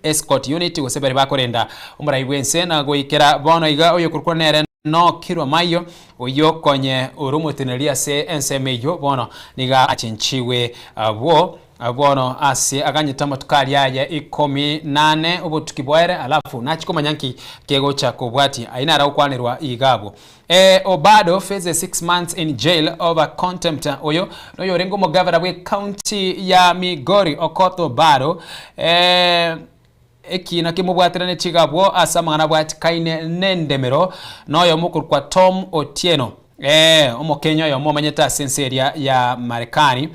escort unit gosebere bakorenda umurai bwense na goikera bono iga oyo kurkonere no kirwa mayo oyo konye urumutenelia se ensemeyo bono niga achinchiwe bono ase aganyitama tukali ya 18 obutukibwere alafu nachikomanyanki kego cha kubwati aina ra ukwanirwa igabo Obado faces 6 months in jail over contempt oyo no yorengo mogavana we county ya Migori Okoth Obado ekina kimubwatirane chigabwo asamana bwati kaine nendemero noyo mukuru kwa Tom Otieno omokenya yo momanyeta senseria ya Marekani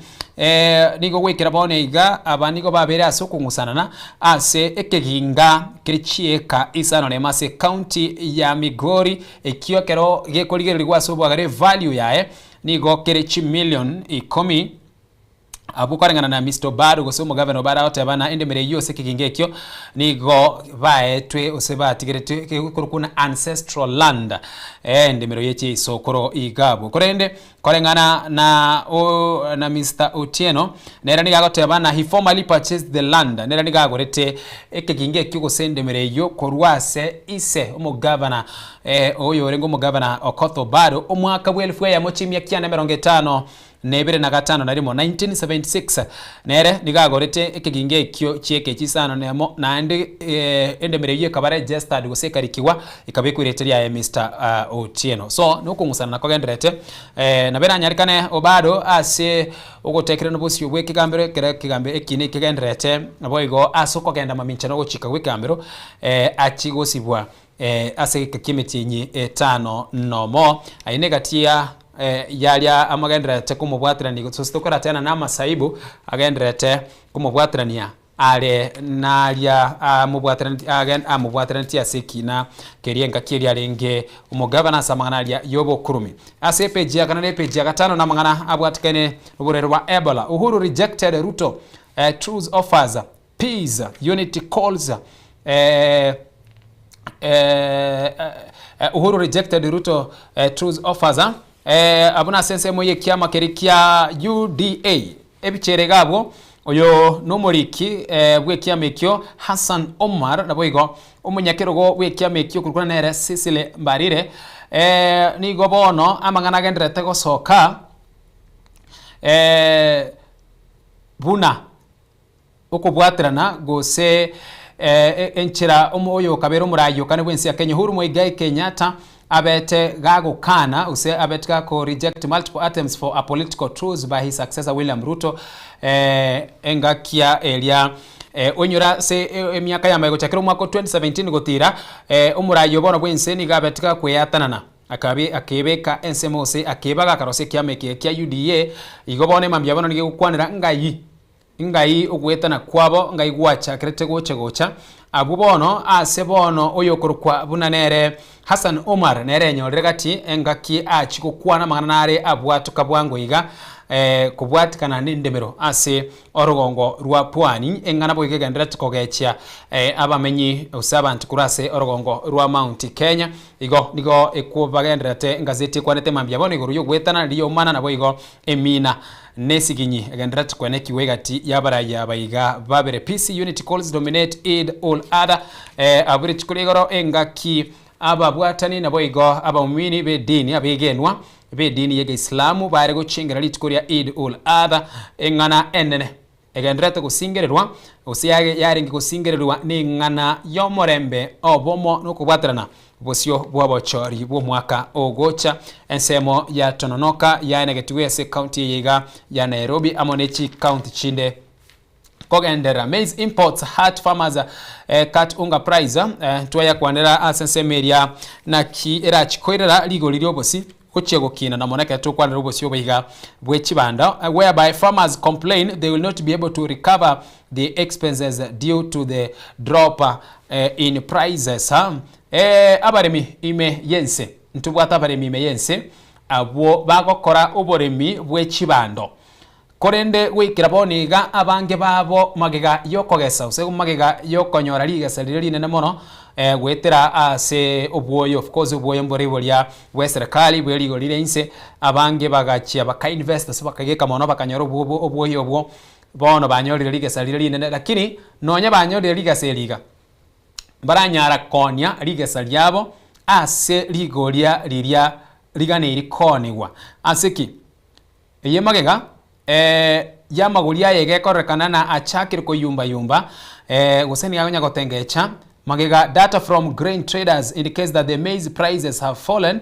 nigo gwikira bone iga abanigo babere asukungusana ase ekeginga kirichieka isano ne mase county ya Migori ekiokero gekoligerwa sobwagare value yae nigo kirichi million 10 abukorengana na Mr. Obado gosomo governor bara otabana endemere yose kigingekyo nigo baetwe osebatigirete kurukuna ancestral land endemere yechi sokoro igabo korende korengana na Mr. Otieno nera niga gotabana he formally purchased the land nera niga gorete ekigingekyo gosendemere yo korwase ise omo governor oyo rengo mo governor Okoth Obado omwaka bwelfu ya mochimia kyana 50 nebere na gatano na rimo 1976 nere nigagorete ekiginge ekyo chieke chisano nemo na endemere ye kabare registered gosekarikiwa ikabekwireteria ya Mr. Otieno so nokungusana nakogenderete nabera nyarikane Obado ase ogotekera no bosi obwe kigambere kera kigambe ekine kigenderete naboigo asoko genda maminchano gochika gwikambero achigosibwa ase kakimeti enyi 5 nomo ainegatia yalia amagenderete kumubwatirania gutostokora tena na masaibu agenderete kumubwatirania ale nalia amubwatirania sekina kerienga kiria renge umugabana samanganalia yobo kurumi ase page ya kanale page ya gatano na mangana abwatikane uburero wa Ebola. Uhuru rejected Ruto truce offers peace unity calls Uhuru rejected Ruto truce offers abuna sense moye kiama kerikia UDA ebichere gabo oyo nomoriki bwe kiamekyo Hassan Omar naboigo omunyakirogo bwe kiamekyo kurukuna nere Sisile Mbarire nigo bono amangana gendrete gosoka buna okubwatirana gose enchira omoyo kabero murayo kane bwensi ya Kenya. Uhuru Muigai Kenyatta abete gagukana use abetka ko reject multiple attempts for a political truce by his successor William Ruto engakia elia onyura se emyaka ya maiko chakiro mwako 2017 gotira omurayo bono bwense ni gabetka kweyatanana akabe akebeka NSMOC akebaga karose kiameke kya UDA igobone mambya bono nigekwanira ngai ogwetana kwabo ngai gwacha kerete gocha abu bono ase bono oyokorukwa bunanere Hassan Omar nere nyorere gati engaki achikukwana maganare abwatuka bwango iga kubwatikana n'indemero ase orogongo rwa Pwani engana boige gendera tukogechya abamenyi usabantu kurase orogongo rwa Mount Kenya igo nigo ekubagenderate ngazeti kwanete mambya bono igo yogwetana liyo mana nabo igo emina nesiginyi gendera tukwene kiwegati yabaraya baiga babere peace unity calls dominate aid all other aburi tukuligoro engaki ababwatani nabo igo abamini be dini abegenwa be dini yege Islamu bare guchingira litikuria Eid ul Adha engana enene egendrete gusingererwa usiyage yaringi gusingererwa ni ngana yomorembe obomo nokubwatirana bosio bwabochori bwo mwaka ogocha ensemo ya Tononoka ya negetiwese county yiga ya Nairobi amonechi county chinde kogendera maize imports hurt farmers cut unga price twaya kwanera asensemeria na ki era chikoirera ligo liriobosi kuchego kina na moneka to kwanera obosi obiga bwechibanda whereby farmers complain they will not be able to recover the expenses due to the drop in prices abaremi ime yense ntubwata abaremi ime yense abo bagokora oboremi bwechibando korende wikira boniga abange babo magega yokogesa use magega yokonyora ligesa lirine na mono gwetera ase obwoyo of course obwoyo mbori bolia weserikali bweligo lire inse abange bagachia baka investors bakageka mono bakanyora obwoyo obwo bono banyorire ligesa lirine lakini nonya banyorire ligesa liga baranyara konya ligesa lyabo ase ligolia liria ligane irikoniwa aseki eye magega ya magulia yege korekana na achakir ko yumba guseni yagonya gotengecha magega data from grain traders indicates that the maize prices have fallen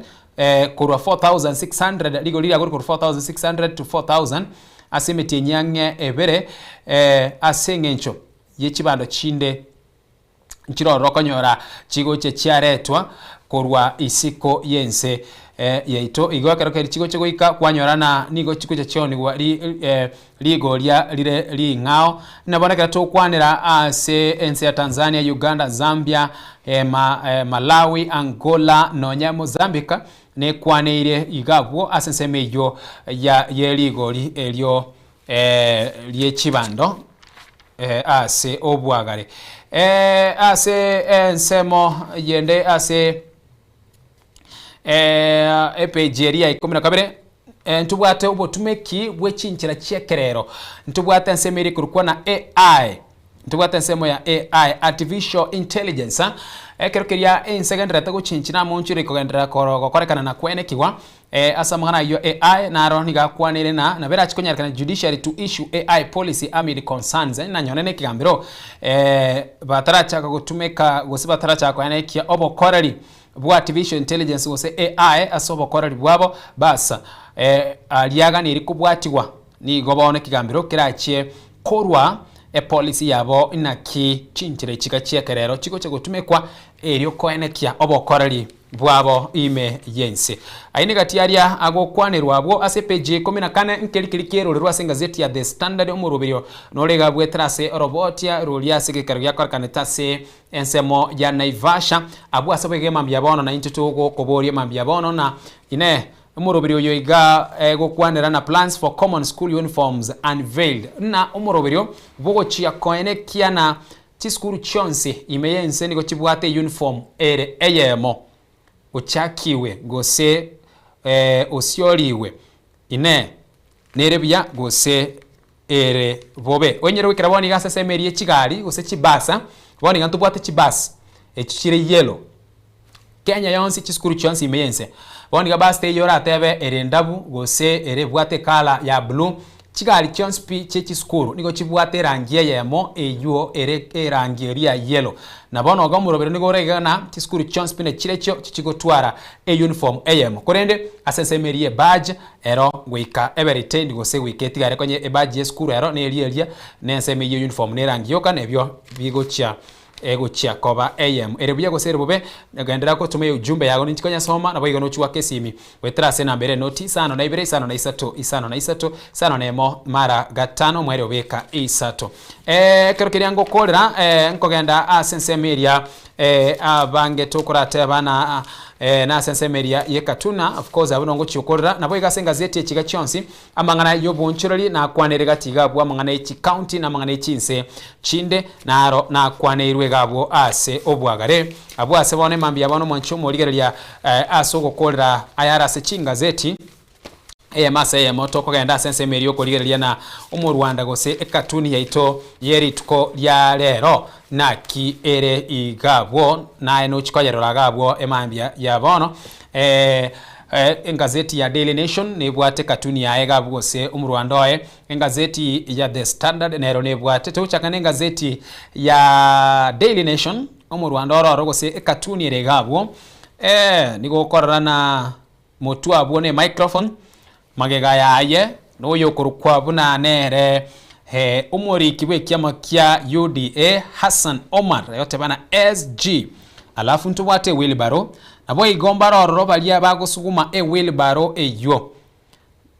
kurwa 4600 ligolia kurwa 4600 to 4000 asimeti nyange ebere asengencho yechibando chinde nchiro rokonyora chigo che chiaretwa kurwa isiko yense yeito igwakero keri chigo chegoika kwanyorana nigo chigo che choni gwa ligo lire li ngao naboneka to kwanira ase ense ya Tanzania, Uganda, Zambia, Malawi, Angola, nonya Mozambique ne kwaneire igabwo asensemeyo ya yeligo elio liechibando ase obwagare ase ensemo yende ase epejeria ikomina kabere ntubwate obotumeki bwechinchira chekerero ntubwate nsemeri kurukwa na AI ntubwate nsemo ya AI artificial intelligence ekerokeria insegandra tago chinchina monchire kogendera korekana na kwenekiwa asamana yo AI na aroniga kwanire na bera chikonyarkana judiciary to issue AI policy amid concerns na nyonene kigambiro bataracha gutumeka gosibataracha kwanekia obokorari bwa artificial intelligence wose AI asobo korari bwabo basa aliaga ni rikubwatigwa ni gobone kigambiro kirachie korwa policy yabo inaki chinchire chika chiekerero chiko cyo gutumekwa eryo koenekia obokorari bwabo ime yense aini gatiaria agokwanirwa abo ase page 14 nkerikirikero rwa gazeti ya The Standard omurubirio norega bwetrase robotia rulia sigikaro ya karkanetase ensemo ya Naivasha abu asabege mambya bono na intitugo koborie mambya bono na ine umurubirio yoiga gokwanira na plans for common school uniforms unveiled na umurubirio bogo chia koene kiana chiskuru chonse imeyense niko chibwate uniform ere eyemo uchakiwe gose osioliwe ine nerebya gose ere bobe onyere wikira boni gasa semerie chigari gose chibasa boni gantu bwate chibasa echichire yellow Kenya yonsi chiskuru chonsi imeyense boni gabaste yora tebe ere ndabu gose ere bwate kala ya blue chigari chonspi chiskuru niko chibwate rangi yemo eyo ere rangi ya yellow na bono gamurobere niko regana chiskuru chonspi ne chirecho chichigotwara uniform yemo korende asensemerie badge ero wika everything gose wiketi gare konye badge yeskuru ero ne elia nensemerie uniform ne rangi yoka nebyo bigocha egochia koba erebuya gose rubube nagendera ko tume ujumbe yago ninchikonya soma nabo igono chuwa kesimi wetrase na mbere noti sano na ibere sano na isato sano nemo mara gatano mwere obeka isato kero kiryango kolera nkogenda asensemeria abange tokurate bana na sensemeria yekatuna of course abunongo chukorera nabo igasenga zeti ekiga chonsi amangana yobunchirali na kwanerega tiga bwa amangana echi county na amangana echinse chinde naro na kwanerwe gabo ase obwagare abo ase bone mambi abano mwancho moligerelia asogo kolera ayara se chinga zeti masa moto kogenda sensemeria okoligerelia na umurwanda gose ekatuni yaito yeri tuko lya lero naki ere igabwo na eno chikoyerora gabwo emambia yabono engazeti ya Daily Nation nebwate katuni ya egabwo se umurwandoe engazeti ya The Standard nero nebwate tuchakane engazeti ya Daily Nation umurwandoro rogose katuni ere gabwo nigo korana na motu abone microphone magega yaye noyo kurukwa buna nere umuriki w'ekiama kya UDA Hassan Omar yote bana SG alafu ntubwate wheelbarrow nabo igomba roro balia bagusuguma wheelbarrow eyo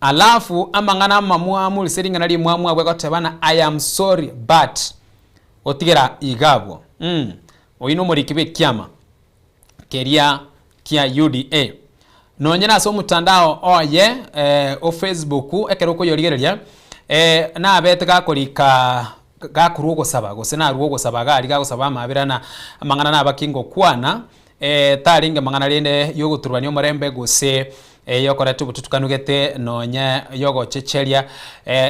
alafu amangana mamwa seringa nali mwamwa bwegote bana I am sorry but otigera igabwo oyino umuriki w'ekiama keria kya UDA nonyena so mutandao oye o Facebook ekeroko yorigereria na abete gakorika gakurugo saba gose na rugo saba gali gagosaba mabirana amangana na bakingo kwana taringe mangana lende yogo turwani omorembe gose yokora tutukanugete nonya yogo checheria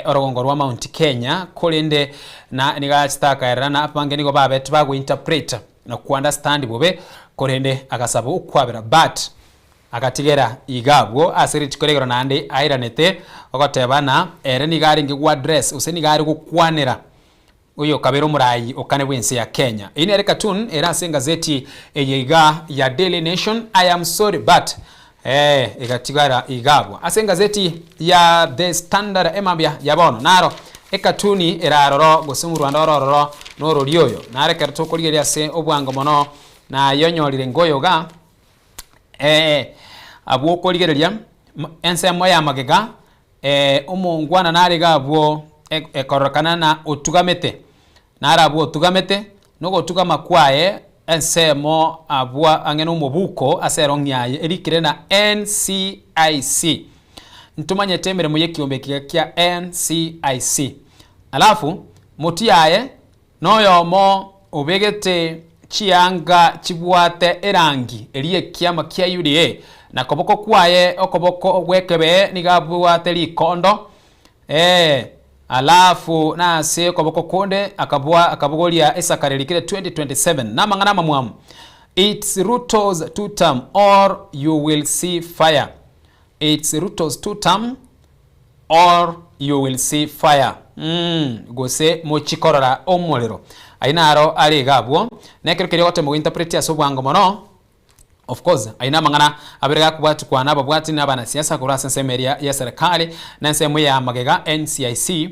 orogongo rwa Mount Kenya kolende na nigachitaka erana apange nigo babete bago interpret na ku understand bobe korende agasaba ukwabira but akatigera igabwo asiri chikoregero nande airanete okotebana ere nigari ngigwa address useni gari gukwanira uyo kabero murayi okane bwense ya Kenya ini ere cartoon era senga zeti eyiga ya Daily Nation I am sorry but ekatigara igabwo asenga zeti ya The Standard emambia yabono naro ekatuni era roro gosumurwanda roro noro lyoyo nare kerto koligeria se obwango mono na yonyolire ngoyoga abuo koligereria ensemo ya magega umungwana nari gabwo ekorokana na otugamete nara abuo otugamete nogo tugama kwaye ensemo abua angeno mubuko aseronyaye erikire na NCIC ntumanye temere muye kiombe kya NCIC alafu mutiaye noyomo obegete chianga chibwate erangi eliye kiama kia UDA na koboko kwaye okoboko wekebe nigabwate likondo alafu na se koboko konde akabogolia esakarelikire 2027 na mangana mamwamu it's Ruto's two term or you will see fire it's Ruto's two term or you will see fire gose mochikorora omolero ainaro ali gabwo nekere wote mu interpret ya sobwango mono of course aina mangana abirega kubwatu kwa nabo bwati nabana siasa kurasa nsemeria ya serikali na nsemo ya magega NCIC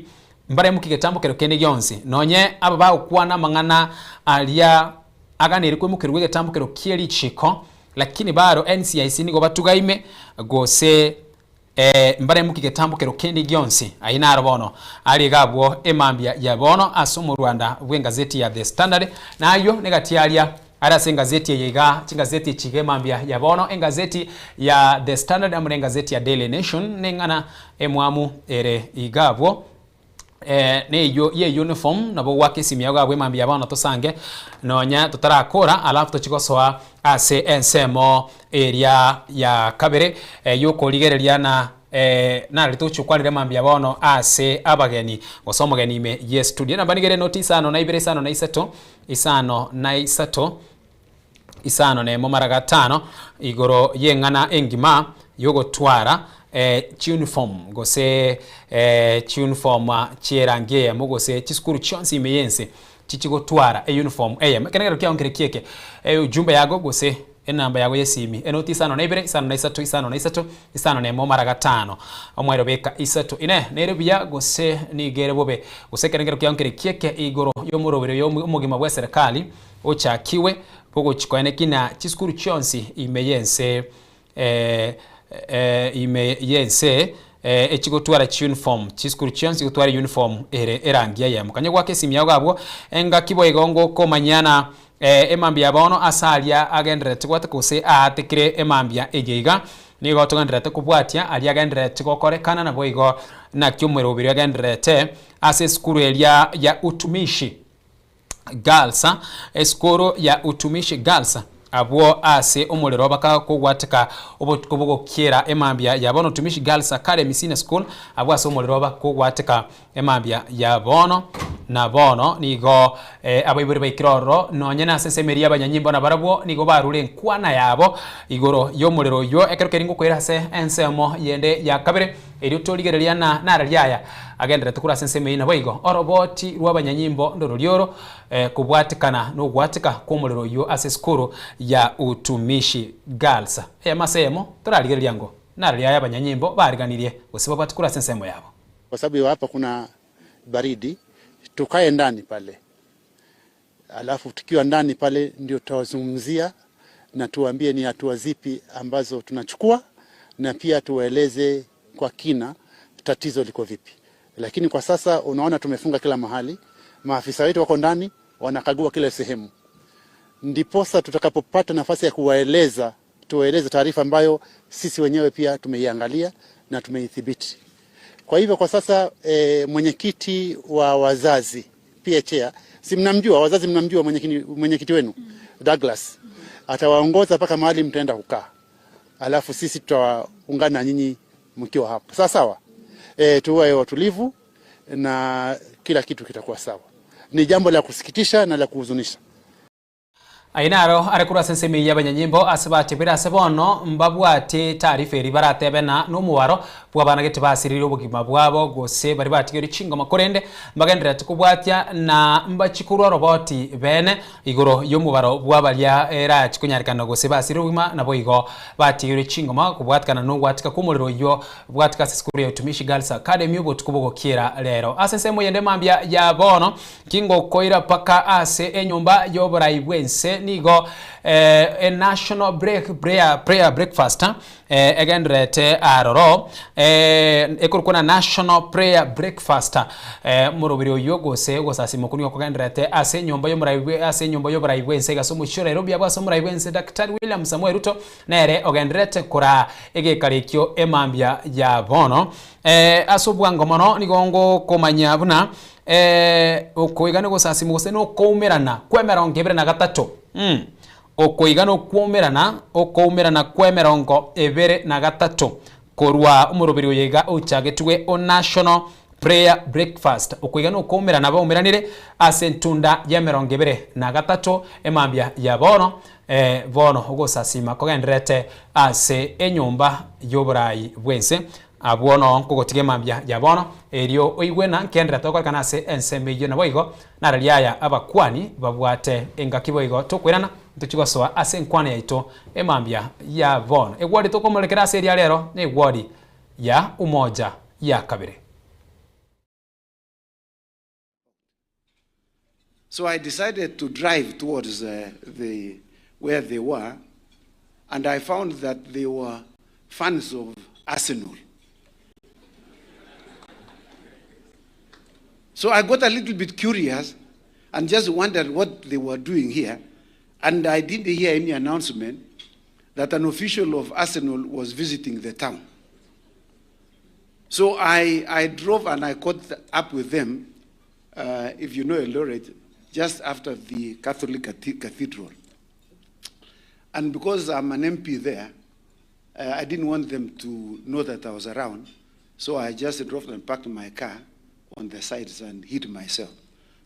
mbare mukigetambo kero kene gyonse nonye aba ba ukwana mangana alia aganiri kwe mukirwe getambo kero kieli chiko lakini baro NCIC nigo batugaime gose mbare mukigetambukero kendi gyonsi ainaro bono ali gabwo emambia ya bono asomo Rwanda bw'engazeti ya The Standard nayo negatialia arase engazeti yega chingazeti chigemambia ya bono engazeti ya The Standard amure engazeti ya Daily Nation nengana emwamu ere igabwo ne yo ye uniform nabo wake simya gabwe mambia bono tosange nonya tutarakora alafu tochikosoa ase ensemo area ya kabere yokoligereria na rituchukwanire mambia bono ase abageni osomogeni ime yes studio na banigere notice ano na ibere isano na isato isano ne momara gatano igoro yengana engima yogotwara uniform gose uniform chierangie mugose chiskuru chonsi imeyense chichigotwara uniform kenegero kyaongere kieke ujumbe yago gose enamba yago yesimi enoti isano na ibere isano ne momara gatano omwero beka isato ine nere biya gose nigere bobe gose kenegero kyaongere kieke igoro yomurobero yomugima bwa serikali ochakiwe pogo chikoene kina chiskuru chonsi imeyense echigotwara uniform chiskuru chonsi gotwara uniform erangia ya mukanya gwake simya gwabwo enga kibo igongo komanyana emambia bono asalia agendrete gwate kose atekire emambia egeiga nigo tugandrete kubwatia ali agendrete gokorekana na boigo na kyumwero biri agendrete ase skuru elia ya utumishi galsa eskoro ya utumishi galsa abwo ase omulero baka kugwatika obogokira emambia yabono utumishi galsa academy senior school abwo ase omulero baka kugwatika emambia yabono na bono nigo abaiburi baikiroro nonyena sesemeria abanyanyimbo na barabwo nigo barure nkwana yabo igoro yomulero yo ekerokeringo kwera se ensemo yende ya kabere eri toligereria na naralyaya agendere tukura senseme ina boigo oroboti rw'abanyanyimbo ndoro lyoro kubwatikana no gwatika kumulero yo ase skuru ya utumishi galsa masemo turaligereria ngo naralyaya abanyanyimbo bariganirie usiba batukura sensemo yabo kwa sababu hapa kuna baridi tukae ndani pale, alafu tukiwa ndani pale ndio tutawazungumzia na tuambie ni hatua zipi ambazo tunachukua na pia tuwaeleze kwa kina tatizo liko vipi. Lakini kwa sasa unaona tumefunga kila mahali, maafisa wetu wako ndani wanakagua kila sehemu, ndiposa tutakapopata nafasi ya kuwaeleza tuwaeleze taarifa ambayo sisi wenyewe pia tumeiangalia na tumeithibiti. Kwa hivyo kwa sasa mwenyekiti wa wazazi PHA, si mnamjua wazazi, mnamjua mwenyekiti wenu Douglas, atawaongoza mpaka mahali mtaenda kukaa, alafu sisi tutaungana na nyinyi mkiwa hapo. Sawa, tuwe watulivu na kila kitu kitakuwa sawa. Ni jambo la kusikitisha na la kuhuzunisha. Ainaro arekura sensemi y'abanyanyimbo asabate bira sebono mbabwate tarifa eri baratebena n'umuwaro bwabana gete basirira ubugima bwabo gose bari batigera cinga makorende mbagendera tukubwatya na mbachikuru roboti bene igoro y'umubaro bwabalya era chikunyarikana gose basirira ubugima nabo igo batigera cinga makubwatkana no gwatika kumuliro yo bwatika sikuru ya utumishi Girls Academy ubo tukubogo kira lero asensemo yende mambya ya bono kingo koira paka ase enyumba yoborai bwense nigo a national prayer breakfast again rete aroro ekurukuna national prayer breakfast murobiro yogo se gosasimo kunyo again rete ase nyomba yo muraiwe gasomo shorero bya baso muraiwe Dr. William Samuel Ruto nere again rete kora egekarikyo emambya ya bono asobwango mono nigongo komanya buna okoigana gosasimo gose no koumerana kwemera ongebere na gatatu okoigana okoumerana kwemerongo ebere na gatatu korwa umurobiri oyega ochagetwe o national prayer breakfast okoigana okoumerana baumeranire asentunda ya merongo ebere na gatatu emambya ya bono bono ogosasima kogendrete ase enyumba yoborai bwense abuono kogotige mambya ya bono erio oigwena kendra tokorkana ase ensembe na boigo naralyaya abakwani babwate engakiboigo tokwirana tuchigosoa ase nkwane yaito emambya ya bono egwadi tokomolekera ase eria lero ne egwadi ya umoja ya kabere. So I decided to drive towards where they were, and I found that they were fans of Arsenal. So I got a little bit curious and just wondered what they were doing here. And I didn't hear any announcement that an official of Arsenal was visiting the town. So I drove and I caught up with them, if you know Eldoret, just after the Catholic Cathedral. And because I'm an MP there, I didn't want them to know that I was around. So I just drove and parked my car on the sides and hid myself.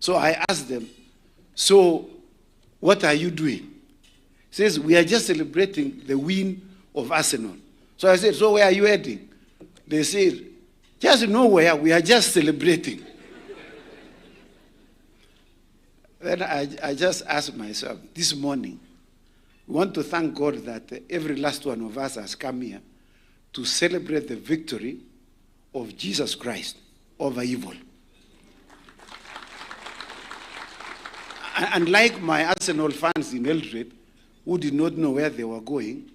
So I asked them, so what are you doing? He says, we are just celebrating the win of Arsenal. So I said, so where are you heading? They said, just nowhere, we are just celebrating. Then I just asked myself, this morning, we want to thank God that every last one of us has come here to celebrate the victory of Jesus Christ over evil. And like my Arsenal fans in Eldred, who did not know where they were going,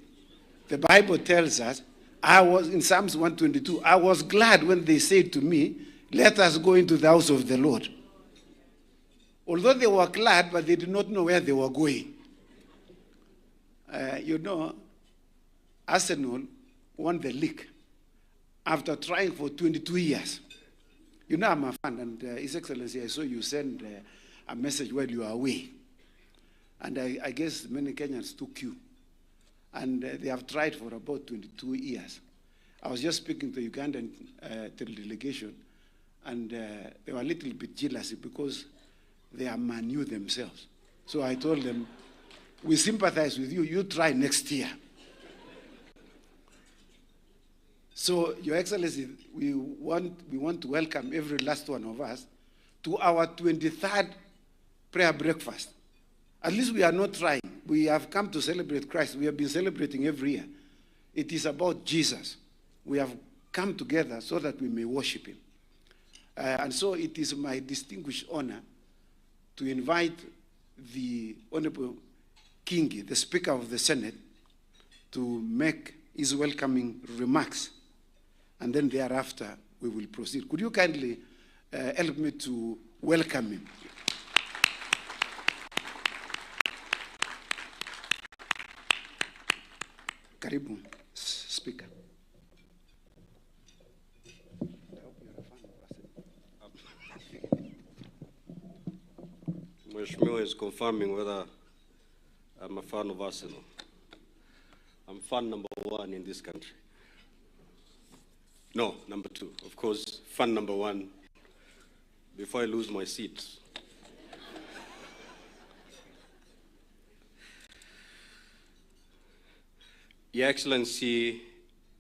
the Bible tells us, I was in Psalms 122, I was glad when they said to me, let us go into the house of the Lord. Although they were glad, but they did not know where they were going. Arsenal won the league after trying for 22 years. You know I'm a fan, and His Excellency, I saw you send a message while you were away. And I guess many Kenyans took you. And they have tried for about 22 years. I was just speaking to Ugandan delegation, and they were a little bit jealous because they are Man U themselves. So I told them, we sympathize with you, you try next year. So, Your Excellency, we want to welcome every last one of us to our 23rd prayer breakfast. At least we are not trying. We have come to celebrate Christ. We have been celebrating every year. It is about Jesus. We have come together so that we may worship him. And so it is my distinguished honor to invite the Honorable Kingi, the Speaker of the Senate, to make his welcoming remarks. And then thereafter, we will proceed. Could you kindly help me to welcome him? Karibu, Speaker. Mheshimiwa is confirming whether I'm a fan of Arsenal. I'm fan number 1 in this country. No, number 2. Of course, fan number 1 before I lose my seat. Your Excellency,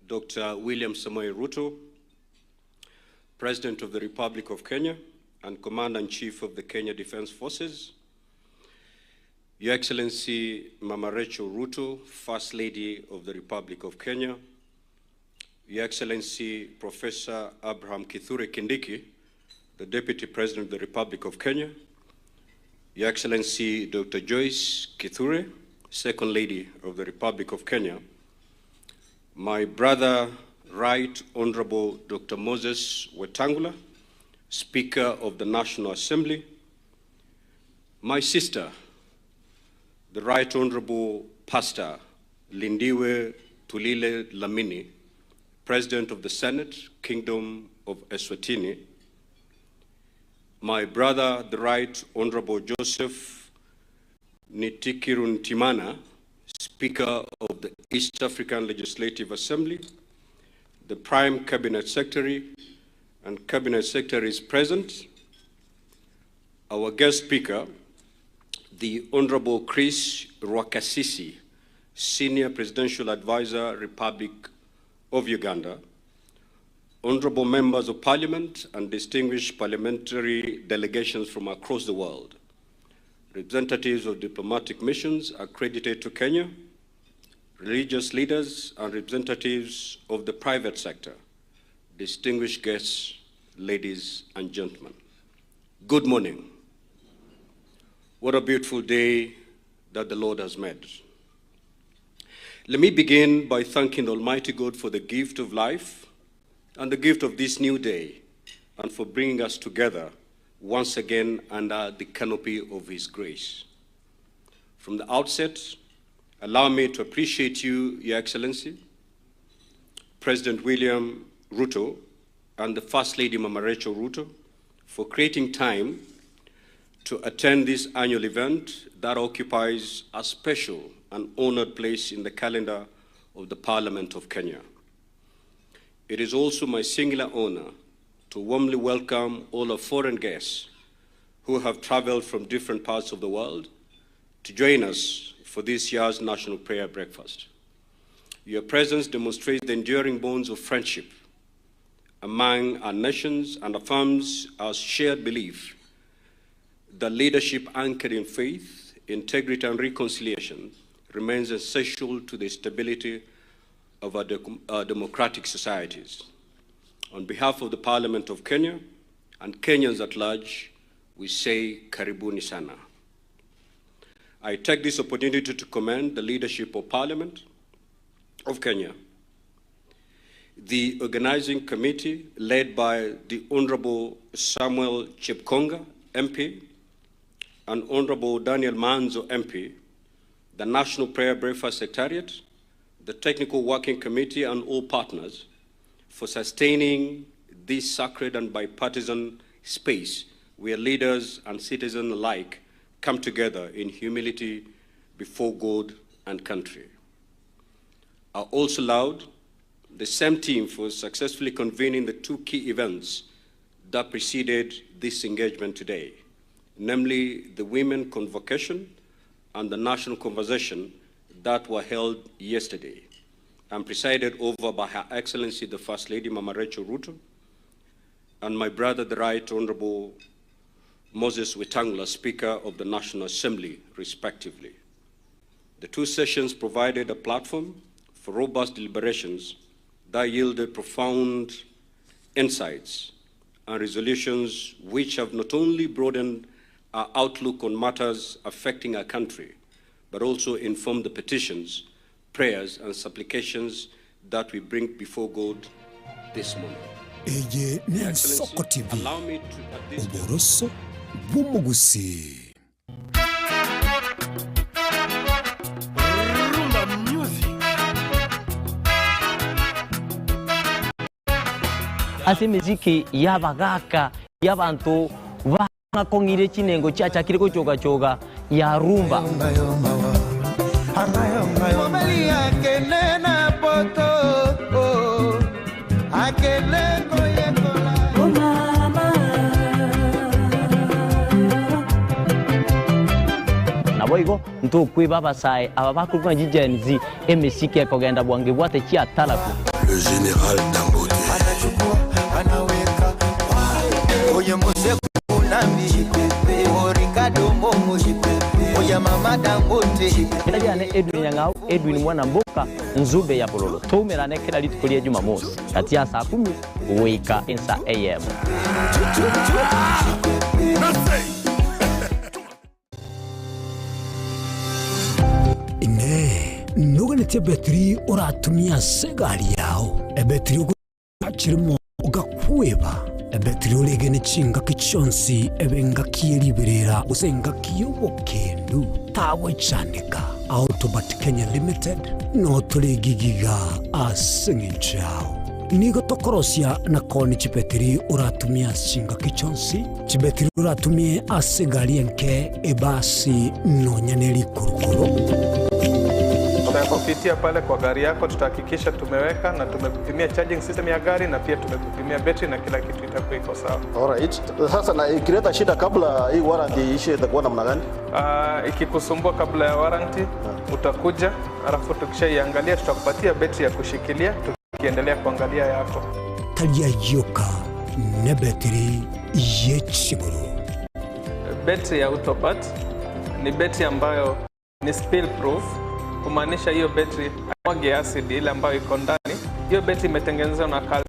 Dr. William Samoei Ruto, President of the Republic of Kenya and Commander-in-Chief of the Kenya Defense Forces, Your Excellency Mama Rachel Ruto, First Lady of the Republic of Kenya, Your Excellency Professor Abraham Kithure Kindiki, the Deputy President of the Republic of Kenya, Your Excellency Dr. Joyce Kithure, Second Lady of the Republic of Kenya, my brother, Right Honorable Dr. Moses Wetangula, Speaker of the National Assembly, my sister, the Right Honorable Pastor Lindiwe Tulile Lamini, President of the Senate, Kingdom of Eswatini, my brother, the Right Honorable Joseph Nitikirun Timana, Speaker of the East African Legislative Assembly, the Prime Cabinet Secretary and Cabinet Secretaries present, our guest speaker, the Honorable Chris Rwakasisi, Senior Presidential Advisor, Republic of Uganda, honorable members of Parliament and distinguished parliamentary delegations from across the world, representatives of diplomatic missions accredited to Kenya, religious leaders and representatives of the private sector, distinguished guests, ladies and gentlemen. Good morning. What a beautiful day that the Lord has made. Let me begin by thanking the Almighty God for the gift of life and the gift of this new day, and for bringing us together once again under the canopy of His grace. From the outset, allow me to appreciate you, Your Excellency, President William Ruto, and the First Lady Mama Rachel Ruto, for creating time to attend this annual event that occupies a special and honored place in the calendar of the Parliament of Kenya. It is also my singular honor to warmly welcome all our foreign guests who have traveled from different parts of the world to join us for this year's National Prayer Breakfast. Your presence demonstrates the enduring bonds of friendship among our nations and affirms our shared belief that leadership anchored in faith, integrity, and reconciliation remains essential to the stability of our democratic societies. On behalf of the Parliament of Kenya and Kenyans at large, we say Karibuni Sana. I take this opportunity to commend the leadership of Parliament of Kenya, the organizing committee led by the Honorable Samuel Chepkonga, MP, and Honorable Daniel Manzo, MP, the National Prayer Breakfast Secretariat, the Technical Working Committee, and all partners for sustaining this sacred and bipartisan space where leaders and citizens alike come together in humility before God and country. I also laud the same team for successfully convening the two key events that preceded this engagement today, namely the Women Convocation and the National Conversation that were held yesterday and presided over by Her Excellency the First Lady Mama Rachel Ruto and my brother, the Right Honorable Moses Wetangula, Speaker of the National Assembly, respectively. The two sessions provided a platform for robust deliberations that yielded profound insights and resolutions which have not only broadened our outlook on matters affecting our country, but also informed the petitions, prayers, and supplications that we bring before God this morning. Eye ni Soko TV, Uboroso Bumugusi. Ase miziki y'abagaka y'abantu bakongire kinengo cyaca kiriko coga ya rumba. Naboigo nto kwiba basai ababakurwa njijenzi emisiki yakogenda bwange bwate cya talaku. Le général Dangote anaweka oye mose kunambi Ricardo Momo oye mama Dangote Ene Edwin Nyangao Edwin mwana mboka nzube ya bololo tumera nekera litukolia Jumamosi kati ya saa 10 wika insa AM. Ine nuganete betri uratumia segali yao ebetri ukachirimo ugakweba ebetri ulegene chinga kichonsi ebenga kieliberera usenga kiyobokendu tawe chanika Autobat Kenya Limited no tulegigiga asingichao nigo tokorosia na koni chibetri uratumia chinga kichonsi chibetri uratumia asegali enke ebasi no nyaneli kurukuru. Tutakupitia pale kwa gari yako, tutahakikisha tumeweka na tumekupimia charging system ya gari na pia tumekupimia battery na kila kitu itakuwa iko sawa. Alright. Sasa na ikileta shida kabla hii warranty ishe itakuwa namna gani? Ikikusumbua kabla ya warranty utakuja, alafu tukishaiangalia tutakupatia battery ya kushikilia tukiendelea kuangalia yako. Talia yoka ne battery yechiguru. Battery ya Autopat ni battery ambayo ni spill proof, kumaanisha hiyo battery haimwagi acid ile ambayo iko ndani. Hiyo battery imetengenezwa na calcium.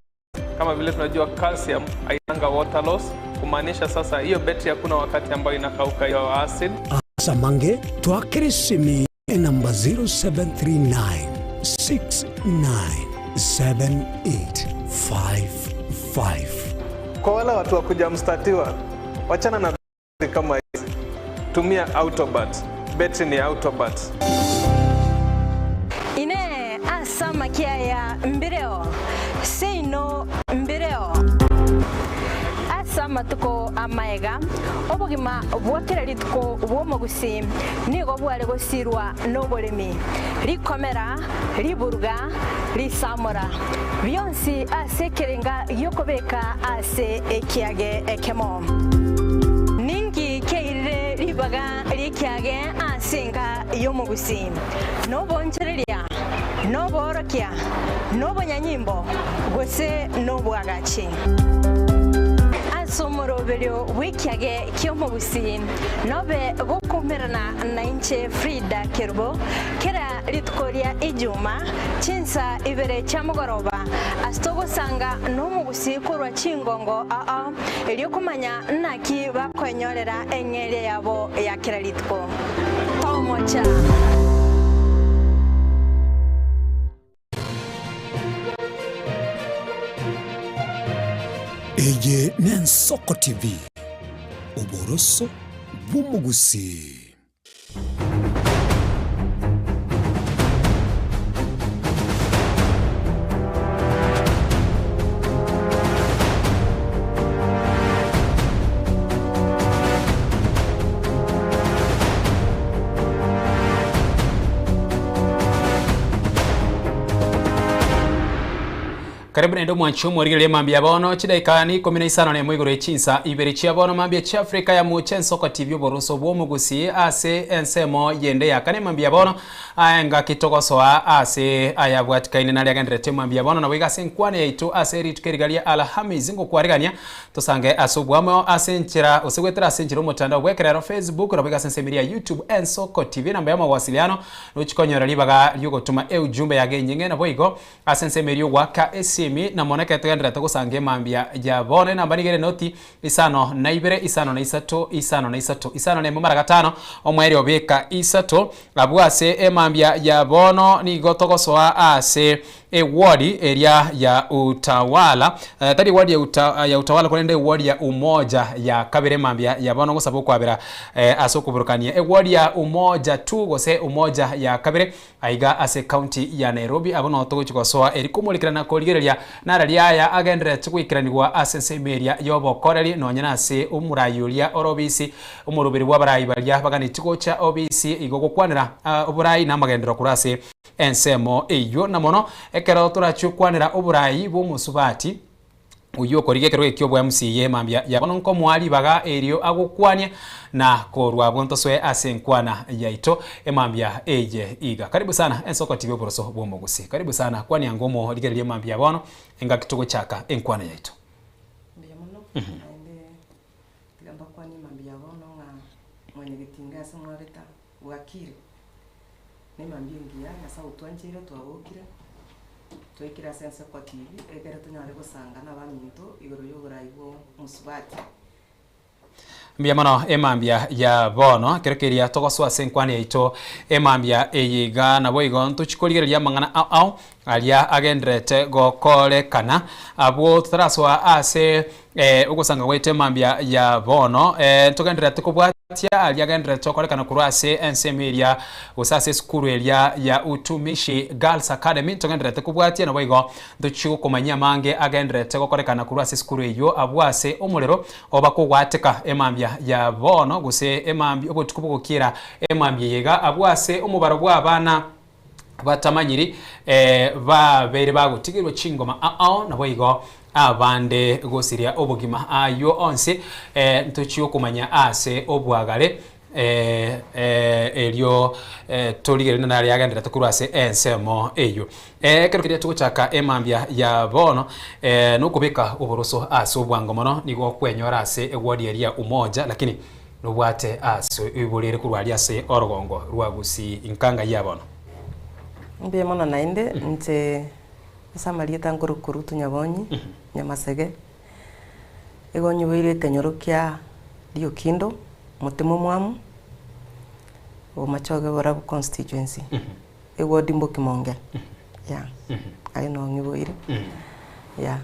Kama vile tunajua calcium hainanga water loss, kumaanisha sasa hiyo battery hakuna wakati ambayo inakauka hiyo acid. Samange twakirisimi namba 0739 697855. Kwa wale watu wa kuja mstatiwa, wachana na kama hizi. Tumia Autobat. Betri ni Autobat. Ine asama kia ya mbireo. Seino mbireo. Asama tuko amaega. Obogima bwakira lituko bwomogusi. Nigo bwale gosirwa nobolemi. Likomera, liburga, lisamora. Bionsi asekerenga yokobeka ase ekiage ekemo. Ningi keire libaga likiage asenga yomogusi. Nobonchereria, noborokia, nobonyanyimbo, gose nobwagachi. Asomoroberio wikiage kyomogusi. Nobe bokumerana na inche Frida Kerubo. Kera litukoria ijuma. Chinsa ibere chamugoroba. Astogo sanga nomugusi kurwa chingongo eliokumanya naki bakwenyorera engere yabo ya kera lituko. Tomocha. Eye Nensoko TV. Oboroso bw'omugusi. Karibu nendo mwancho mwarigile mambi ya bono chidaikani 15 na mwigoro echinsa ibere chia bono mambi ya chia Afrika ya muche Nsoko TV boroso bwomugusi ase ensemo yende yakane mambi ya bono aenga kitokosoa ase ayabwatikaine nali agendrete mambi ya bono na wiga senkwane yaitu ase ritukerigalia Alhamisi ngo kwarigania tusange asubwamo ase nchira usegwetera ase nchira mutandao bwekerero Facebook na wiga sensemiria YouTube Nsoko TV namba ya mawasiliano nuchikonyora libaga lyugotuma ujumbe yage nyinge na boigo ase nsemirio waka esimi na moneka tugendera tugusange mambia ya bone namba nigere noti isano na ibere isano na isato isano ne mumara gatano omweri obeka isato abwase emambia ya bono ni gotogosoa ase ward area ya utawala tari ward ya utawala kwende ward ya umoja ya kabere mambia ya bono gusaba kwabera asokuburukania ward ya umoja tu gose umoja ya kabere aiga ase county ya Nairobi abono togochikosoa erikumulikirana koligereria nararia ya agendere tukwikiranirwa ase semeria yobokoreri nonyana ase umurayulia orobisi umurubiri wabarayi baria bagani tugocha obisi igogokwanira oburayi namagendero kurase ensemo eyo namono ekero turachukwanira oburayi bw'omusubati uyo korigekero ekyo bwa MCA mambia yabono nko mwali baga erio agukwania na korwa bwontoswe asenkwana yaito emambia eje iga. Karibu sana Nsoko TV boroso bwomugusi. Karibu sana kwani angomo ligerelie mambia bono enga kitugo chaka enkwana yaito. Ndiyo muno. Tigamba kwani mambia bono nga mwenye gitinga samwareta wakire. Ni mambia ngia ngasa utwanjire twabukire. Twekira sense kwa TV egera tunyare gusanga n'abaminto igoro y'uburayibo musubati Mbiamano emambia ya bono kerekeria togoswa senkwane yaito emambia eyiga na boigo ntuchikoligereria mangana au alia agendrete gokole kana abo taraswa ase ugusanga wete mambia ya bono tugendrete kubwatia alia agendrete gokole kana kurase ensemiria usase skuru elia ya utumishi Girls Academy tugendrete kubwatia na boigo ntuchigo kumanya mange agendrete gokole kana kurase skuru eyo abwase umurero obakugwateka emambia ya bono guse emambia obotukubugukira emambia yega abwase umubaro bw'abana batamanyiri babere bagutigirwa chingoma na boigo abande gosiria obugima ayo onse ntuchiyo kumanya ase obwagale elio toligere na ali agendera tukurase ensemo eyo kero kiria tuguchaka emambia ya bono nukubika uboroso ase obwangomono nigo kwenyora ase eward area umoja lakini nobwate ase ibolere kurwali ase orogongo rwagusi inkanga ya bono mbe mona nainde nte samarieta ngurukuru tunyabonyi nyamasege egonyi wire tenyorokia dio kindo mutemo mwamu o machoge warabu constituency ward mbo Kimonge. Yeah. I know ngiboire. Yeah.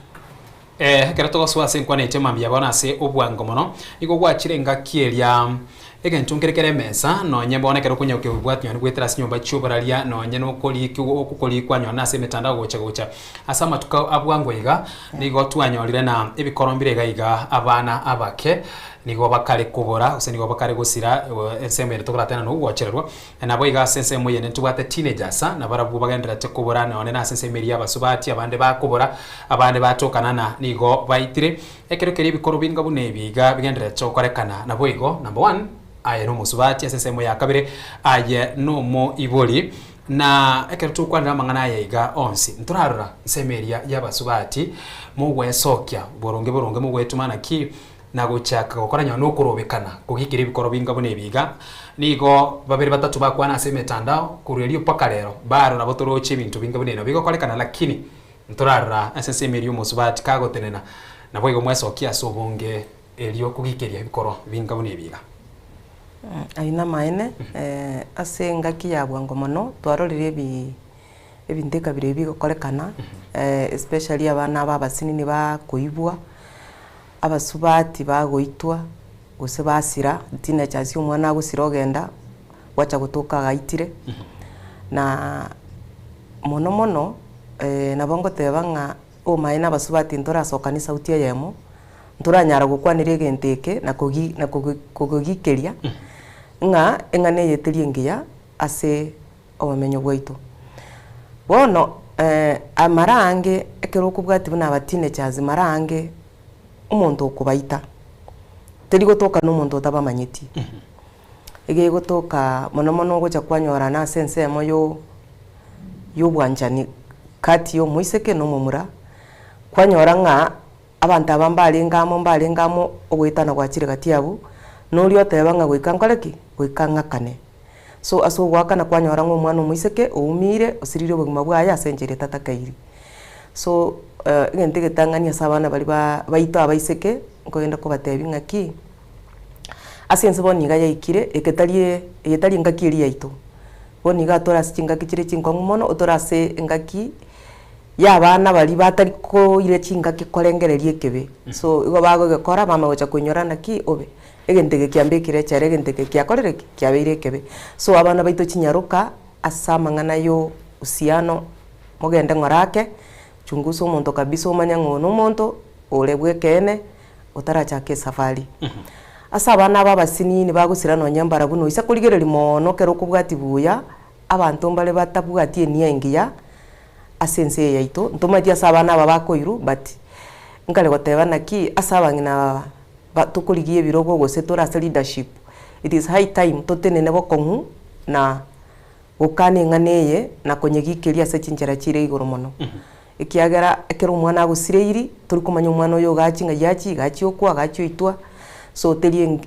Kera to goswa se nkwane tema mbia bona se obwango mono iko gwachire ngakieria egentungerekere mesa no nyemba ona kero kunya ukibwatyo ni gwetera sinyomba chubaralia no nyeno koli okukoli kwanyo na se metandao gocha asa matuka abwango iga nigo twanyorire na ebikorombire gaiga abana abake nigo bakare kubora use nigo bakare gusira ensemble tukuratena no gwachererwa na boiga sense moye ne tubate teenagers na barabu bagendera te kubora na ona sense meria basubati abande bakubora abande batokana na nigo baitire ekero keri bikoro binga bune biga bigendera chokorekana na boigo number 1 aye no musubati sense moya kabire aye no mo iboli na ekero tukwanira mangana yaiga onsi nturarura nsemeria yabasubati mugwe sokya boronge mugwe tumana ki na guchaka gukoranya no kurobekana kugikira ibikoro binga bune biga nigo babiri batatu bakwana se metandao kurerio paka lero baro na botoroche ibintu binga bune no bigo kolekana lakini nturarura SSM eri umusubati kago tenena na boigo mwesokia sobonge elio kugikiria ibikoro binga bune biga aina maene ase ngaki ya bwango mono twarorire ebinteka bire bigo kolekana especially abana babasini ni ba kuibwa abasubati bagoitwa gose basira teenagers umwana gusira ogenda wacha gutuka gaitire na mono nabongo tebanga o maina basubati ntora sokani sauti yemo ntora nyara gukwanire genteke na kugigikeria nga engane yeterie ngia ase omenyo bwaitu bono amarange ekero kubwati buna abateenagers marange umuntu okubaita teri gotoka n'umuntu otabamanyiti ege gotoka mono gocha kwanyora na sense moyo yobwanjani kati yo muiseke no mumura kwanyora nga abantu abambali ngamo ogwitana gwachire gati yabo nuri otebanga gwikankoreki gwikangakane so aso gwakana kwanyora ngo mwana muiseke oumire osirire obugima bwaya asenjere tatakairi so ngente getangania sabana bali baito abaiseke ngogenda ko batebi ngaki asense boniga yaikire eketali ngaki eri yaito boniga tora singa kicire cinkongu mono otorase ngaki yabana bali batari ko ire cinga kikorengererie kebe so igo bago gekora mama gocha kunyorana ki obe egente gekiambekire chare egente gekiakorere kiabeire kebe so abana baito cinyaruka asama ngana yo usiano mogende ngorake chunguza umuntu kabisa umanya ngono umuntu ulebwe kene utarachake safari asa abana babasini ni bagusira no nyambara buno isa kuligereri mono kero kubwati buya abantu mbale batabwati eniya engiya asense yaito ntomati asa abana babakoiru but ngale gotebana ki asa abangina batukuligie birogo gose tora leadership it is high time totenene bokongu na gukane nganeye na konyegikiria se chinjera chire igoro mono ikiagera ekero umwana agusire turi kumanya umwana uyo gachinga gachi okwa gachi itwa so telie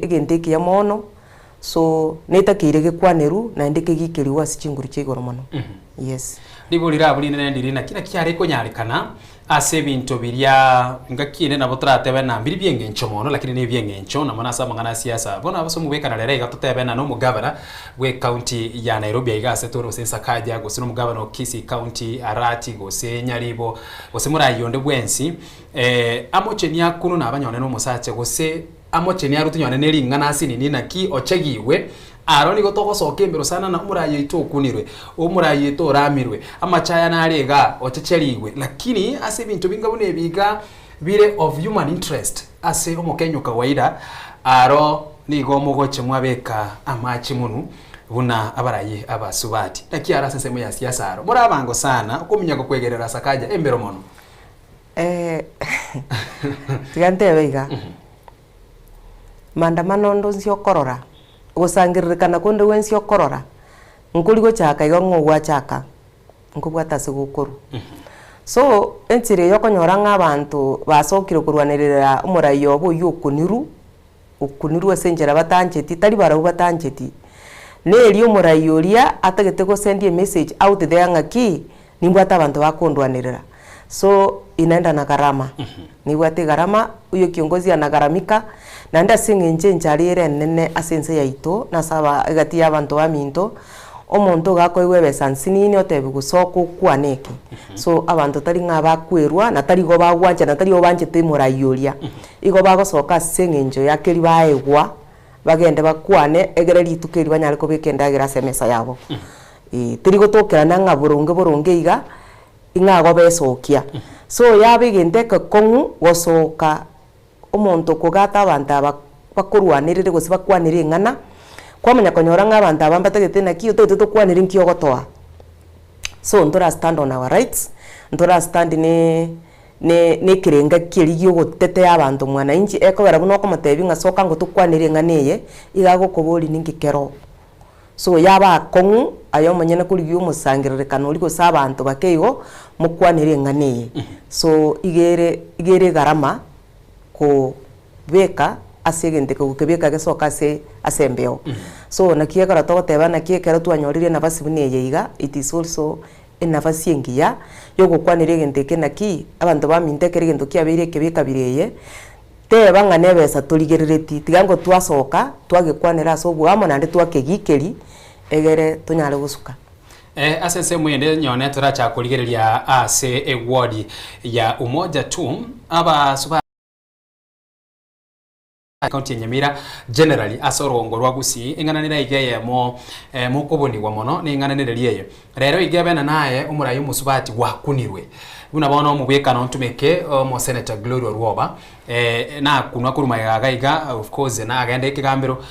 egente ya mono so neta kirege kwaneru na ndeke gikeri wasi chinguru chigoro mono yes libulira buli nene ndirina kina kyare ko nyarekana ase bintu birya ngakine na botrate na mbiri byengencho mono lakini ne byengencho na mana sama ngana siasa bona abaso mubeka na lerega tutebe na no mugabara we county ya Nairobi igase toro sensa kaja go sino mugabara no Kisii county Arati go se Nyaribo go se murayonde bwensi amocheni akuno na abanyone no musache go se amocheni arutunyone neri ngana asini nina ki ochegiwe aroni gotoko sokembero sana na umuraye ito kunirwe umuraye ito ramirwe amachaya na arega ochecheriwe lakini ase bintu binga bune biga bire of human interest ase omukenyo kawaida aro nigo mogoche mwabeka amachi munu buna abaraye abasubati nakiara sense mu ya siasa aro murabango sana okuminya kwegerera sakaja embero mono tigante beiga mandamano ndo nsio korora gusangirikana kunde wensio korora nkuli go chaka igo ngogwa chaka nkubwata se gukuru so entire yokonyora ng'abantu basokire kurwanirira umurayo obo ukuniru esenjera batancheti tari barabu batancheti neri umurayo ria atagete go send a message out there ngaki nimbwata abantu bakondwanirira so inaenda na gharama nibwate gharama uyo kiongozi anagaramika na nda singenje njarire nene asense yaito na saba gati y'abantu baminto omonto gakoigwe besa nsinini otebi gusoko kwaneki so abantu tari nga bakwerwa na tari go bagwanja na tari obanje temurayuria igo bagosoka seng'enjo yakeri baegwa bagende bakwane egere ritukeri banyare kobekendagira semesa yabo tiri gotokera nanga boronge iga ingago besokia so yabigende kongu gosoka omonto kogata abantu bakorwanirire gose bakwanire ng'ana kwamanya konyora ng'abantu abambatagete naki otote tokwanire nkiogotoa so ntora stand on our rights ntora stand ne kirenga kirigio gotete abantu mwana inchi ekogera buno komotebi ngasoka ngo tukwanire ng'aneye igago kobori ningikero so yaba kongu ayo manyana kurigio musangirire kanori go sabantu bakeigo mukwanire ng'aneye so igere garama ko beka asegente ko kebeka gesoka se asembeo so nakie kara to teba nakie kera twanyorire nafasi buneye iga it is also enafasi engiya yo gukwanire gente kenaki abantu bamintekere gento kiabire kebeka bireye teba ngane besa tuligerereti tigango twasoka twagekwanira so bwamo nande twakegikeri egere tunyale gusuka asese mwende nyone turacha kuligereria ase eward ya umoja tu aba suba account ya Nyamira generally asorongo rwa gusi ingananira igeye mo mukoboni wa mono ni ingananira liye rero igebena naye umurayi musubati wakunirwe unabona omubweka no ntumeke mo senator Gloria Rwoba na kunwa kuruma yagaiga of course na agende ikigambiro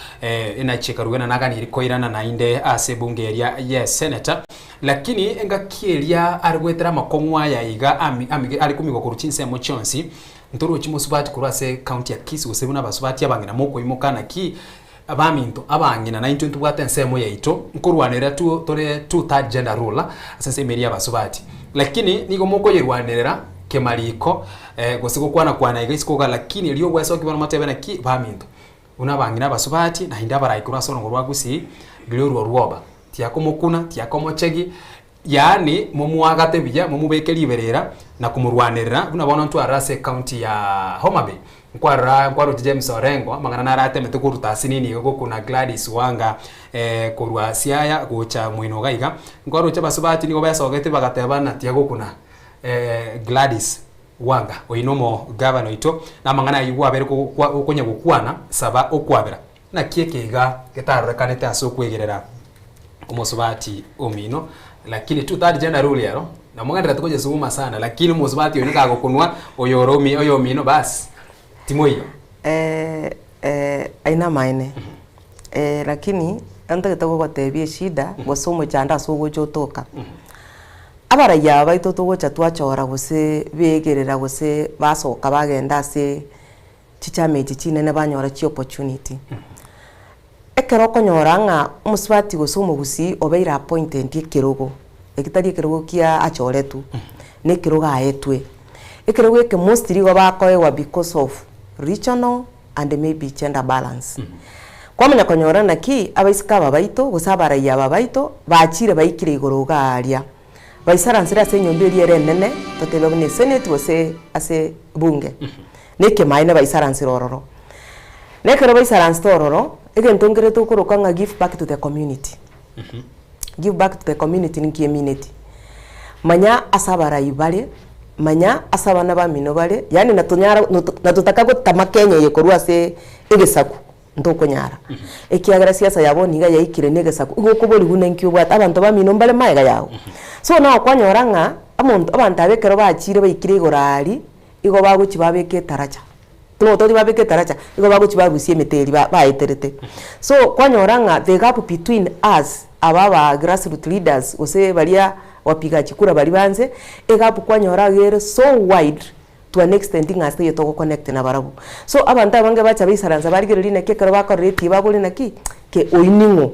ina chikaruwena naganiri koirana na inde ase bunge area yes senator lakini engakielia arwetera makongwa ya iga alikumigo kuruchinse mo chonsi ntoro chimusubati kurase county ya Kisii usebuna basubati abangina moko imokana ki abaminto abangina 920 bwatensemo yaito nkurwanira tore two-third gender rule asase meria basubati lakini nigo moko yerwanirira kemaliko gosiko kwana igisikoga lakini liyo gweso kibona matebe na ki baminto unabangina basubati na hinda baraikura sono rwa Gusi Gloria Rwoba tiako mokuna tiako mochegi yani mumuagate bija mumubekeli iberera na kumurwanirira unabona ntu arase county ya Homa Bay nkwaro James Orengo mangana narate metukuru tasinini go kuna Gladys Wanga kurwa Siaya gocha mwino gaiga nkwaro cha basubati nigo basogete bagatebana tiago kuna Gladys Wanga oinomo governor ito na mangana yigwa bere kunya gukwana saba okwabera na kiekega getarekanete asokwegerera umusubati omino lakini two-third gender rule yaro na mwangandira tukoje suguma sana lakini musubati yonika gokunwa oyoromi oyomino basi timo hiyo aina maine lakini anta gotebie shida gosomo chanda sugo chotoka abara ya baito tugocha twachora gose begerera gose basoka bagenda se chichame chichinene banyora chi opportunity ekero konyoranga umusubati gosomo gusi obeira appointed ekirogo ekitari ekirogo kia achoretu nekiroga aetwe ekirogo eke mostly go bakoewa because of regional and maybe gender balance kwamenya konyorana ki abaisika babaito gusabara ya babaito bachire baikire igoroga aria baisaransira se nyomberi ere nene totebe ne senate wose ase bunge neke maine baisaransira ororo nekero baisaransira ororo egentongere tukurukanga give back to the community give back to the community ninkiyemineti manya asabara ibale manya asabana bamino bale yani natutaka gutama Kenya yekorwa se egesaku ndokonyara ekiagara siasa yaboni ga yaikire negesaku igokubori gunenkyo bwat abantu bamino mbale maega yawo so na kwanyoranga abantu abekero bachire baikire igorari igo baguchi babeke taracha no todi babeke taracha igo baguchi bagusie meteri baeterete so kwanyoranga the gap between us ababa grassroots leaders ose balia wapiga chikura bali banze egapu kwanyora gere so wide to an extent ngasta yeto connect na barabu so abantu abange bacha bisaranza bari gere line kekero bakoreti babuli naki ke oiningo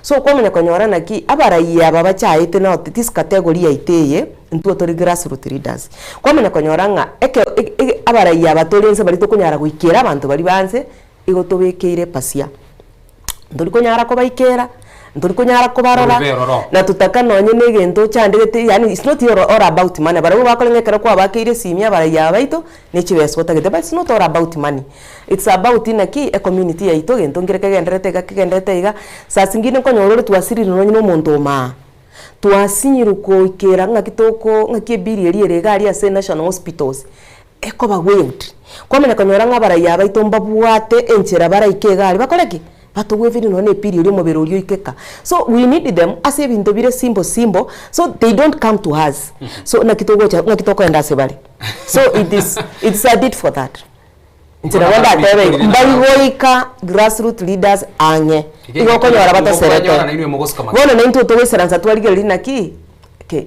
so kwamenya kwanyora naki abarayiya babacha aite na this category yaiteye ntuo tori grassroots leaders kwamenya kwanyora nga abarayiya batolense bali to kunyara guikera abantu bali banze igo tobekeire pasia ndori kunyara ko baikera nturi kunyara kubarora na tutaka nonye ne gento chandegete yani it's not all about money barabu bakolengekera kwa bakire simia baraya baito ne chibeso tagete but it's not all about money, it's about inaki a community ya ito gento ngireke gendrete iga sasingine konyorore twasiri nonye no muntu ma twasinyiruko ikera ngakitoko ngakibiri eri gari ase national hospitals eko bagwend kwamenya konyora ng'abaraya baito mbabuate enchera baraike gari bakoreki batugweviri none period mubero ulio ikeka, so we need them as ebintu bire simple so they don't come to us so nakitoko enda sebali so it's a did for that nchera wanda tebe mbayigoika grassroots leaders anye igokonyora bataserete bona na into toweseranza twaligeri naki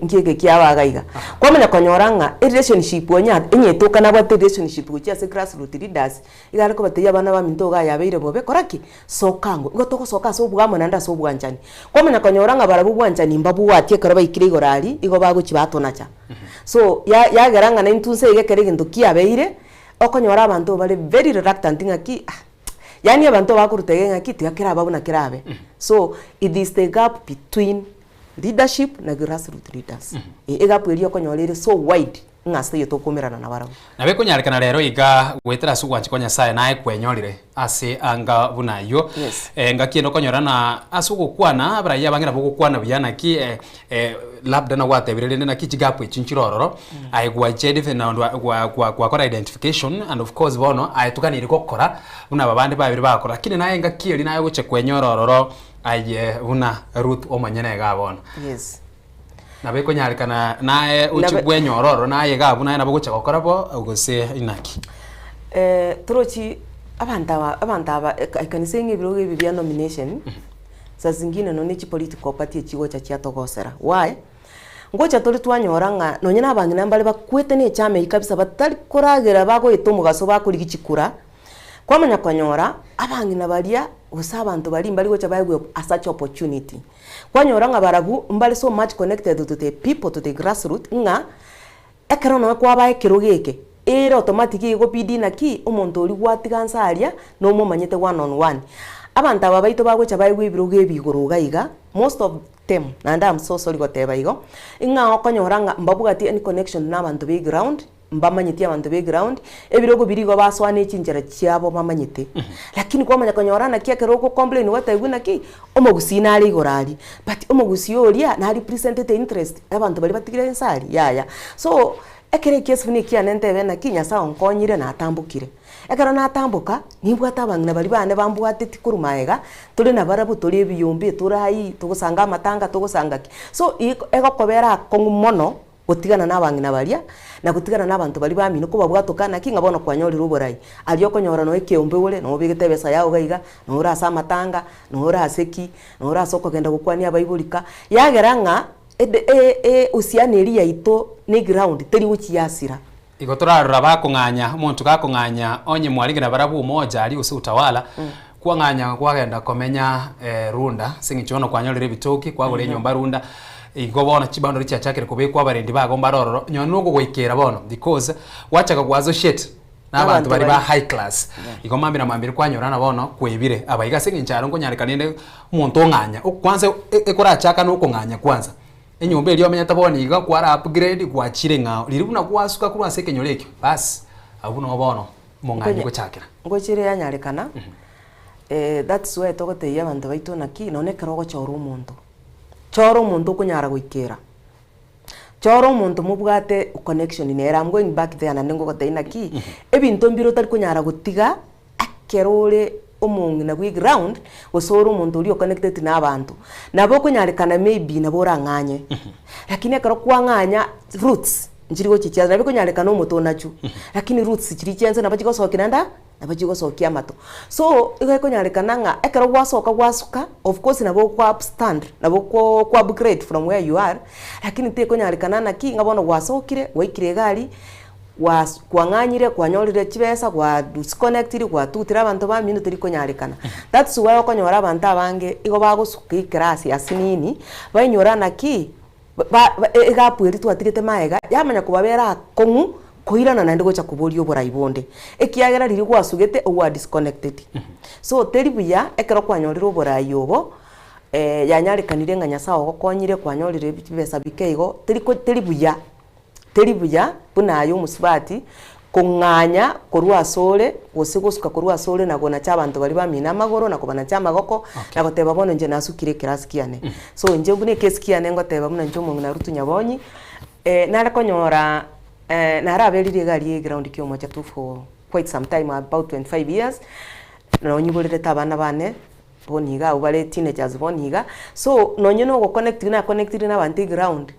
ngeke kiabagaiga kwamenya konyoranga relationship onya enyetoka na bwa relationship kucha se grassroots leaders igare ko bateya bana ba mintoga yabeire bobe koraki sokango ngotoko soka so bwamo nanda so bwanjani kwamenya konyoranga barabu bwanjani mbabu watie karaba ikire igorali igo bago chibatonacha so yageranga na intunse igekere gintu kiabeire okonyora abantu bari very reluctant ngaki yani abantu bakurutege ngaki tuyakira babu na kirabe so it is the gap between leadership na grassroots leaders gap eri okonyorere so wide ngase yeto kumirana na barabu nabe kunyarekana rero iga gwetera sugwanchi konya sae nae kwenyorire ase anga bunayo ngakiendo konyorana asugukwana abraya bangira bugukwana biyana ki labda na watebirele na kijigapo ichinchirororo aigwa jedif na kwa kora identification and of course bono aitukanire kokora una babande babiri bakora lakini naye ngakieli naye guche kwenyorororo aye una Ruth omanyene gabona nabe konyarekana naye uchibwenyororo naye gabu naye nabo guche kokora bo ugose inaki trochi abantaba ikanisenye biroge bibya nomination sa zingine no ni political party chigo cha chiatogosera why ngocha tuli twanyoranga nonye nabangi nambale bakwete ne chama ikabisa batali koragera bago itomugaso bakurigichikura kwamanya kwanyora abangi nabalia usabantu bali mbali gocha bayegwe a such opportunity kwanyoranga barabu mbali so much connected to the people to the grassroots nga ekero no kwa bae kirugeke era automatic igo pidi naki omuntu oli gwatigansaria no mumanyete one on one abantu ababaito bagocha bayegwe biruge biguruga iga most of them and I'm so sorry goteba igo inga okonyoranga mbabugati any connection na abantu be ground mbamanyiti abantu be ground ebirogo birigo baswane echinjera cyabo bamanyite lakini kwamanya konyorana kiakeroko complain watayiguna ki omogusina ali gorali but omogusi olia na represented interest abantu bali batigire ensari yaya so ekere case funi kianente bena kinya sa onkonyire na atambukire ekero na atambuka nibwa tabangina bali bane bambwate tikurumaega tuli na barabu tuli ebiyombe turayi tugusanga amatanga tugusanga ki so ego kobera kongumono gutigana n'abangina balia na gutigana n'abantu bali bamino ko babwatokana kinga bono kwanyori ruborai aliyo konyora no ekeombe ule no bigete besa yawo gaiga no urasa amatanga no uraseki no urasa okogenda gukwania abaibulika yageranga usiane eri yaito ni ground teri uchiasira igotorarora bakunganya umuntu kakunganya onye mwaringina barabu umoja ali usi utawala kwanganya kwagenda komenya runda singichono kwanyorere bitoki kwagore nyomba runda igobona chibando richa chakere kubekwa abarendi bagomba rororo nyonugo gwikera bono because wachaga gwazo shit n'abantu bari ba high class igomambira mambire kwanyorana bono kwebire abayiga singincharo ngo nyarekanende umuntu onganya kwanza ekora chaka no konganya kwanza enyombe iliyo menya taboni iga kwara upgrade kwachire nga liribuna kwasuka kurwa sekenyoreke basi abuno bono monganya ko chakira ngo chire yanyarekana that's why togote yabantu baito naki none kerogo choro umuntu kunyara gwikera choro umuntu mubwate connection nera I'm going back there and ngo gote inaki ebintu mbiro tari kunyara gutiga akerore omungi na gwi ground osoro umuntu uri connected na abantu nabo kunyarekana maybe nabo ranganye lakini akaro kwanganya roots njirigo chichaza nabo kunyarekana omuntu nachu lakini roots chiri chenze nabachiko sokinanda nabachiko sokia mato so igako nyarekana nga akaro gwasoka gwasuka of course nabo kwa upstand nabo kwa upgrade from where you are lakini teko nyarekana na ki ngabono gwasokire waikire gari kwanganyire kwanyorire chibesa kwa disconnected kwa tutira abantu ba minute riko nyarekana that's why okonyora abantu abange igo bagusuka ikrasi asinini banyorana ki egapweri twatigete maega yamanya kubabera kongu koirana na ndigo cha kuborio boraibonde ekiagera riri gwasugete owa disconnected so teribuya ekero kwanyorira borayobo yanyarikanire nga Nyasaye ogokonyire kwanyorire besa bikeigo teri buya buna ayo musibati kung'anya korwa asore gusuka korwa asore na gona cy'abantu bari bamina amagoro na kubana cy'amagoko na goteba bono nje nasukire kirasi kiane so nje bune kesi kiane ngoteba buna nje umuntu narutunya bonyi nara konyora nara berire gari ground kyo mocha tu for quite some time, about 25 years na onyibolere tabana bane boniga ubale teenagers boniga so nonye no go connected na bantu ground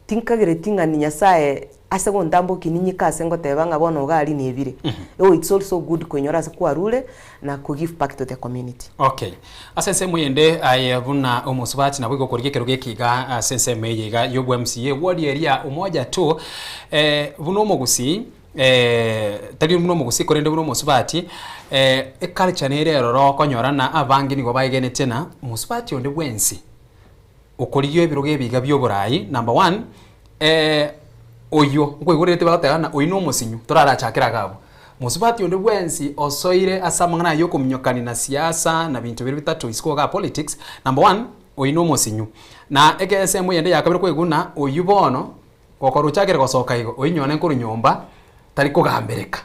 tinkagire tinga ni Nyasaye ase go ndambo kininyi kase ngoteba nga bono gali nebire it's also good kwenyora se kwa rule na ku give back to the community. Okay, asense muyende ayabuna omusubati na bwigo korigekero gekiga asense meyiga yobwe MCA wodi area umoja tu buno mugusi tari muno mugusi korende buno musubati culture nere roro konyorana abangi nigo bayigene tena musubati onde bwensi ukoriyo ebiroge biga byoburayi number 1 oyo kwigurete bagatagana oyi no musinyu torara chakira gabo musubati onde bwensi osoire asamangana yo kumnyokani na siasa na bintu biri bitatu isiko ga politics number 1 oyi no musinyu na egese muyende yakabire kwiguna oyu bono kokoro chakira gosoka igo oyi nyone nkuru nyomba tari kugambereka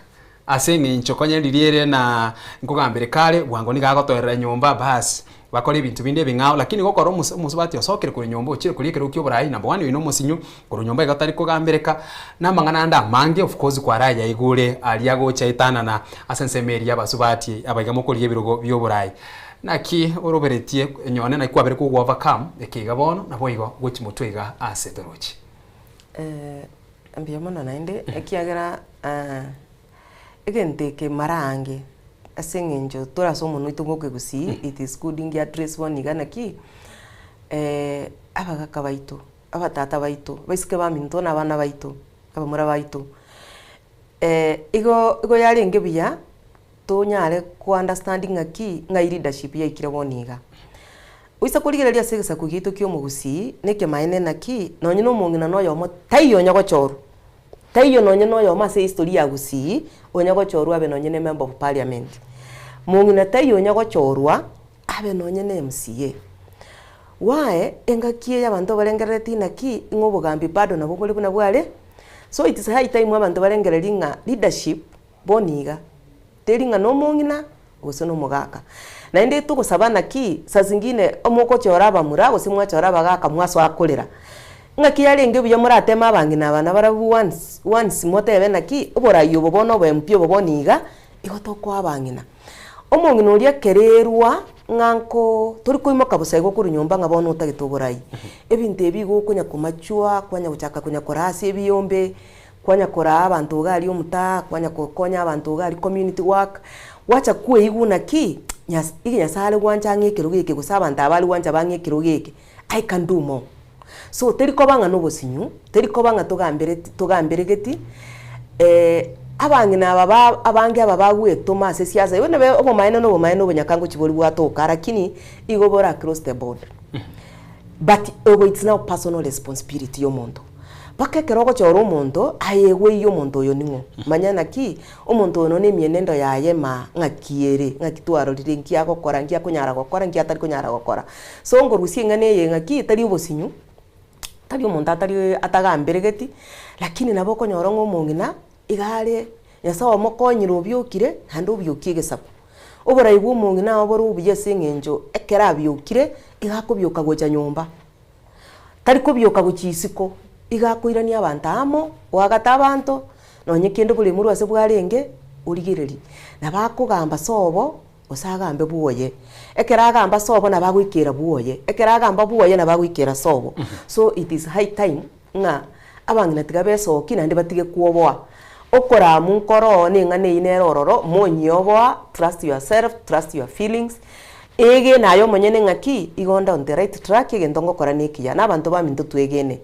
asenge nchokonye liriere na nkugamberekale bwango nigagotorera nyomba basi bakore ibintu binde bingao lakini gokoro musubati osokere kuri nyomba ukire kuri kero kyo burayi number 1 ino musinyu kuri nyomba igatari kugambereka namangana nda mange of course kwa raya igure aliago chaitana na asensemeri yabasubati abaigamo kuri ebirogo byo burayi naki oroberetie nyone na ikwabere ku overcome ekiga bono na boigo gochi mutwiga asetorochi ambiyamona nainde ekiagera egente ke marange asengenjo tora somo nuito ngoke gusi it is good ingi address one igana ki abagaka baito abatata baito baisike baminto na bana baito abamura baito igo yari ngebiya to nyare ku understanding aki ngai leadership ya ikire boniga uisa kurigereria segesa kugito kyo mugusi neke maene naki nonye no mungina no yomo taiyo nyago choru taiyo nonye no yomo se history ya gusi onyago choru abe nonye ne member of parliament mungina taiyo nyago chorwa abe nonye ne MCA wae engakie y'abantu barengereti naki ngobugambi bado nabo boli buna bwale so it is high time abantu barengereringa leadership boniga teringa no mungina gose no mugaka na inde tugusaba naki sa zingine omoko chora bamura gose mwa chora bagaka mwaso akolera ngaki yari nge byo muratema abangina abana barabu once motebe naki oborayo bobono bempyo boboniga igotoko abangina omongina oria kererwa nganko turi kuimoka busaigo kuri nyomba ngabono utagitoborai ebinte ebigo kunya kumachua kwanya guchaka kunya korasi ebiyombe kwanya kora abantu gali omuta kwanya kokonya abantu gali community work wacha kuwe iguna ki iginya sale gwanja ngekirugeke gusaba ndabali gwanja bangekirugeke I can do more so teriko banga no bosinyu teriko banga tugambere geti abangina baba abange ababagwe Thomas siasa yone be obo maino no bonyakango kiboli bwatoka lakini igobora across the board but it's now personal responsibility yomuntu bakekero choro omuntu ayewe yo muntu yo ningo manyana ki omuntu ono ne mienendo yaye ma ngakiere ngakitwaro ririnki agokora ngia kunyara gokora ngia atari kunyara gokora so ngo rusinga ne ye ngaki tari obosinyu tari omuntu atari atagambere geti lakini nabo konyoro ng'omongina igare yasawa mokonyiro byokire hando byokige sapo obora ibu mongina obora ubiye singenjo ekera byokire igakobyoka gocha nyomba tari kobyoka guchisiko igakwirania abantu amo wagata abantu nonye kende buli muri wase bwarenge urigireri nabakugamba sobo osagambe buoye ekera agamba sobo nabagwikira buoye ekera agamba buoye nabagwikira sobo so it is high time nga abangina tigabeso kinande batige kuoboa okora munkoro ningane inerororo monyoboa trust yourself trust your feelings ege nayo monyene ngaki igonda on the right track ege ndongo kora nekiya nabantu baminto twegene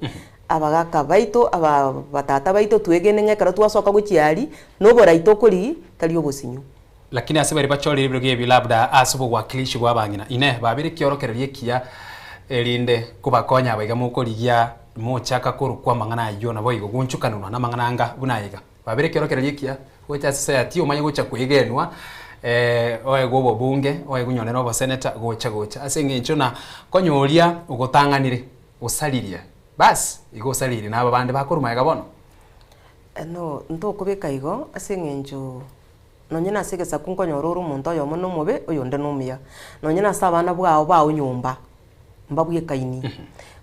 abagaka baito aba batata baito twegene ngekara twasoka guchiari nobora itokori tali obosinyu lakini asebari bachori biroge bilabda asubo wakilishi gwabangina ine babire kiorokererie kiya elinde kubakonya abaga mukorigia mochaka kurukwa mangana yo na boigo gunchukanwa na mangananga bunayiga babire kiorokererie kiya gocha society umanye gocha kwegenwa oe gobo bunge oe gunyonera obo senator gocha ase ng'encho na konyoria ugotang'anire usalirie bas igosalire nabo bande bakorumaega bono no ntokubeka igo ase ng'encho nonyena ase egesaku nkonyora omonto oyomo na omobe oyonde na omuya nonyena ase abana bwao bao nyomba mbabwekaini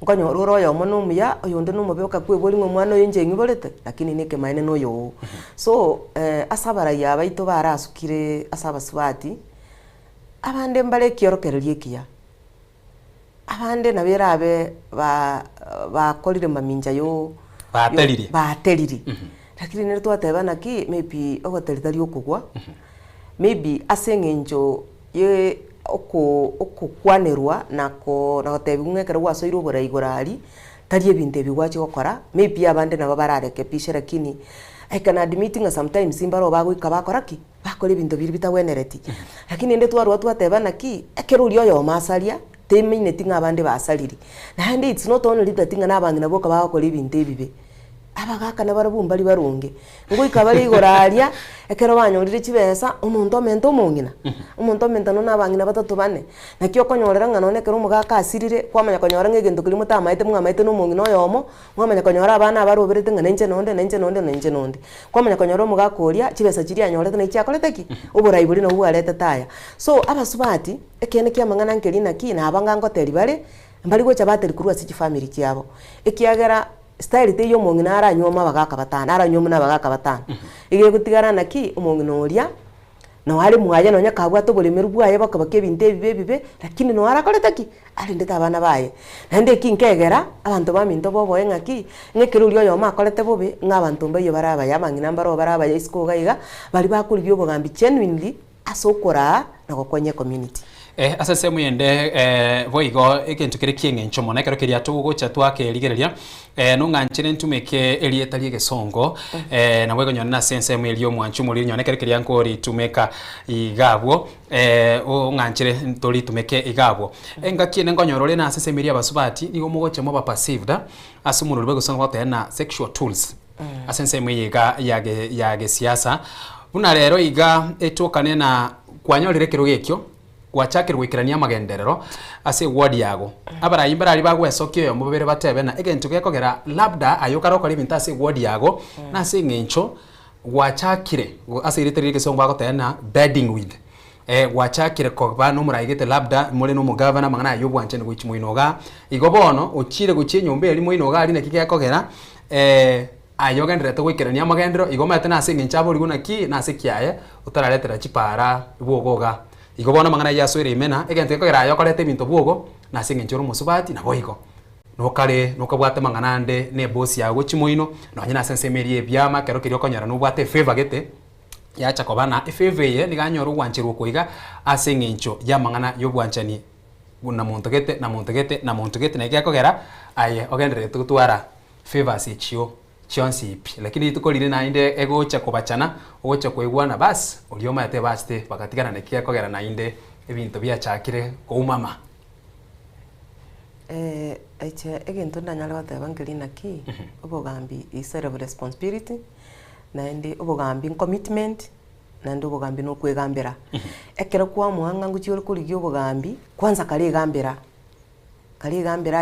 nkonyora ore oyomo na omuya oyonde na omobe okakwebori ng'a omwana oyo inche ng'iborete lakini neke maene na oyo so ase abaraya baito barasukire ase abasubati abande mbare ekiorokereria ekiya abande nabera abe bakorire maminja yo baterire lakini nere twateba naki maybe ogoteritari okogwa maybe ase eng'encho ye okokwanerwa nagotebi ng'ekero gwasoire oborai gorari tari ebinto ebi gwachi gokora maybe abande nabo bararekebisha lakini I can admit nga sometimes imbaro bagoika bakora ki bakora ebinto biri bitagwenereti lakini ende twarwa twateba naki ekero uri oyo masaria temeine tinga abande basaliri naende it's not only that tinga nabandi nabo bakora ebinto ebibe abagaka nabarabumba ari barunge ngoika bari igoraria ekero banyorire chibesa omonto mento mongina omonto mento no nabangina batatu bane nakio konyorera ngano nekero mugaka asirire kwamanya konyora ngegento kiri mutamaite mwamaite no mongina oyomo mwamanya konyora abana abaroberete ngana nche nonde kwamanya konyora mugaka oria chibesa chiri anyorete na chiakorete ki oborai buri no bwarete taya so abasubati ekene kia mangana nkeri naki na abanga ngoteri bare mbari gocha bateri kurwa sichi family kiabo ekiagera style te yo mongina aranyoma bagaka batana aranyoma na bagaka batana ige gutigara naki omongina oria no ari mwaje no nyakabwa to bolemeru bwaye bakabake binte bibe lakini no arakoreta ki ari ndeta abana baye nande kinkegera abantu baminto bobo engaki ngekero uri oyo makorete bobe ng'abantu mbayo baraba yamangina mbaro baraba isiko gaiga bari bakuri byo bogambi genuinely asokora na gokonye community ase muyende boigo ekintu kiri kieng'encho mono ekero keria tugocha twakerigereria nong'anchire ntumeke erieta ria egesongo nabo egonyona na sense mu erio mwanchu muri nyone ekero keria nkori tumeka igabwo ong'anchire ntori tumeke igabwo engaki ene ngonyorore na sense meri abasubati nigo mugoche mo ba passive da ase umuntu rube gusanga batena sexual tools asense mu yiga yage siasa buna rero iga etokane na kwanyorire kero gekyo gwachakire gwikirania magenderero ase ward yago abara imbara ari bagwesokyo yo mubere batebe na egento gekogera labda ayokara okora ibintu ase ward yago na ase ng'encho gwachakire ase iritere gesongo bagotena bedding with gwachakire ko bano murayigete labda muri no mugavana mangana yobwanche ngo ichimoinoga igobono ochire guchie nyombe eri moinoga ari nakike yakogera ayogendere to gwikirania magendero igomete na ase ng'encho abori na ki na ase kiaye utaraletera chipara bwogoga igobona mangana yasoire imena egente kogera yokorete bintu bwogo na sing'enchoro musubati na boigo nokare nokabwate mangana nde ne boss yago chimoino no nyina sense meri ebyama kero kirio konyara no bwate favor gete yacha kobana favor ye niganyoro gwanchirwo kuiga asing'encho ya mangana yo bwanchani na muntu gete na gyakogera aye ogendere tutwara favor sichio chionsipi lakini tukolire na inde egocha kubachana ogocha kwegwana bas ulioma yate baste bakatigana nekia kogera na inde ebintu byachakire koumama eche egento ndanyala bateba ngirina ki obogambi isere of responsibility na inde obogambi commitment na ndo obogambi no kwegambera ekero kwa muhanga nguchiore kurigyo obogambi kwanza kale gambera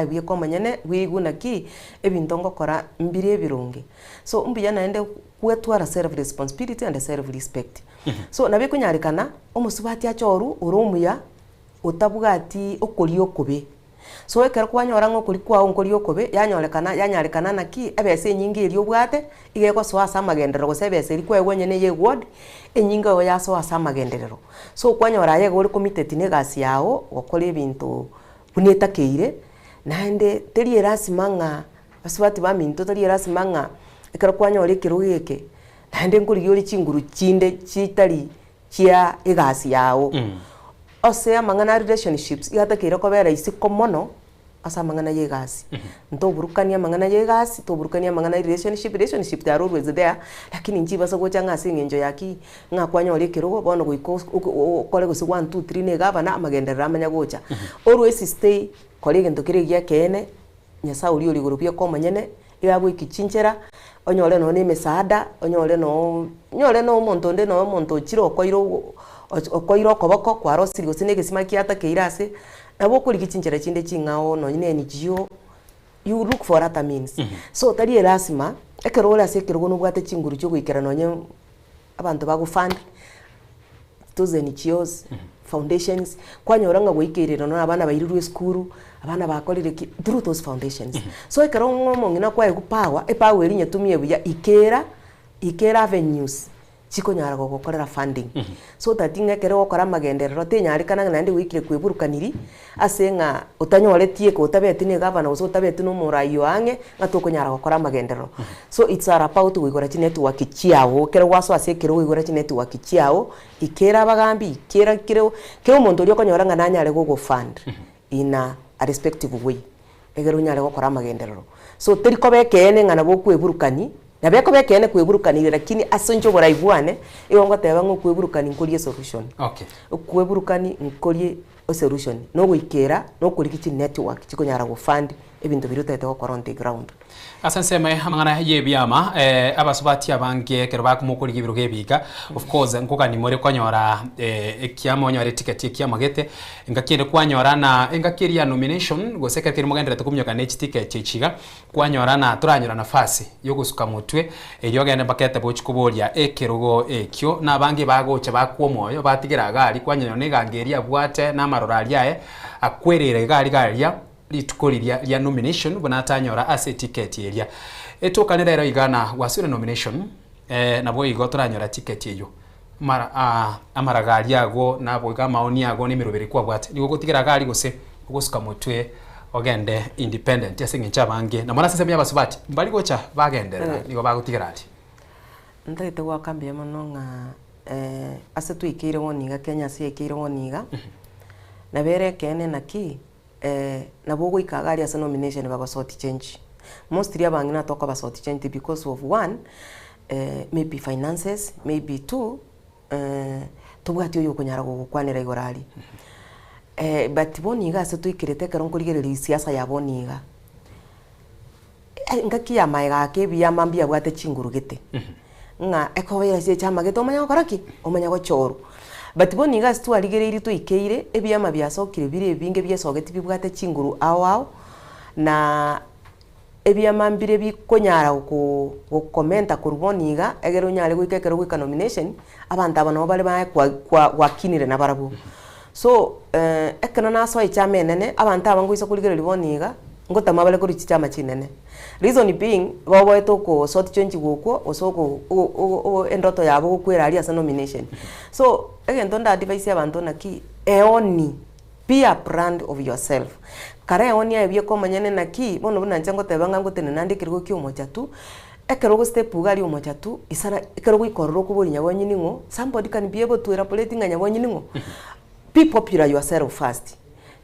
ibiye komanyene wiguna ki ebinto ngokora mbiri ebirungi so mbuya naende kwetwara self responsibility and self respect so nabe kunyarikana omusubati achoru uromuya utabugati okori okobe so ekero kwanyora ngokori kwa onkori okobe yanyarekana naki abese nyingi eri obwate igeko so asa magenderero gosebese eri kwegonyene ye ward enyinga yo yaso asa magenderero so kwanyora yego uri committed ne gasi yao gokora ebinto buneta keire naende teri erasimanga basubati baminto teri erasimanga ekero kwanyore kiro geke naende nkuri yori chinguru chinde chitari chia egasi yao ose amangana relationships igata keire kobera isiko mono asa amangana yegasi ntoburukania amangana yegasi toburukania amangana relationship they are always there lakini njiba so gocha ngasi ngenjo yaki ngakwanyore kiro bono goiko kole gosi 1 2 3 ne gabana amagenderera amanya gocha always stay kole gento kire gya kene nyasa uri gorupia komanyene yabo ikichinchera onyore no ne mesaada onyore no monto nde no monto chiro koiro okoira okoboko kwarosiri gose negesima kiata keirase nabo okorigi chinchera chinde ching'ao nonye NGO you look for other means so tari erasima ekero ore ase ekero gono bwate chinguru chyo goikera nonye abantu bagufund those NGOs foundations kwanyora nga goikerera no abana bairirwe skuru abana bakorire through those foundations so ekero ngomo ngina kwa ekupawa epawa eri nyetumie buya ikera avenues chikonyara gokorera funding so that ngekere gokora magenderero tenyari kana nandi wikire kweburukaniri asenga utanyoretie ko utabeti ne governor uso utabeti no murayo ange ngatokonyara gokora magenderero so it's about wigora chi network chiawo kero gwaso asekero wigora chi network chiawo ikera bagambi ikera kero omonto rio konyora nga nanyare go fund in a respective way egero nyare gokora magenderero so teriko bekene ngana bokweburukani nabeko bekene kweburukanire lakini asonjo boraibuane iwongo teba ngo kweburukani nkolie solution okay kweburukani nkolie solution no gwikera no kurikichi network chikonyara go fund ebintu birutete go on the ground asansema amangana yebyama abasubati abange kero bakumukuriga ibiro gebika of course ngoka ni more kwanyora ekiamo nyore ticket ekiamagete ngakire kwanyora na ngakiria nomination go secretary mugendera tukumyoka ne ticket chichiga kwanyora na turanyora nafasi yo gusuka mutwe eriyo gende bakete bochikuboria ekerogo ekyo na abange bagocha bakwomoyo batigira gari kwanyora ne gangeria bwate na marorariae akwerere gari ya litukoriria ya nomination bonatanyora ase ticket eria etokanira ero igana wasure nomination nabo igotoranyora ticket eyo mara amaragari ago nabo igamaoni ago ni mirobere kwa bwate nigo gotigira gari gose gosuka mutwe ogende independent yasenye chabange na mwana sese byabasubati mbali gocha bagendera nigo bagotigira ati ndagite gwa kambi yamononga ase tuikire woniga Kenya ase ikire woniga na bere kene naki nabo goikagari ase nomination bago sort change mostly abangina toka ba sort change because of one maybe finances maybe two tubwati oyo konyara gukwanira igorari but boniga ase tuikirete kero nkorigereri siasa ya boniga ngaki ya maiga ke biya mambia bwate chingurugete nga ekobera ase chama geto manya koraki omanya go choro but boniga ase twarigereiri tuikeire ebyama byasokire bire ebinge byesogeti bibwate chinguru awao na ebyama mbire bikonyara gukomenta kuruboniga egero nyare gwikekero gwika nomination abantu abano bale ba kwakinire na barabu so ekana naso ichama enene abantu abanguisa kurigereri boniga ngotama bale kuri chichama chinene reason being bobo etoko sort change gukwo osoko endoto yabo gukwera ali asa nomination so egento nda advice abantu naki eoni be a brand of yourself kare eoni ebye komanyane naki bono buna njango tebanga ngotene nandikirgo kyomo chatu ekero go step ugari omo chatu isara ekero go ikororo kuburi nyabonyi ningo somebody can be able to elaborate nyabonyi ningo be popular yourself first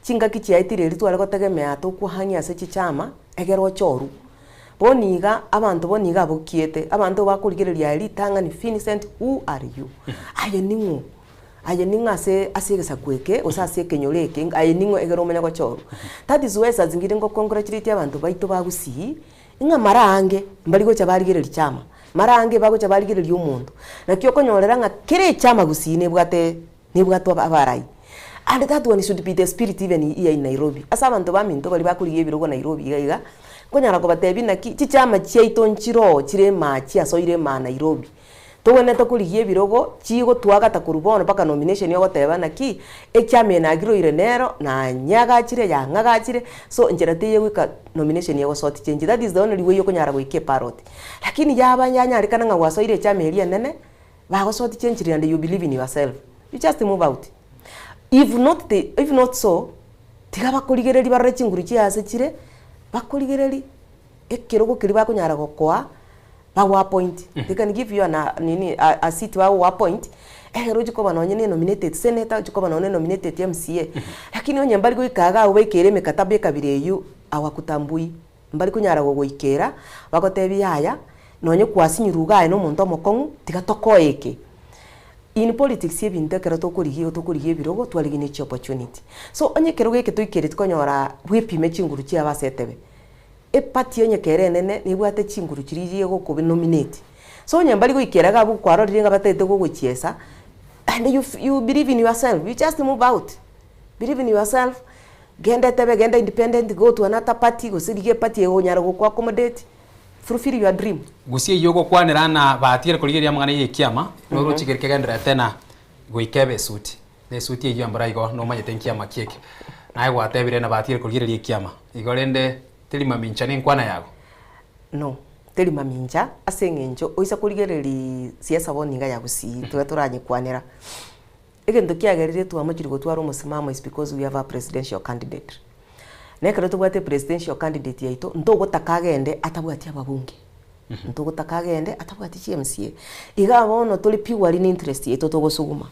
chinga kichi yaitire ritware gotegemea to kuhanya ase chichama egero choru boniga abantu boniga bokiete abantu bakurigereria litanga ni Vincent who are you aye ninga ase gesa kweke osase kenyoreke aye ningo egero menya go choru that is why zingire ngo congratulate abantu baito bagusi inga marange mbali go chabarigereria chama marange bago chabarigereria umuntu nakyo konyorera nga kire chama gusine bwate ni bwato abarai. And that one should be the spirit even here in Nairobi. Asa abantu baminto bali bakuriye birogo Nairobi gaiga konyara ko batebi naki chichama chiaito nchiro chirema chiasoire ma Nairobi. Togone takuriye birogo chigo twaga takurubono paka nomination yo goteba naki ekyame na giro irenero na nyaga chire ya ngaga chire so njerateye wika nomination yo sort change. That is the only way yo konyara go ike parrot. Lakini yaba nyanya rikana nga wasoire ekyame elia nene bago sort change and you believe in yourself. You just move out. If not so, tigaba kurigereri barre chinguru chiase chire bakurigereri ekirogo kiri bakonyara gokoa bawa point. They can give you a seat bawa point. Rojo bana onye nominated senator, jiko bana onye nominated MCA. Lakini onye mbali go ikaga ubekere mekatabe kabire yu awakutambui. Mbali kunyara go ikera bagotebi haya nonye kwasinyuruga no muntu mokongu tigatoko eke. In politics ebintu ekero tokurigie birogo twarigine chi opportunity. So onye kero geke tuikere tukonyora bwepime chinguru chia basetebe. Epati onye kere nene nibwate chinguru chirigie go nominate. So onye mbali go ikeraga bu kwarorire nga batete go gochiesa and you believe in yourself, you just move out. Believe in yourself. Genda independent, go to another party, go see party onyara go accommodate, fulfill your dream. Gusie yogo kwanira na batire kuligeria mangana ye kiama no ruchigirike gendera tena goikebe suti. Ne suti ye yambara igo no manye tenkiama kieke. Na ayo atebire na batire kuligeria kiama. Igorende telima mincha ni kwana yago. No, telima mincha asengenjo oisa kuligeria siasa boninga ya gusi turanye kwanira. Egento kiagerire tu amachiri gotwara umusimamo is because we have a presidential candidate. Nekero tubwate presidential candidate yaito ntogotakagende atabwati ababunge. Ntogotakagende atabwati CMCA. Iga bono tuli pure in interest yeto togosuguma.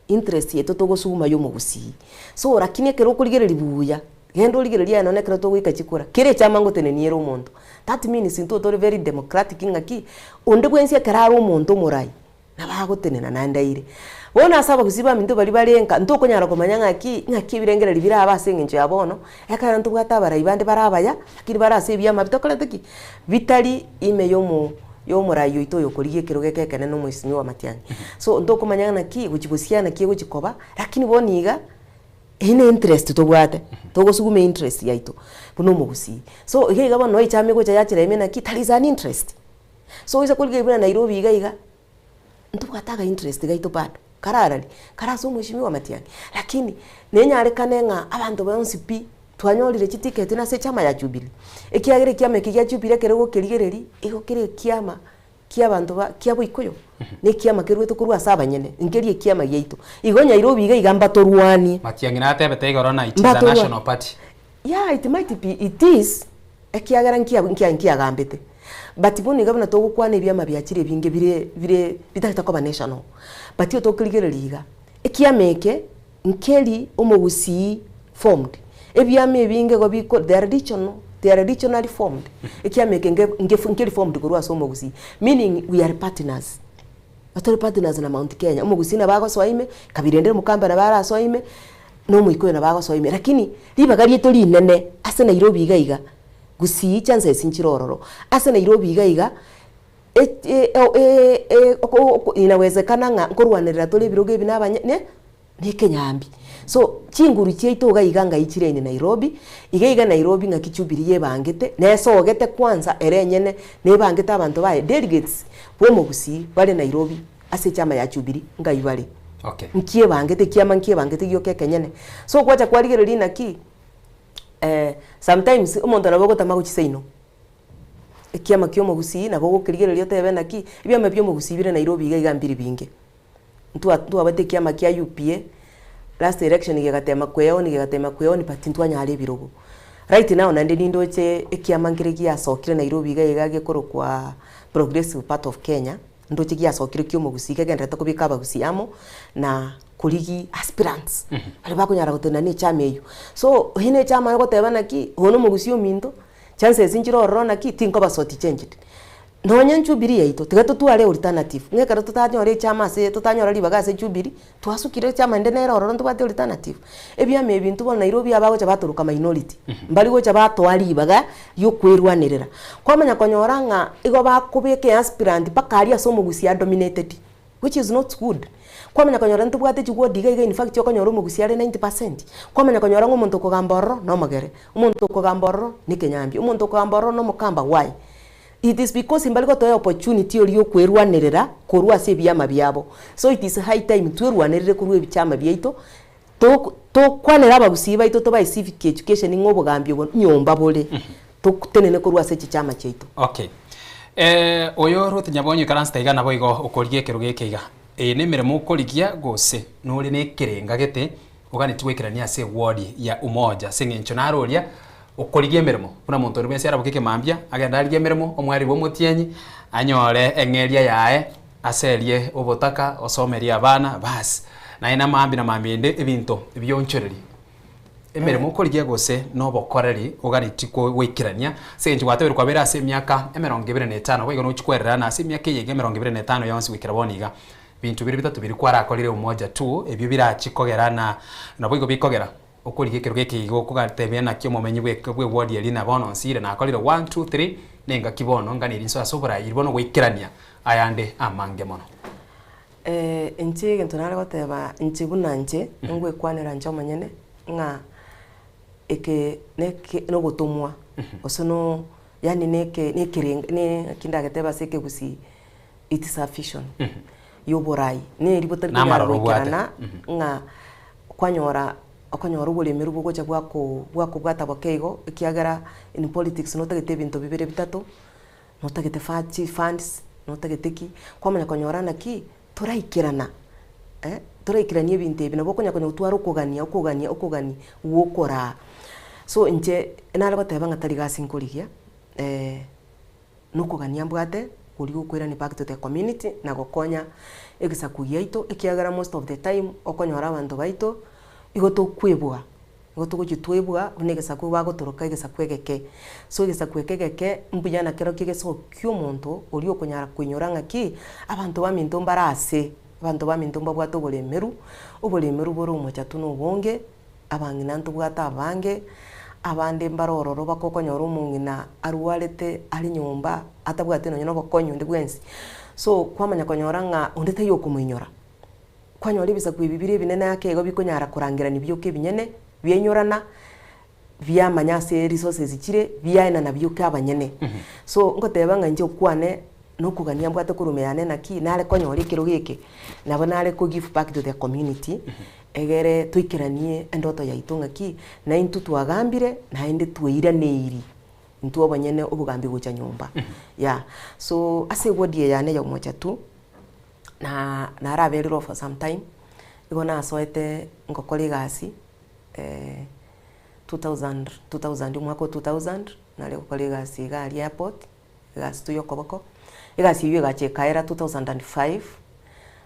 Interest yeto togosuguma yo mugusi. So rakini ekero kuligereri buya. Gendo ligereria no nekero togwika chikura. Kire chama ngotene niero umuntu. That means into toli very democratic ngaki. Onde bwensia kararo umuntu murai. Nabagotenena nandaire. Bona asaba kusiba minto bali balenka ntoko nyara komanyanga ngaki birengera libira abasenge ncho yabono yakara ntubwata barayibande barabaya akiri barase byama bitokole tiki vitali ime yomurayo ito yokoriye kiroge kekene no muisimi wa Matiang'i. So ntoko manyanga naki guchigusiana kiye guchikoba lakini boniga ine interest tobwate togosugume interest yaito buno mugusi. So ihe gaba no ichame gocha yachira ime naki talizan interest. So isa kulige ibuna Nairobi iga ntubwataga interest gaito bado kararali karaso mushimi wa Matiang'i lakini nenyarekane nga abantu bonsipi twanyorire chitiketi na se chama ya Jubilee ekiagere kiama kya Jubilee kerego kerigereri ego kire kiama kiabantu ba kiabo ikoyo ne kiama kerweto kurwa saba nyene ingeri kiama yeito igonya Nairobi iga igamba torwani Matiang'i na tebe gorona it is a national party. Yeah, it might be, it is ekiagera nkia gambete. But boni gabana togo kwane byama byakire binge bire bitatakoba national. But yo tokligere liga ekiameke nkeli omugusi formed ebyame binge go biko they are regionally formed ekiameke nkeli formed kurwa so omugusi meaning we are partners. Atore partners na Mount Kenya omugusi na bago soime kabirendere mukamba na bara soime no muiko na bago soime lakini libaga lyeto linene ase Nairobi iga gusi chance sinchirororo ase Nairobi iga inawezekana nga nkorwanirira tole biroge binabanye ne Kenyambi. So chinguru chieito ga ichirene Nairobi iga Nairobi nga kichubiri yebangete nesogete kwanza erenyene ne bangete abantu bae delegates bomo gusi bale Nairobi ase chama ya chubiri nga ibale. Okay. Nkie bangete gyo kekenyene. So kwacha kwaligero lina ki sometimes umuntu nabwo tamago chiseino ekiama kyo mugusi nabo kirigero lyo tebe naki ibyama byo mugusi bire Nairobi iga mbiri binge ntu abate kiama kya UPA last election igatema kweyoni pati ntwanya ale birogo right now nande nindoche ekiama ngiregi yasokire Nairobi iga gekoro kwa Progressive Part of Kenya ndoche gyasokire kyo mugusi kagenda takubika abagusi amo na kuligi aspirants ali bakunyara gutena ni chama eyo. So hine chama yo goteba naki hono mugusi ominto chances inchiro naki tinko basoti changed nonye Jubilee yaito tigato tuale alternative ngekara tutanyore chama se tutanyora libaga se Jubilee twasukire chama ndene roro ntubate alternative ebyame ebintu bona Nairobi abago chabaturuka minority mbali go chabatwali libaga yo kwerwanirira kwamanya konyoranga igo bakubeke aspirant pakari asomugusi dominated which is not good. Kwamenya konyora ntubwate chigwo diga in fact yokonyora umugusi ari 90%. Kwamenya konyora ngomuntu kugamboro no magere. Umuntu kugamboro ni Kenyambi. Umuntu kugamboro no mukamba why? It is because imbali gotoya opportunity oli okwerwanirira kurwa se byama byabo. So it is high time twerwanirire kurwa ebichama byaito. To kwanera abagusi baito to by civic education ngobugambye nyomba bole. To tenene kurwa se chichama chaito. Okay. Oyo Ruth Nyabonyi karansta igana boigo ukorigie kiruge kiga. Ne miremo ukorigia gose nuri ne kirenga gete ugani twekirania se ward ya umoja sengencho naroria ukorigie miremo kuna muntu ri mesi arabukike mambia agenda arigie miremo omwari bo mutienyi anyore engeria yae aserie obotaka osomeria abana bas na ina mambi na mambinde ebinto ebyonchoreri emiremo ukorigia gose no bokoreri ugani tiko wekirania sengencho gwatebere kwa bera se myaka 25 baigo no chikwerera na se myaka yege 25 yonsi wikira boniga bintu biri bitatu biri kwara akorire umoja tu ebyo birachikogera na boigo bikogera okurigie kiruge kigo kugatebya na kyo momenyi bwe ward yali na bono nsire na akorire 1 2 3 nenga kibono ngani rinso asobora iribono gwikirania ayande amange mono Inche gento nare goteba inche buna nche ngwe kwanera ncho manyene nga eke no gotomwa osono yani ne kinda gateba seke gusi it is sufficient yoborai ne ribota na nga kwanyora okonyora ubulemeru bugoja bwako bwata bakeigo ikiagara in politics no tagete bintu bibere bitatu no tagete funds no tagete ki kwamanya konyora naki turaikirana turaikirania ebintu ebi nabo konya utwara ukugania wokora so nje nale bateba ngatari gasi nkurigia nukugania mbwate uri gukwira ni back to the community na gokonya egisaku yaito ikiagara most of the time okonyora abandu baito igoto kwebwa igoto gutwebwa unegisaku bagotoroka igisaku egeke so igisaku egeke mbuyana kero kigeso ky'omuntu uri okonyara kwinyora ngaki abantu baminto mbarase abantu baminto mbabwato obulemeru boro omochatu n'obonge abangina ntubwata abange abande mbarororo bakokonyora omungina arwarete ari nyomba atabwate no bokonyo ndi bwensi so kwamanya konyora nga ondete yokumuinyora kwanyora ibisaku bibiri binene yake ego bikonyara kurangira ni byoke binyene byenyorana byamanya se resources ikire byayina na byoke abanyene so ngoteba nga nje okwane no kugania mbwate kurumeyane naki nale konyora ikiro gike nabo nale ko give back to the community egere twikiranie endoto yaitunga ki na intu twagambire na inde twira neiri intu abanyene obugambi gucha nyumba so ase wodi yane ya moja tu na araberiro for some time igona asoete ngokole gasi 2000 mwaka 2000 na leo kole gasi gali airport gasi tu yokoboko igasi yiwe gache kaera 2005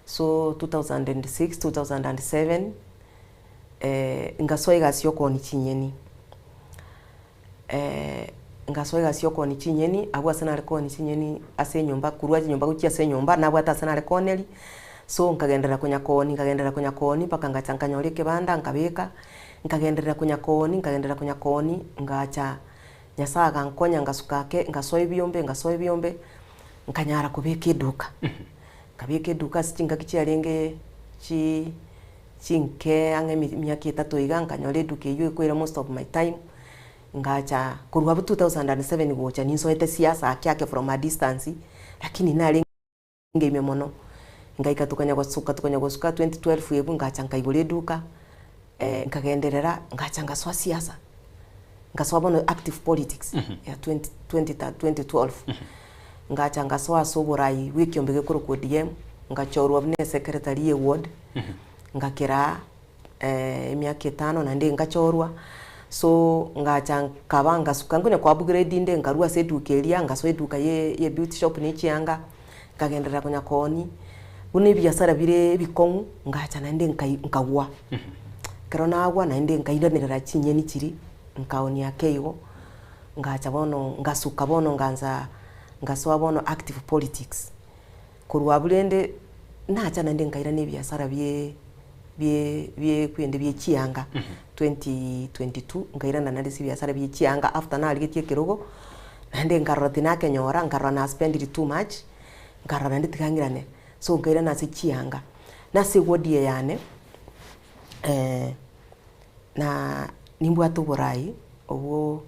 so 2006 2007 ngasoe gasi yokoni chinyeni ngasoe gasi yokoni chinyeni agwa sana rekoni chinyeni ase nyumba kurwaje nyumba gukia ase nyumba na bwata sana rekoneli so nkagendera kunya koni paka ngachanganya kibanda nkabeka nkagendera kunya koni ngacha nyasaga nkonya ngasukake ngasoe byombe nkanyara kubeka eduka kabeke duka sichinga kichiarenge chinke ange myaka 3 iga nkanyore duke yo kwera most of my time ngacha kurwa 2007 gocha ninsoete siasa yake from a distance lakini nalenge imemono ngaika tukanya gosuka 2012 yebu ngacha nkaigure duka nkagenderera ngacha ngaswa siasa ngaswa bono active politics ya 2012 ngacha ngaswa soborai wiki ombege kuro ku DM ngachorwa bne secretary ye ward ngakira emyaka 5 na ndi ngachorwa so ngacha kabanga sukangunya kwa upgrade inde ngarua sedukeria ngaso eduka ye beauty shop ni chianga ngagendera kunya koni bune biasara bire bikongu ngacha na ndi nkagwa karona agwa na ndi nkaidanira chinyeni chiri nkaoni yakeigo ngacha bono ngasuka bono ngasoa bono active politics kurwa bulende nacha nande nkaira ne biasara bye kwende bye chianga 2022 nkaira nande si biasara bye chianga after na aligetie kirogo nande nkaroti na kenyora nkarwa na spend too much nkarwa nande tikangirane so nkaira na si chianga na si wodi yane na nimbu atuburai owo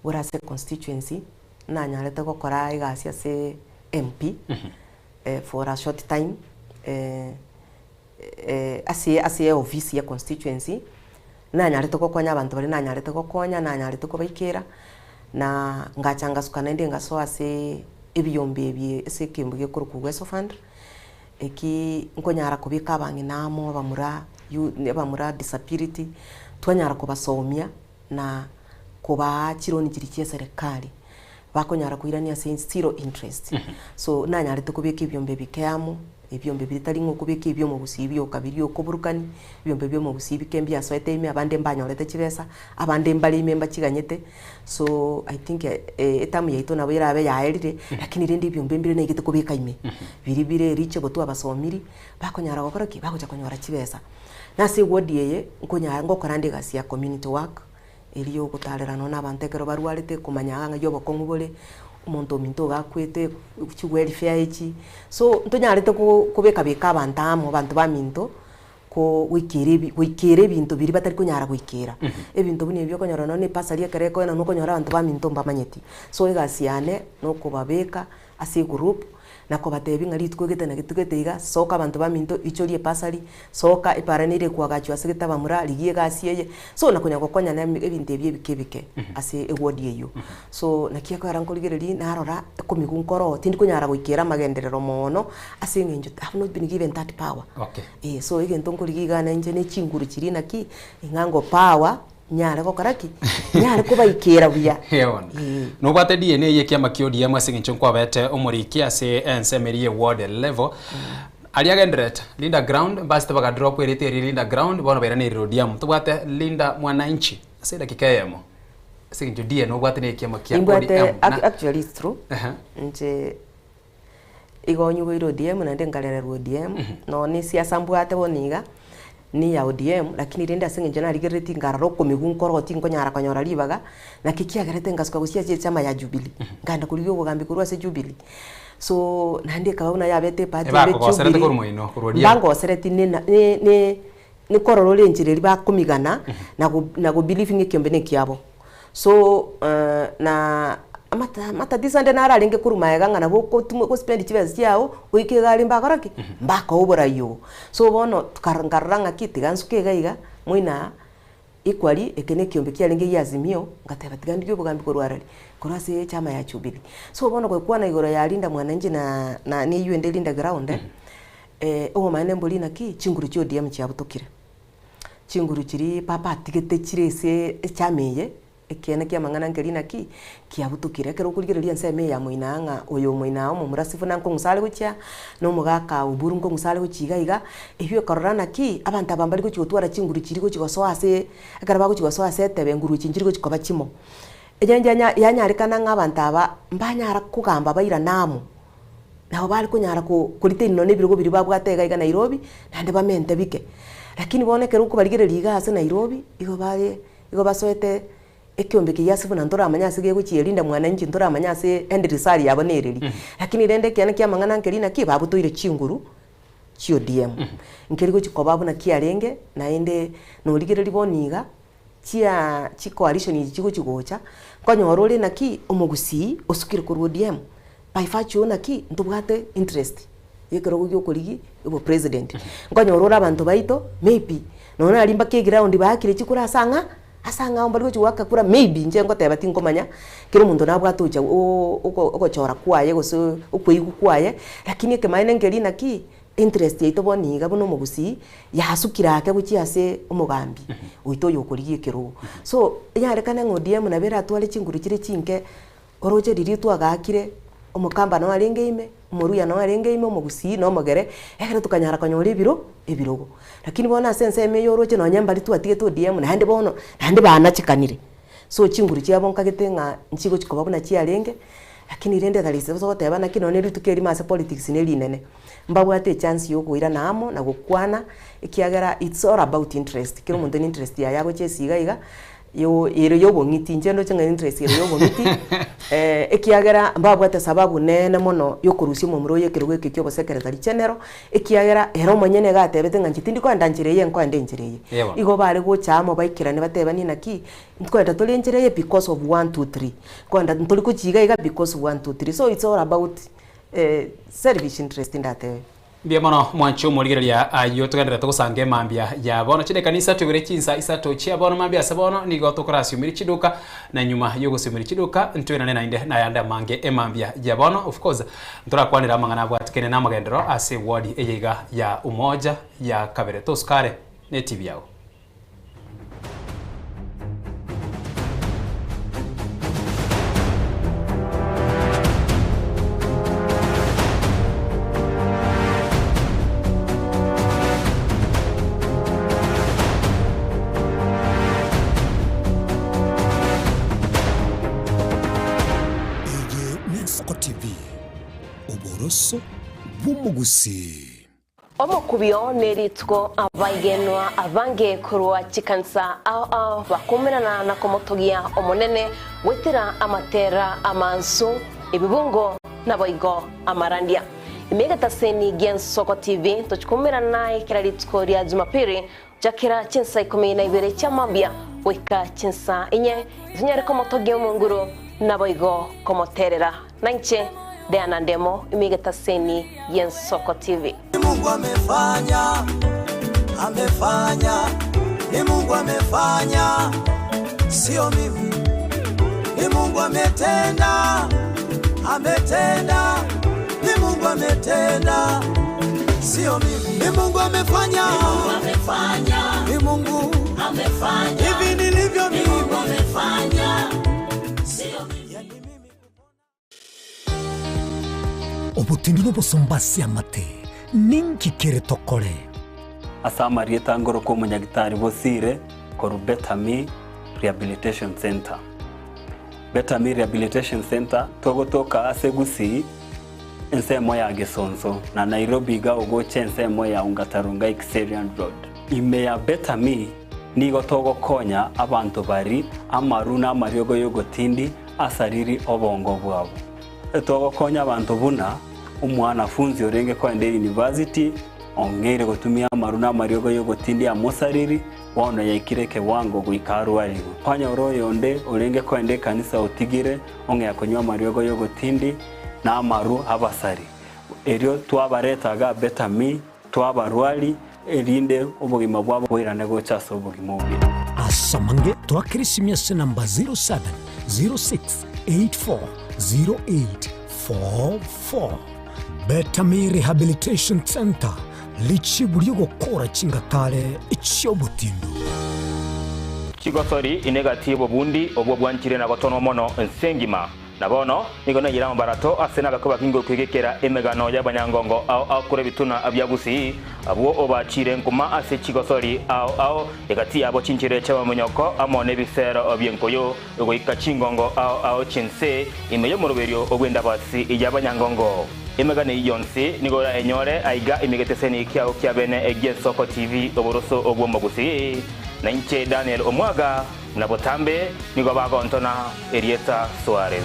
burase constituency na nyarete gukora igasi ase MP for a short time ase office ya constituency na nyarete gukonya abantu bari na nyarete gukonya na nyarete kubaikira na ngachanga sukana ndi ngaso ase ebiyombe ebye ase kimbuge kuru ku Weso Fund eki nkonyara kubika abangi namo bamura disability twanyara kubasomya na kuba kironi kiri kye serikali bakonyara kuirania zero interest so nanyarete kubika ibyombe bikeyamo ibyombe bitari nko kubika ibyo mu busibyo kabiri okuburukani ibyombe byo mu busibi kembi asoete ime abande mbanyorete kibesa abande mbali memba kiganyete so I think etamu yaito nabo irabe yaerire lakini rindi ibyombe mbire negite kubika ime biribire riche botu abasomiri bakonyara gukora ki bakuja konyora kibesa nase wodi yeye nkonyara ngokora ndigasi ya community work eliyo gutarerano n'abantu ekero barwarite kumanya nga yo bokongu bole monto minto gakwete welfare echi so ntonyarete kubeka beka abantamo bantu ba minto ko wikire bintu biri batari kunyara gwikira ebintu bune byo konyora no ne pasali ekereko na no konyora abantu ba minto mbamanyeti so egasiane no kubabeka ase group na kobatebi ngari twegete na gitugete soka abantu ba minto ichorie pasali soka iparanire kwagachwa segeta bamura ligie gasiye so na kunya gokonya na ebintu ebye bikebike ase ewodi eyo so na kiako arankoligeri na arora komigunkoro tindi kunyara gwikira magenderero mono ase ngenjo have not been given that power okay so igento nkoligiga na nje ne chinguru chiri naki ingango power nyare gokaraki nyare kubaikira buya no bate DNA ye kiama kiodi ase ngincho kwabete omuriki ase ensemerie ward level ali agendret Linda Ground basta baga drop erete Linda Ground bona bera ne rodium tubate Linda mwananchi ase dakika yemo ase ngincho DNA no bate ne kiama kiodi actually it's true nje igonyu go rodium na ndengalera rodium no ni siasa mbwate boniga ni ya ODM lakini renda singe jana ligereti ngararo komigunkoro tingo nyara kanyora libaga na kikia gerete ngasuka gusia chama ya Jubilee nganda kuliyo kugambi kurwa se Jubilee so nandi kauna ya bete party be Jubilee bango sereti ni kororo lenjire liba kumigana na go believing ekyombe ne kyabo so na mata disande na aralenge kurumaega ngana ko spend chivezi yao uikigali mbakaraki mbaka obora yo so bono tukarangaranga kiti gansuke gaiga mwina equally ekene kyombe kyalenge yazimio ngateba tigandi byo bugambi ko rwarali korase chama ya Jubilee so bono kwa na igoro ya Linda mwananji na ni UND Linda Ground o mane mbolina ki chinguru cyo DM cyabutokire chinguru kiri papa tigete kirese chameye ekene kia mangana ngelina ki kiabutukire kero kuligereria nseme ya moinanga oyo moinao mu murasifu nanko ngusale gucha no mugaka uburu ngo ngusale guchigaiga ehyo korana ki abantu abambali guchotwara chinguru chiri guchigosoa ase agaraba guchigosoa ase tebe nguru chinjiri guchikoba chimo enyanya yanyarikana ng'abantu aba mbanyara kugamba baira namu naho bali kunyara kulite none birugo biri babwatega iga Nairobi nande bamente bike lakini bonekera uko baligereria ase Nairobi igo basoete ekyombe kiyasifu na ndora amanyase ge guchiye Linda mwananchi ndora amanyase endirisali yabonereri lakini rende kyane kya mangana nkelina ki babutoire chinguru chio DM nkeri go chikobabu na kiarenge na ende no ligereri boniga chia coalition ichigo chigocha konyorore na ki omugusi osukire ku DM by facho na ki ndubwate interest yekero go koligi ebo president nkonyorora abantu baito maybe nona alimba ke ground bakire chikura asanga ombaliko chiwaka kura maybe nje ngoteba tingomanya kiro mundu nabwatuja ogochora kwaye gose ukwigu kwaye lakini kemaine ngelina ki interest yaito boniga buno mugusi yasukira ake guchiase umugambi uito yokorigie kiro so yarekana ngodiem na bera twale chinguru kire chinke oroje riri twagakire omukamba no arengeime umuruya no arengeime umugusi no mogere ekere tukanyara kanyore ebirogo lakini bona sense emeyoroje no nyambali twatige to DM na hande bono hande bana chikanire so chinguru chiabo nkagitenga nchigo chikoba buna chiarenge lakini rende dalise so teba na kino ne ritukeri mase politics ne linene mbabwate chance yo kuira namo na gukwana ikiagera it's all about interest kiro muntu interest ya yago chesiga iga yo bongiti njendo chenga interest yo bongiti ekiagera mbabwate sababu nene mono yo kurusimo muroye kirwe kikyo bo secretary general ekiagera ero monyene gatebete ngantindi ko ndanjireye nko ndenjireye igo bale go chamo baikirane bateba ni naki nkwenda tolenjireye because of 1 2 3 kwenda ntoli ko chiga iga because of 1 2 3 so it's all about service interest ndate bia mono mwancho murigeria ayo tugendera tugusange mambia ya bono chide kanisa tugire chinsa isato chia bono mambia sabono ni goto krasi umiri chiduka na nyuma yogo simiri chiduka ntwena nena inde na yanda mange emambia ya bono of course ntura kwanira mangana bwatikene na magendero ase ward eyega ya umoja ya kabere toskare ne TV yao bumugusi omukubyo neritwo abaigenwa abange kurwa chikansa bakumirana na komotogia omonene wetira amatera amansu ibibungo na boigo amarandia imegata seni Gen Soko TV tuchukumira naye kila litkoria Jumapili jakira chinsa 12 cha mambia wika chinsa inye zinyare komotoge munguru na boigo komoterera nanche Diana Ndemo imegata seni Gen Soko TV. Mungu amefanya, ni Mungu amefanya, sio mimi. Ni Mungu ametenda, ni Mungu ametenda, sio mimi. Ni Mungu amefanya, ni Mungu amefanya, hivi nilivyo mimi. Ni Mungu amefanya, sio mimi. Obutindi n'obusumbasi amate ninki kere tokore asamarieta ngoro ko munyagitari bosire koru Betami Rehabilitation Center. Betami Rehabilitation Center togotoka asegusi ensemo ya Gesonso na Nairobi ga ugoche ensemo ya Ungatarunga Xerian Road. Ime ya Betami nigo togo konya abantu bari amaruna mariogo yogotindi asariri obongo bwabo. Togo konya abantu buna umwanafunzi orenge kwenda university ongere gutumia maruna mariogo yogotindi amosariri wano yaikireke wango guikaru aligo kwanya oroyonde orenge kwenda kanisa utigire onge yakonywa mariogo yogotindi na amaru abasari erio twabaretaga Betami twabarwali erinde ubugima bwabo bwirane gochaso ubugima bubi asamange twakirisimia se namba 0706840844 Betami Rehabilitation Center lichiburio gukora chingatare ichiobutindu chigosori inegatibo bundi obwo bwanchire na gotono mono ensengima nabono nigona yira mbarato asena bakoba kingo kwigekera emegano y'abanyangongo au kure bituna abyagusi abwo obachire nkuma ase chigosori au egati abo chinchire chaba munyoko amone bisero obyenkoyo ego ikachingongo au chinse imeyo muruberio ogwenda basi y'abanyangongo emegane yonsi nigora enyore aiga imigeteseni kyao kyabene Gen Soko TV oboroso obwomogusi na inche Daniel Omwaga na botambe nigo bagontona Erieta Suarez.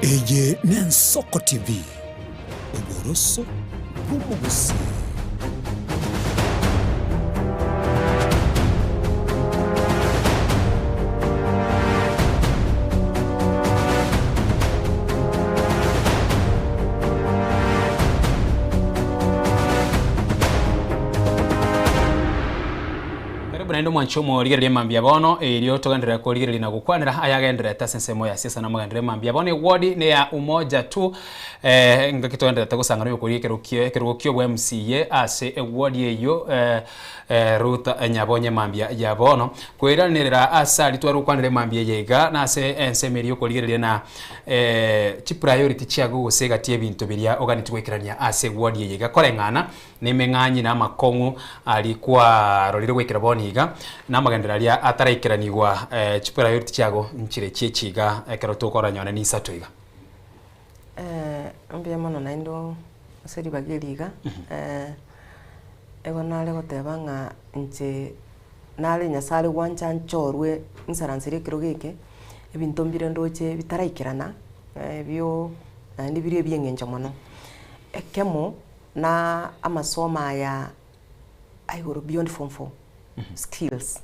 Eye Gen Soko TV oboroso obwomogusi. Ndo mwanchomo ligere mambia bono elio togandira ko ligere lina gukwanira ayagendera tasensemo ya siasa na magandire mambia bono wodi ne ya umoja tu ngakitondera tagusangana yuko kirukio bwa MCA ase wodi eyo Ruta Nyabonye mambia ya bono kwiranirira asali twarukwanire mambia yega na ase ensemeri yuko ligere na chi priority chiago gusega tie bintu biria oganiti gwikirania ase wodi yega korengana nimeng'anyi na makongu alikuwa rolire gwikira boniga na magenderaria ataraikiraniwa chipera yote chiago nchire chichiga ekero tukora nyone ni satoiga ambia mono naindo seri bagiriga ego nale gotebanga nche nale nyasale wancha nchorwe insaransire kirogeke ebintu mbire ndoche bitaraikirana byo ndi bire byengenja mono ekemo na amasoma ya aigoro beyond form 4 skills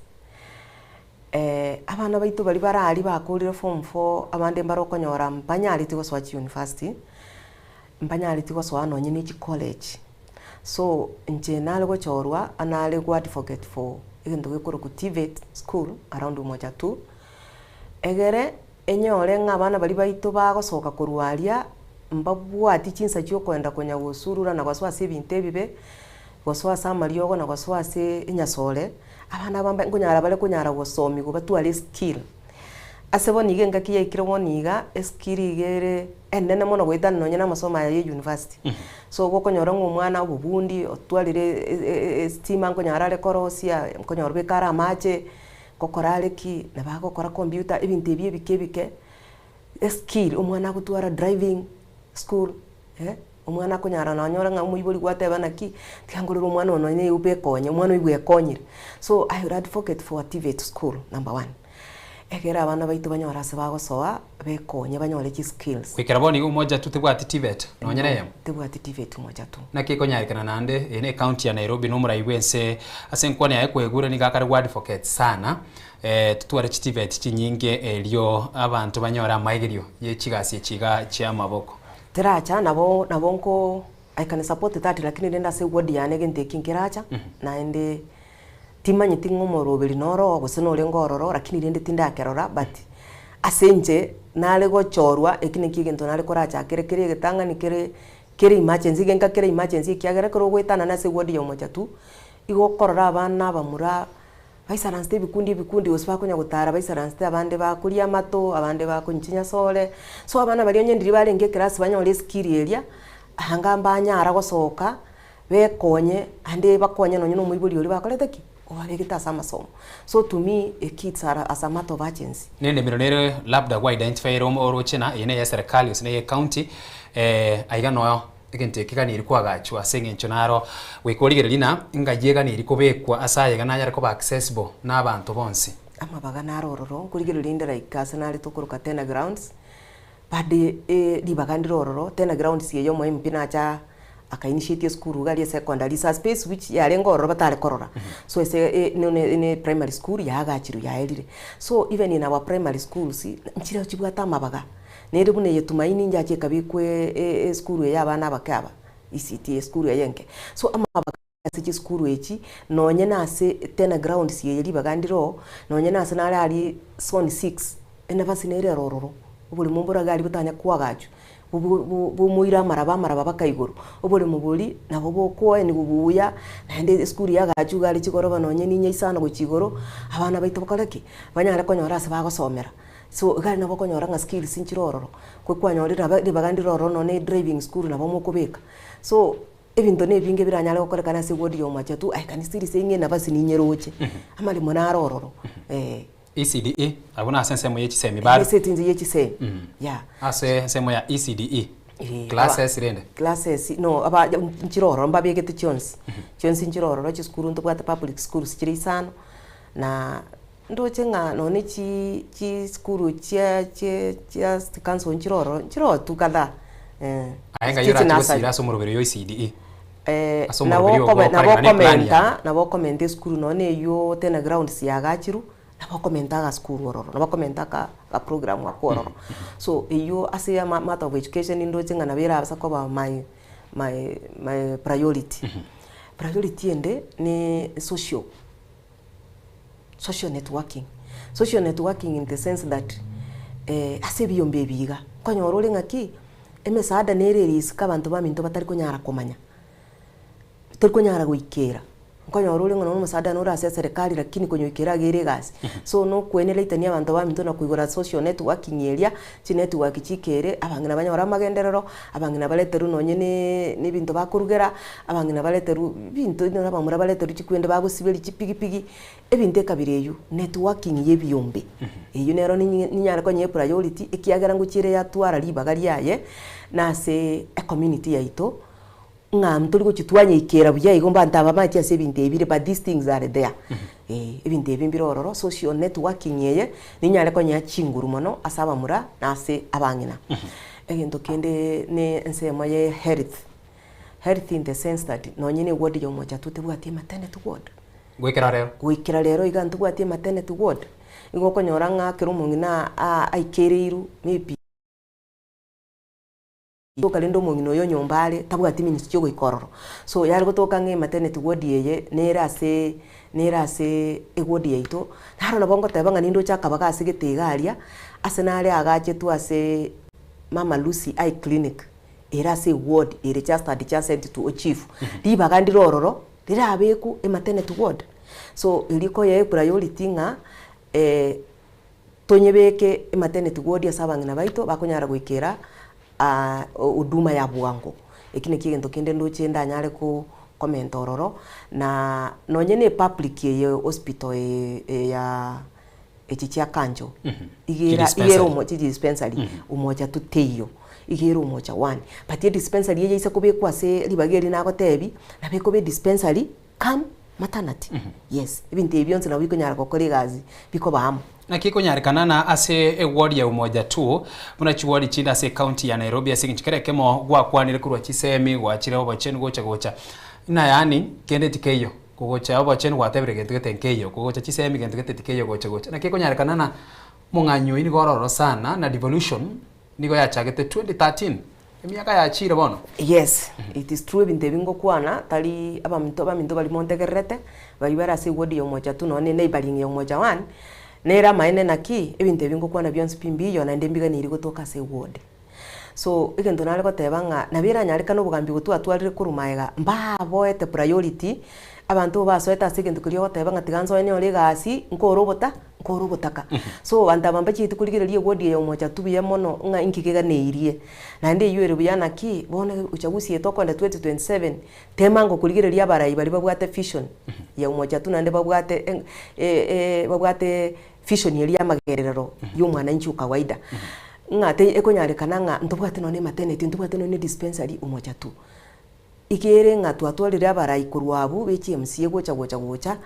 abana baitu bali barali bakurire form 4 abande barokonyora mpanyali tigo swachi university mpanyali tigo swana nyine chi college so nje nale go chorwa anale go advocate for igendo gekoro ku TVET school around umoja tu egere enyore ng'abana bali baitu bagosoka kurwalia mbabwati chinsa cyo kwenda konya gusurura na gwaswase binte bibe gwaswasa mariogo na gwaswase inyasole abana bamba ngonyara bale kunyara gosomi go batwale skill asebo nige ngakiye ikirwo niga skill igere enene mono gwitana nonye na masomo ya university so go konyora ng'umwana obubundi otwalire stima ngonyara le korosia ngonyora bekara amache kokorale ki na bagokora computer ibinte bie bikebike skill umwana gutwara driving school omwana kunyara na nyora nga muibori gwateba naki tiangurira omwana ono ne ube konye omwana igwe konyire. So I would advocate for a TVET school number 1. Egera abana baitu banyora se bagosoa bekonye banyore ki skills. Kwikera boni umoja tu tebwati TVET nonyene yemo. Tebwati TVET umoja tu. Naki konyarikana nande ene county ya Nairobi no muraiwense asenkwane ya kwegura ni gakari word advocate sana. Tutware TVET chinyinge elio abantu banyora maigerio ye chigasi chiga chia maboko. Teracha nabo nko I can support that lakini nenda se word ya nege nteking kiracha na ende timanyi tingomoro beli noro gusino lengororo lakini rende tinda kerora but asenje nale go chorwa ekine kigento nale koracha kere getanga ni kere emergency genka kere emergency kiagera koro gwetana na se word ya moja tu igo korora abana bamura baisaranste bikundi osba kunya gutara baisaranste abande bakuria mato abande bakunyinya sole so abana bali onyendiri barenge class banyole skill area ahangamba anyara gosoka bekonye ande bakonye no nyino muiburi uri bakolete ki obabegita sama somo. So to me kids are as a matter of urgency. Nende mironere labda kwa identify oro chena ine ya serikali usine ya county aiga no egente kigani ilikuwa gachwa senge nchonaro wekoligerera lina ingajega ni ilikobekwa asaye gana yari koba accessible n'abantu bonse ama bagana rororo kuligerera indera ikase nali tukuruka tena grounds bade libagandiro rororo tena grounds yeyo mo impina cha aka initiate school gali secondary sa space which yale ngororo batale korora so ese ne primary school ya gachiru ya elire so even in our primary schools nchira chibwata mabaga nere bune yetumaini njaje kabikwe school ya bana bakaba ICT school ya yenke so amabaga siki school echi nonye nase tena grounds ye libagandiro nonye nase nale ali zone 6 enabasi nere rororo ubuli mumbura gali butanya kwa gachu bumuira maraba bakaiguru obole mubuli nabo boko ni bubuya nande school ya gachu gali chigoro banonye ninye isana go chigoro abana baito bakoleki banyara konyora se bagosomera so gali nabo konyora nga skills inchirororo kwe kwanyorira bagandiro roro none driving school nabo mukubeka so ebinto ne binge biranyala gokorekana se wodi yo machatu I can still say nge nabasi ninyeroche amali monarororo ECDE abuna sensemo yechisemi bari setinzi yechisemi yeah ase semo ya ECDE classes rende classes no aba nchiroro mbabegete chons nchiroro rochi skuru ndo bwata public schools chiri sana na ndo chenga none chi skuru chia kanso nchiroro tukada ayenga yura tibasira so murobero yo ECDE nabo komenta skuru none yo tena grounds ya gachiru nabo komenta ga school ororo nabo komenta ka program wa kororo so iyo ase matter of education ndo chenga na bera asa ko my priority priority ende ni social networking in the sense that ase biyombe biga konyoro ngaki emesaada nereris kabantu baminto batari kunyara komanya turi kunyara guikera nkonyoro uri ngono musaada no rase serikali lakini konyoikera gere gasi so no kwenele itania abantu baminto na kuigora social networking area chi network chikere abangina banyora magenderero abangina baleteru nonye ne bintu bakurugera abangina baleteru bintu no bamura baleteru chikwende bagusibeli chipigipigi ebinte kabireyu networking yebiyombe eyo nero ninyara konye priority ekiagera nguchire ya twara libagari yaye na se a community yaito ngam tuli kuchitwanye ikera buya igomba ntaba mati ase binte ebire but these things are there ebinte ebimbiro ororo social networking yeye ninyale konya chinguru mono asaba mura na ase abangina egento kende ne ensemo ye health in the sense that nonyine word yo moja tutebwati maternity ward gwikira rero igantu bwati maternity ward igo konyora nga kirumungina aikereiru maybe kalendo mungino yo nyombale tabwati minisi cyo goikororo so yari gotoka nge maternity ward yeye nerase egodi yaito haro na bongo tabanga nindo chaka baga asigetigaria asenale agache tu ase Mama Lucy Eye Clinic era se ward ere just adjacent to chief di bagandiro ororo dirabeku maternity ward so iliko ye priority nga tonyebeke maternity ward asabangina baito bakonyara goikera uduma ya bwango ekine kigento kende ndo chenda nyale ku comment ororo na nonyene public ye hospital ya echichia kanjo igera mo dispensary umoja tuteyo igero moja 1 patie dispensary ye isa kobe kwa se libageri na gotebi na be kobe dispensary kam maternity yes ibintu ebyonse na wiko nyara kokore gazi biko bahamu na kiko nyarikana na ase ward ya Umoja 2 muna chiwadi chinda ase county ya Nairobi ase nchikere kemo gwa kwanire kurwa chisemi gwa chire obacheni gocha na yani kende tikeyo kugocha obacheni gwatebire gentu getenkeyo kugocha chisemi gentu getetikeyo gocha na kiko nyarikana na munganyo ini gororo sana na devolution nigo yachagete 2013 emiaka ya chire bono yes it is true binte bingo kwana tali abaminto bali montegerete bali bara ase ward ya Umoja 2 no ne neighboring ya Umoja 1 nera maene naki ebinte bingo kwana byonse pimbiyo na ndembiga niri gotoka se ward so igento nare gotebanga nabira nyarika no bugambi gutwa twalire kurumaega mbaboete priority abantu basoeta sigento kuri gotebanga tiganzo ene ore gasi nkorobotaka so anda bamba chitu kurigererie ward ya Umoja 2 ya mono nga inkikega neirie na ndi yuere buyana ki bone uchaguzi etoko na 2027 temango kurigereria barai bali babwate vision ya Umoja 2 na ndi babwate vision yeli amagerero y'umwana nchi kawaida ngate ekonyarikana nga ntubwate none maternity ntubwate none dispensary Umoja 2 ikere nga twatwalire abarai kurwabu bechi MCA gocha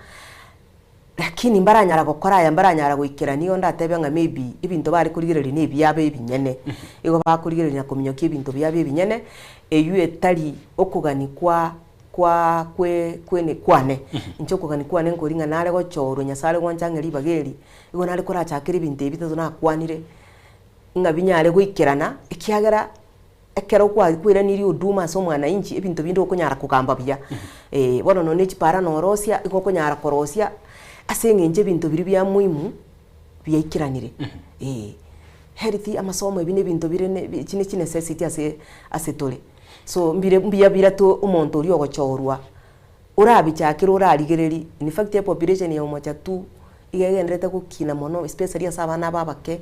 lakini mbaranyara gukora ya mbaranyara guikira niyo ndatebe nga maybe ibintu bari kurigereri ni byabe ibinyene igo bakurigereri na kuminyoka ibintu byabe ibinyene eyu etali okugani kwene kwane incho kugani kwane ngoringa nare gochoro nyasare gwanjangeri bageri igo nare kora chakira ibintu ebitatu na kwanire nga binyare guikirana ikiagera ekero kwa kwira niri uduma so mwana inchi ibintu bindo kunyara kugamba bya bono no nechipara no rosia igo kunyara korosia asenge nje bintu biri bya muhimu byayikiranire healthy amasomo ebine bintu bire chine necessity ase tole so mbira to umuntu uri ogochorwa urabichakira urarigereri in fact the population ya Umoja 2 igegenderete gukina mono especially asabana babake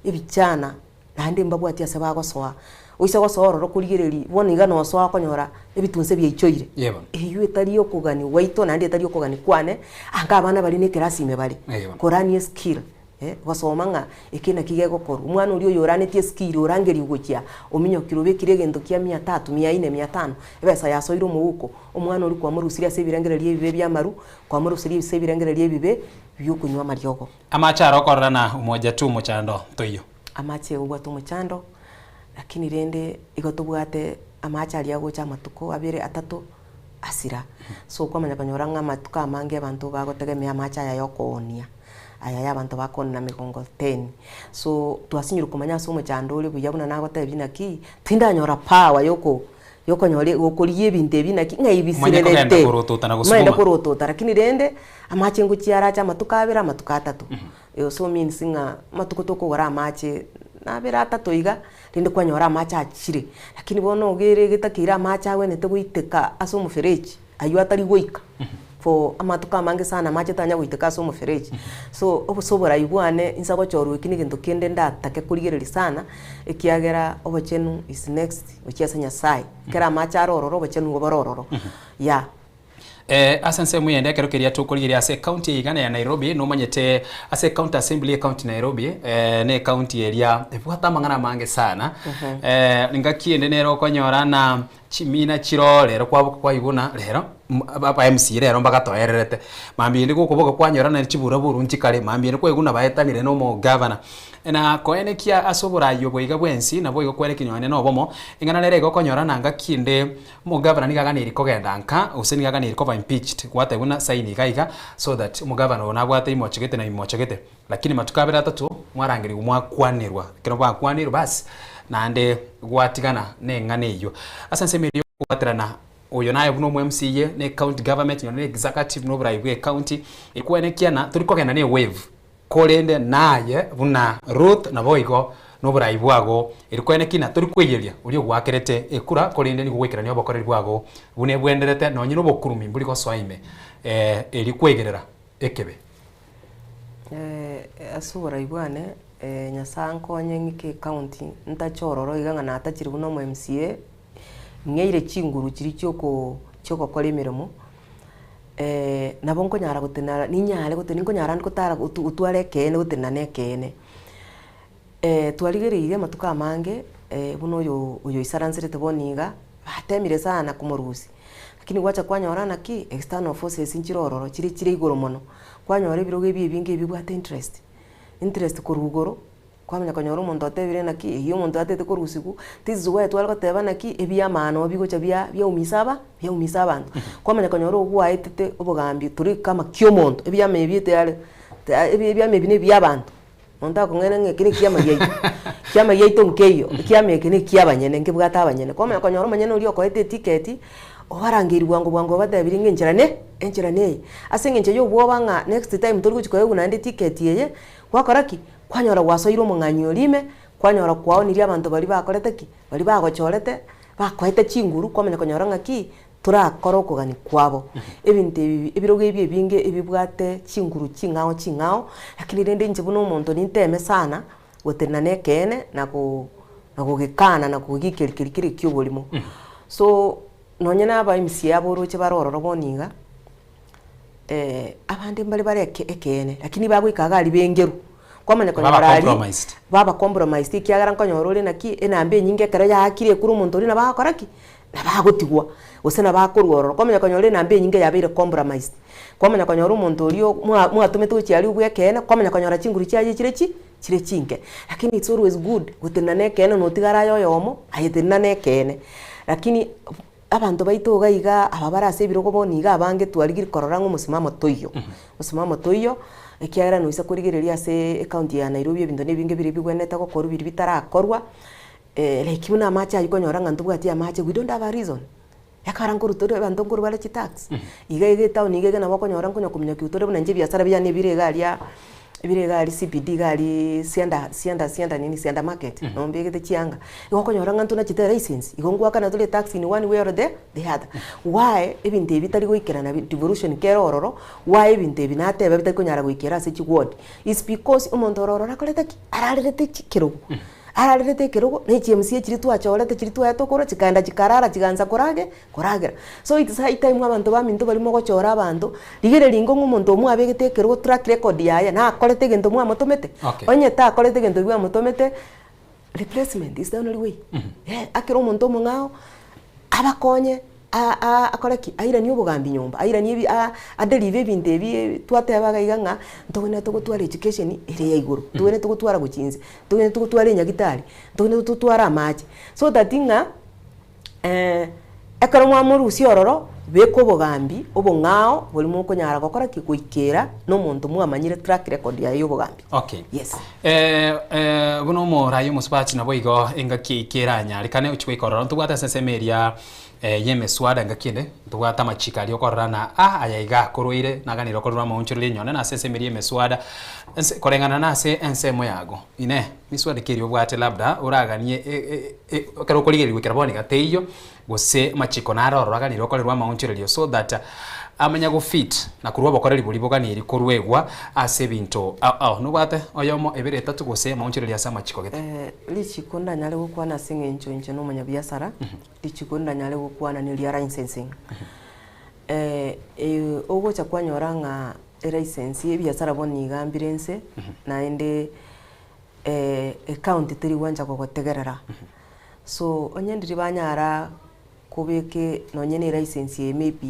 ibichana nande mbabwati asaba gosoa uise gosoororo kurigereri boniga no soa konyora ebitunse byayichoire eyu etari okugani waito nande etari okugani kwane anga abana bali ne class ime bali korani skill gosoma nga ekina kige gokora umwana uri oyoranetie skill orangeri gukia ominyo kirobe kirege kia 300 400 500 ebesa yasoiro muhuko umwana uri kwa murusiri ase birangererie bibe byamaru kwa murusiri ase birangererie bibe byukunywa maryogo amacharo korana Umoja 2 muchando toyo amache ubwa tumuchando lakini rende igotubwate amachari yago cha matuko abere atatu asira so kwa manyakanyoranga matuka amange abantu bagotegemea amacha yayokonia aya yabantu bakona migongo 10 so twasinyira kumanya so muchando uri buyabuna nago tebina ki tindanyora power yoko nyore gokoriye binte binaki ngaibisirelete maenda kurotota lakini rende amache nguchiara cha matuka abera matuka atatu so means nga matuko toko gora amache na bera atatu iga rinde kwanyora amacha achire lakini bono ogere gitakira amacha we nete guiteka aso mufereji ayu atari goika for amatuka mange sana amache tanya guiteka aso mufereji so obusobora ibwane insabo choro ikini kintu kende ndatake kurigereri sana ikiagera obachenu is next ukiasanya sai kera amacha arororo obachenu goborororo ya asanse muyende kero keria tukurigiria ase county igana ya Nairobi no manyete ase county assembly ya county Nairobi ne county area ebwata mangana mange sana ningakiende nero konyora na chimina chiro rero kwa iguna rero aba MC rero mbagatoererete mambi ndi gukuboka kwanyora na chibura burunji kale mambi ndi kweguna baetanire no mo governor na koene kia asobora yo boiga bwensi na boiga kwere kinyone no bomo ingana nere go konyora nanga kinde mo governor ni gagani rikogenda nka useni gagani rikova impeached kwate guna saini gaiga so that mo governor ona gwate imochegete na imochegete lakini matukabira atatu mwarangiri umwakwanirwa kero bakwanirwa basi nande gwatigana nengane iyo asanse miri kwatrana oyo nayo buno mu MCA ne county government ne executive no bribe county ikwene kiana turikogenda ne wave kolende naye buna root na boigo no bribe bwago irikwene kina turikweyeria uri gwakirete ekura kolende ni gwikira ni obokoreri bwago bune bwenderete no nyino bokurumi mburi ko swaime eri kwegerera ekebe asubora ibwane nyasanko nyengike county ntachororo iganga na atachiri buno mu MCA ngeire chinguru chiri cyoko kora imirimo nabonko nyara gutena ninyare gutena ninko nyara ndikotara utware kene gutena nekene twarigereire matuka amange buno uyo isaransirete boniga batemire sana kumurusi lakini gwacha kwanyorana ki external forces inchirororo chiri igoro mono kwanyora ibirogo ebinge bibwate interest kurugoro kwamenya konyora omonto atebire naki iyo omonto atete korusiku tizuwe twalgoteba naki ebiamano bigocha byaumisa abantu kwamenya konyora ogwaetete obogambi turi kama kiomonto ebiame ebiete yale ebiame bine byabantu monto akong'ena ng'ekine kiama yaito nkeyo kiama ekine kiabanyene nkebwata abanyene kwamenya konyora omanyene ori okoete tiketi obarangiri bwango batebire enchirane ase ng'enche yobwoba ng'a next time tori gochikoya ogunande tiketi eye gwakoraki kwanyora gwasoire omong'anyi orime kwanyora kwaonirie abantu bari bakorete ki bari bagochorete bakoete chinguru kwamenya konyora ng'aki turakora okogani kwabo ebinto ebirogo ebinge ebibwate chinguru ching'ao lakini rende inche buna omonto ninteme sana gotenana nekene na kogekana na kogikeri kioborimo so nonye naba MCA aboroche barororo boniga abande mbali bare ekene lakini bagoikaga ari bengeru kwamanya konyora ari baba compromised kiagara nkonyora ore naki enambe nyinge kare yakire kuri omonto ori nabakoraki nabagotigwa ose nabakorwororo kwamanya konyora enambe nyinge yabire compromised kwamanya konyora omonto ori mwatumete ochiari ubwekene kwamanya konyora chinguru chiaye chire chinke lakini it's always good gutenana ekene notigara yoyomo ayetenana ekene lakini abantu baito gaiga ababara ase birogo boniga abange twarigire korora ng'omusimamo toiyo ekiagera noisa kurigereria ase county ya Nairobi ebinto nebinge biri bigwenete gokorwa biri bitarakorwa like buna amache ayikonyora ng'anto bwati amache we don't have a reason yakara nkorutore abantu nkorwa tax iga town iga nabo konyora nkonya kumenya kiutore buna nje biasara bya nebire gali CBD gali sienda market no mbegete chianga ikokonyora ng'anto na chite license igongwa kana tole tax in one way or the other why ebinto ebitari goikera na devolution kerororo why ebinto ebinatebe bitari konyara goikera ase chigward is because omonto ororo rakorete ki ararete kirogo na HMC chiri twachorete chiri twatokora chikaenda chikarara chiganza koragera so it's high time abantu baminto barimo gochora abantu rigere ringo ng'omonto omwe abegete kirogo track record yaye na akorete gento mwa motomete onye ta akorete gento bwa motomete replacement is the only way akero omonto omong'ao abakonye akoreki airani obogambi nyomba airani ebi adelive ebinto ebi twatebaga iganga ntogene tugotwara education ere ya iguru tugene tugotwara guchinze tugene tugotwara enyagitari tugene tugotwara amache so that inga ekero mwamurusi ororo beko obogambi obong'ao bolimo okonyara gokora kikuikera n'omonto mwamanyire track record yayo obogambi yes buno omorayo omosubachi nabo igo engakikera nyarikane ochikoikorora ntubwate sesemeria yemeswada ngakinde tugwata amachikari okorana ayaiga korwire naganiro korwa maunchurire nyone na sesemeria yemeswada korengana na ase ensemo yago ine miswada kirio bwate labda uraganie kero koligeri gwikera boni gateyo gose machiko naroro aganiro korwa maunchurire so that amenya go fit na kurwa bokoreri bulibogani eri korwegwa ase binto nubwate oyomo ebere tatu gose maunchurire asa machiko gete lichikonda nyale gukwana singencho inche no manya biasara lichikonda nyale gukwana ni lia licensing ogo cha kwanyoranga license ye biasara boni gambirense na ende account teri wanja kogotegerera so onyendiri banyara kubeke nonyene license ye maybe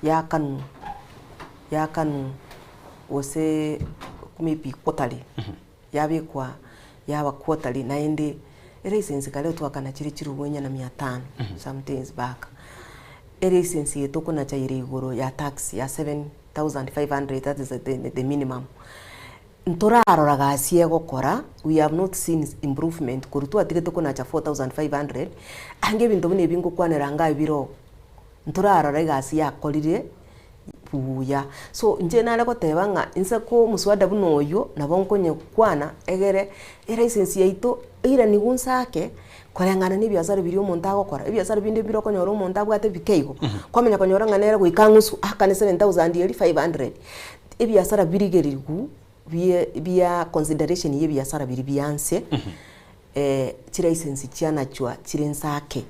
ya kanu ose maybe quarterly yabekwa yaba quarterly na ende license kale twakana chiri wenya na 500 some days back license yetu kuna cha igoro ya tax ya 7,500 that is the minimum ntorarora asie gokora we have not seen improvement kurutu atigete kuna cha 4,500 ange bintu bine bingo kwanera nga biro ntorarora gasi yakorire buya so nje nale goteba nga inse ko muswada buno oyo nabonkonye kwana egere license yaito ira nigunsake korengana ni biasara biri omonto agokora ibiasara binde biro konyora omonto abwate bikeigo kwamenya konyora nganera goikangusu akane 7,500 ibiasara birigerirgu bia consideration ye biasara biri bianse chira license chiana chwa chirensake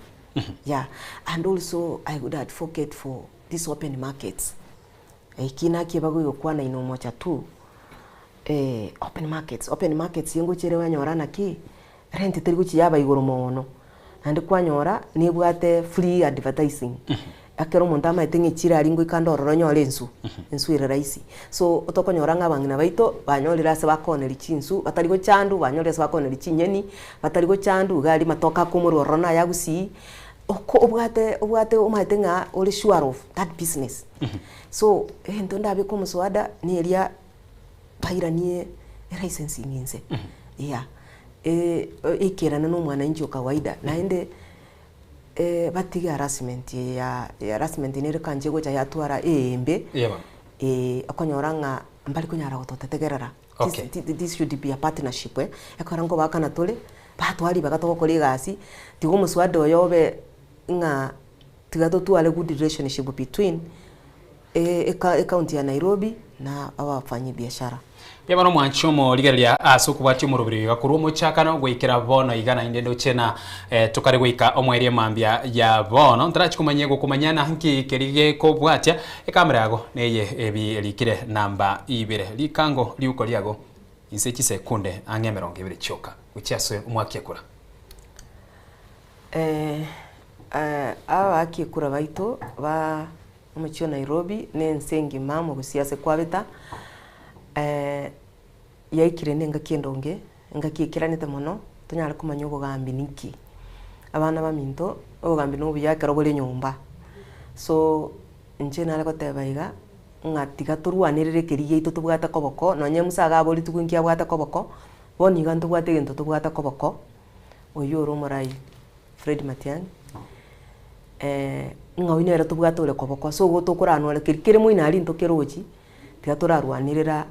yeah and also I would advocate for these open markets ikina kibago yokwana ino mocha tu open markets yengo chere wanyorana ki rent tari guchi yaba igoro mono andi kwanyora ni bwate free advertising akero monta maitengi chira ringo ikandoro nyore ensu ire raisi so otokonyora ngabangina baito banyorira se bakone lichinsu batari go chandu banyorira se bakone lichinyeni batari go chandu gali matoka kumuru rona yagusi oko obwate umaitenga ori sure of that business so ento ndabe ko muswada ni eria pairanie licensing inse yeah ikirana no mwana injo kawaida naende batiga harassment ya harassment ni kanje gocha yatwara embe akonyoranga mbali kunyara gototegerera this should be a partnership ekorango bakana tole batwari bagatokokori gasi tigo muswada oyobe nga tigato tuale good relationship between county ya Nairobi na abafanyi biashara Yabano mwanchomo ligeria asukubati umurubiri gakuru muchakano gwikira bono igana indendo chena tukare gwika omwerie mambia ya bono ntarachikumanye gukumanyana hanki kerige ko bwatya ekamera yago neye ebi elikire namba 2 likango liuko liago insechi sekunde angemeronge bire choka uchiaswe umwakie kura aba akikura baito ba umuchio Nairobi nensengi mamo gusiase kwabita yaikire nenga kiendonge ngakikiranite mono tunyara kumanya ubugambi niki abana baminto ubugambi no buyakero buri nyumba so nje nara gotebaiga ngatiga turwanirire kiriye ito tubwata koboko nonye musaga bori tugunkia bwata koboko boni gantu bwate gento tubwata koboko oyoro morai Fred Matiang'i ngawinera tubwata ure koboko so gotokuranwa kirikire muina ari ntokeroji tiga turarwanirira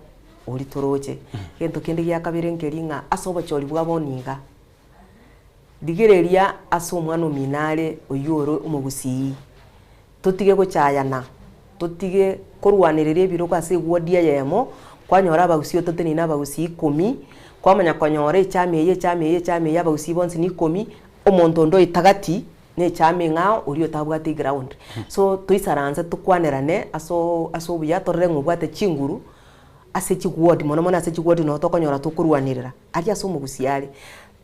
uri toroche gento kindi gya kabiri nkeringa asoba chori bwa boniga digereria asomwana minare oyoro umugusi tutige gochayana tutige korwanirire ebiro kwase gwodia yemo kwanyora abagusi ototeni n'abagusi 10 kwamanya kwanyora echame abagusi bonsi ni 10 omonto ndo itagati ne chame ngao uri tabwate ground so tuisaranza tukwanerane aso buya torre ngubwate chinguru asechi ward mono asechi ward no tokonyora tukurwanirira ari asomo gusiare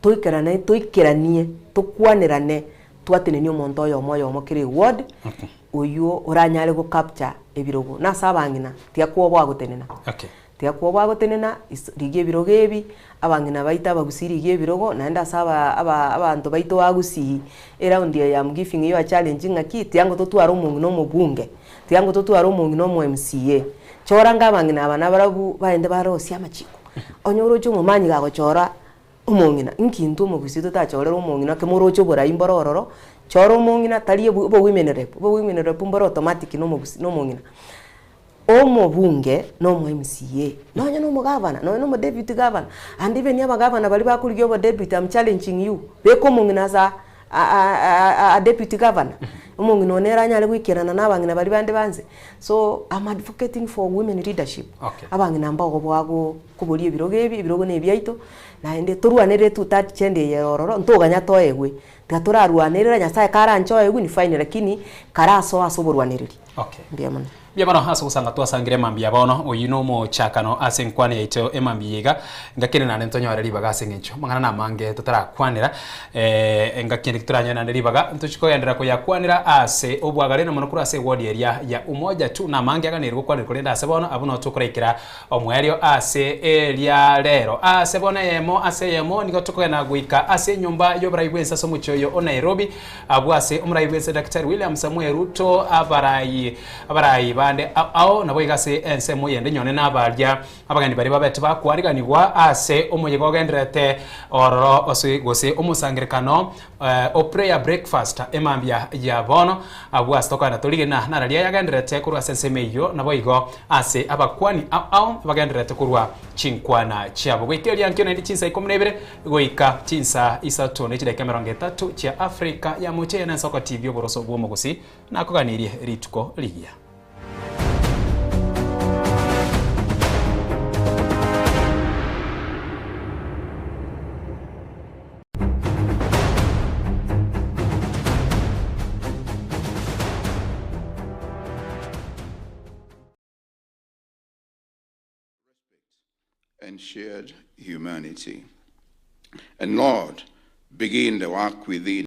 toikeranie tukwanerane twatene ni omonto yomo kiri ward uyu uranyare go capture ebirogo nasabangina tiakwo bwagotenena tiakwo bwagotenena rigie birogebi abangina baita abagusiri gie birogo naenda saba abantu baito bagusi around ya am giving you a challenge ngaki tiango totwara umuntu no mubunge tiango totwara umuntu no mu MCA choranga bangina abana barabu baende barosi amachiko onyorocho mumanyi gago chora umongina nkintu mugusito tachorera umongina kemorocho bora imborororo choro umongina taliye bo women rep mboro automatic no mugusi no mongina omo bunge no mu MCA nonya no mugavana no mu deputy governor and even yaba governor bali bakurigyo bo deputy am challenging you beko mongina za a deputy governor umongino neranyale kwikirana nabangina bali bande banze so I'm advocating for women leadership abangina ambao bwago kubuli ebirogo nebyaito naende turwanere tutachende yerororo ntoganya toegwe tigaturarwanirira nyasaye karancho egwe ni fine lakini karaso asoborwaniriri ndiamana Biabano haso kusanga twasangire mambia bono oyino mo chakano asenkwane yaito emambiega ngakene na ntonyo ari baga asengecho mangana na mange tutara kwanira ngakene turanya na ribaga ntuchiko yandira ko yakwanira ase obwagare na monokuru ase ward area ya umoja tu na mange aganirwo kwanira kurenda ase bono abuno tukurekera omwerio ase area rero ase bono yemo niko tukena guika ase nyumba yo braibwensa somuchoyo o Nairobi abwase umraibwensa Dr. William Samuel Ruto abarai bande ao nabo igase ense moyende nyone nabalya abagandi bari babete bakwariganirwa ase omuyego gendrete ororo osi gose omusangirikano o prayer breakfast emambia ya bono abwa stokana tolige na naralia yagendrete kurwa sense meyo nabo igo ase abakwani ao bagendrete kurwa chinkwana chiabo gwikelia nkyo 1912 goika tinsa isatone chile kamera 3 cha Afrika ya moche na soko TV oboroso bwo mogusi nakoganirie rituko ligia. And shared humanity. And Lord, begin the work within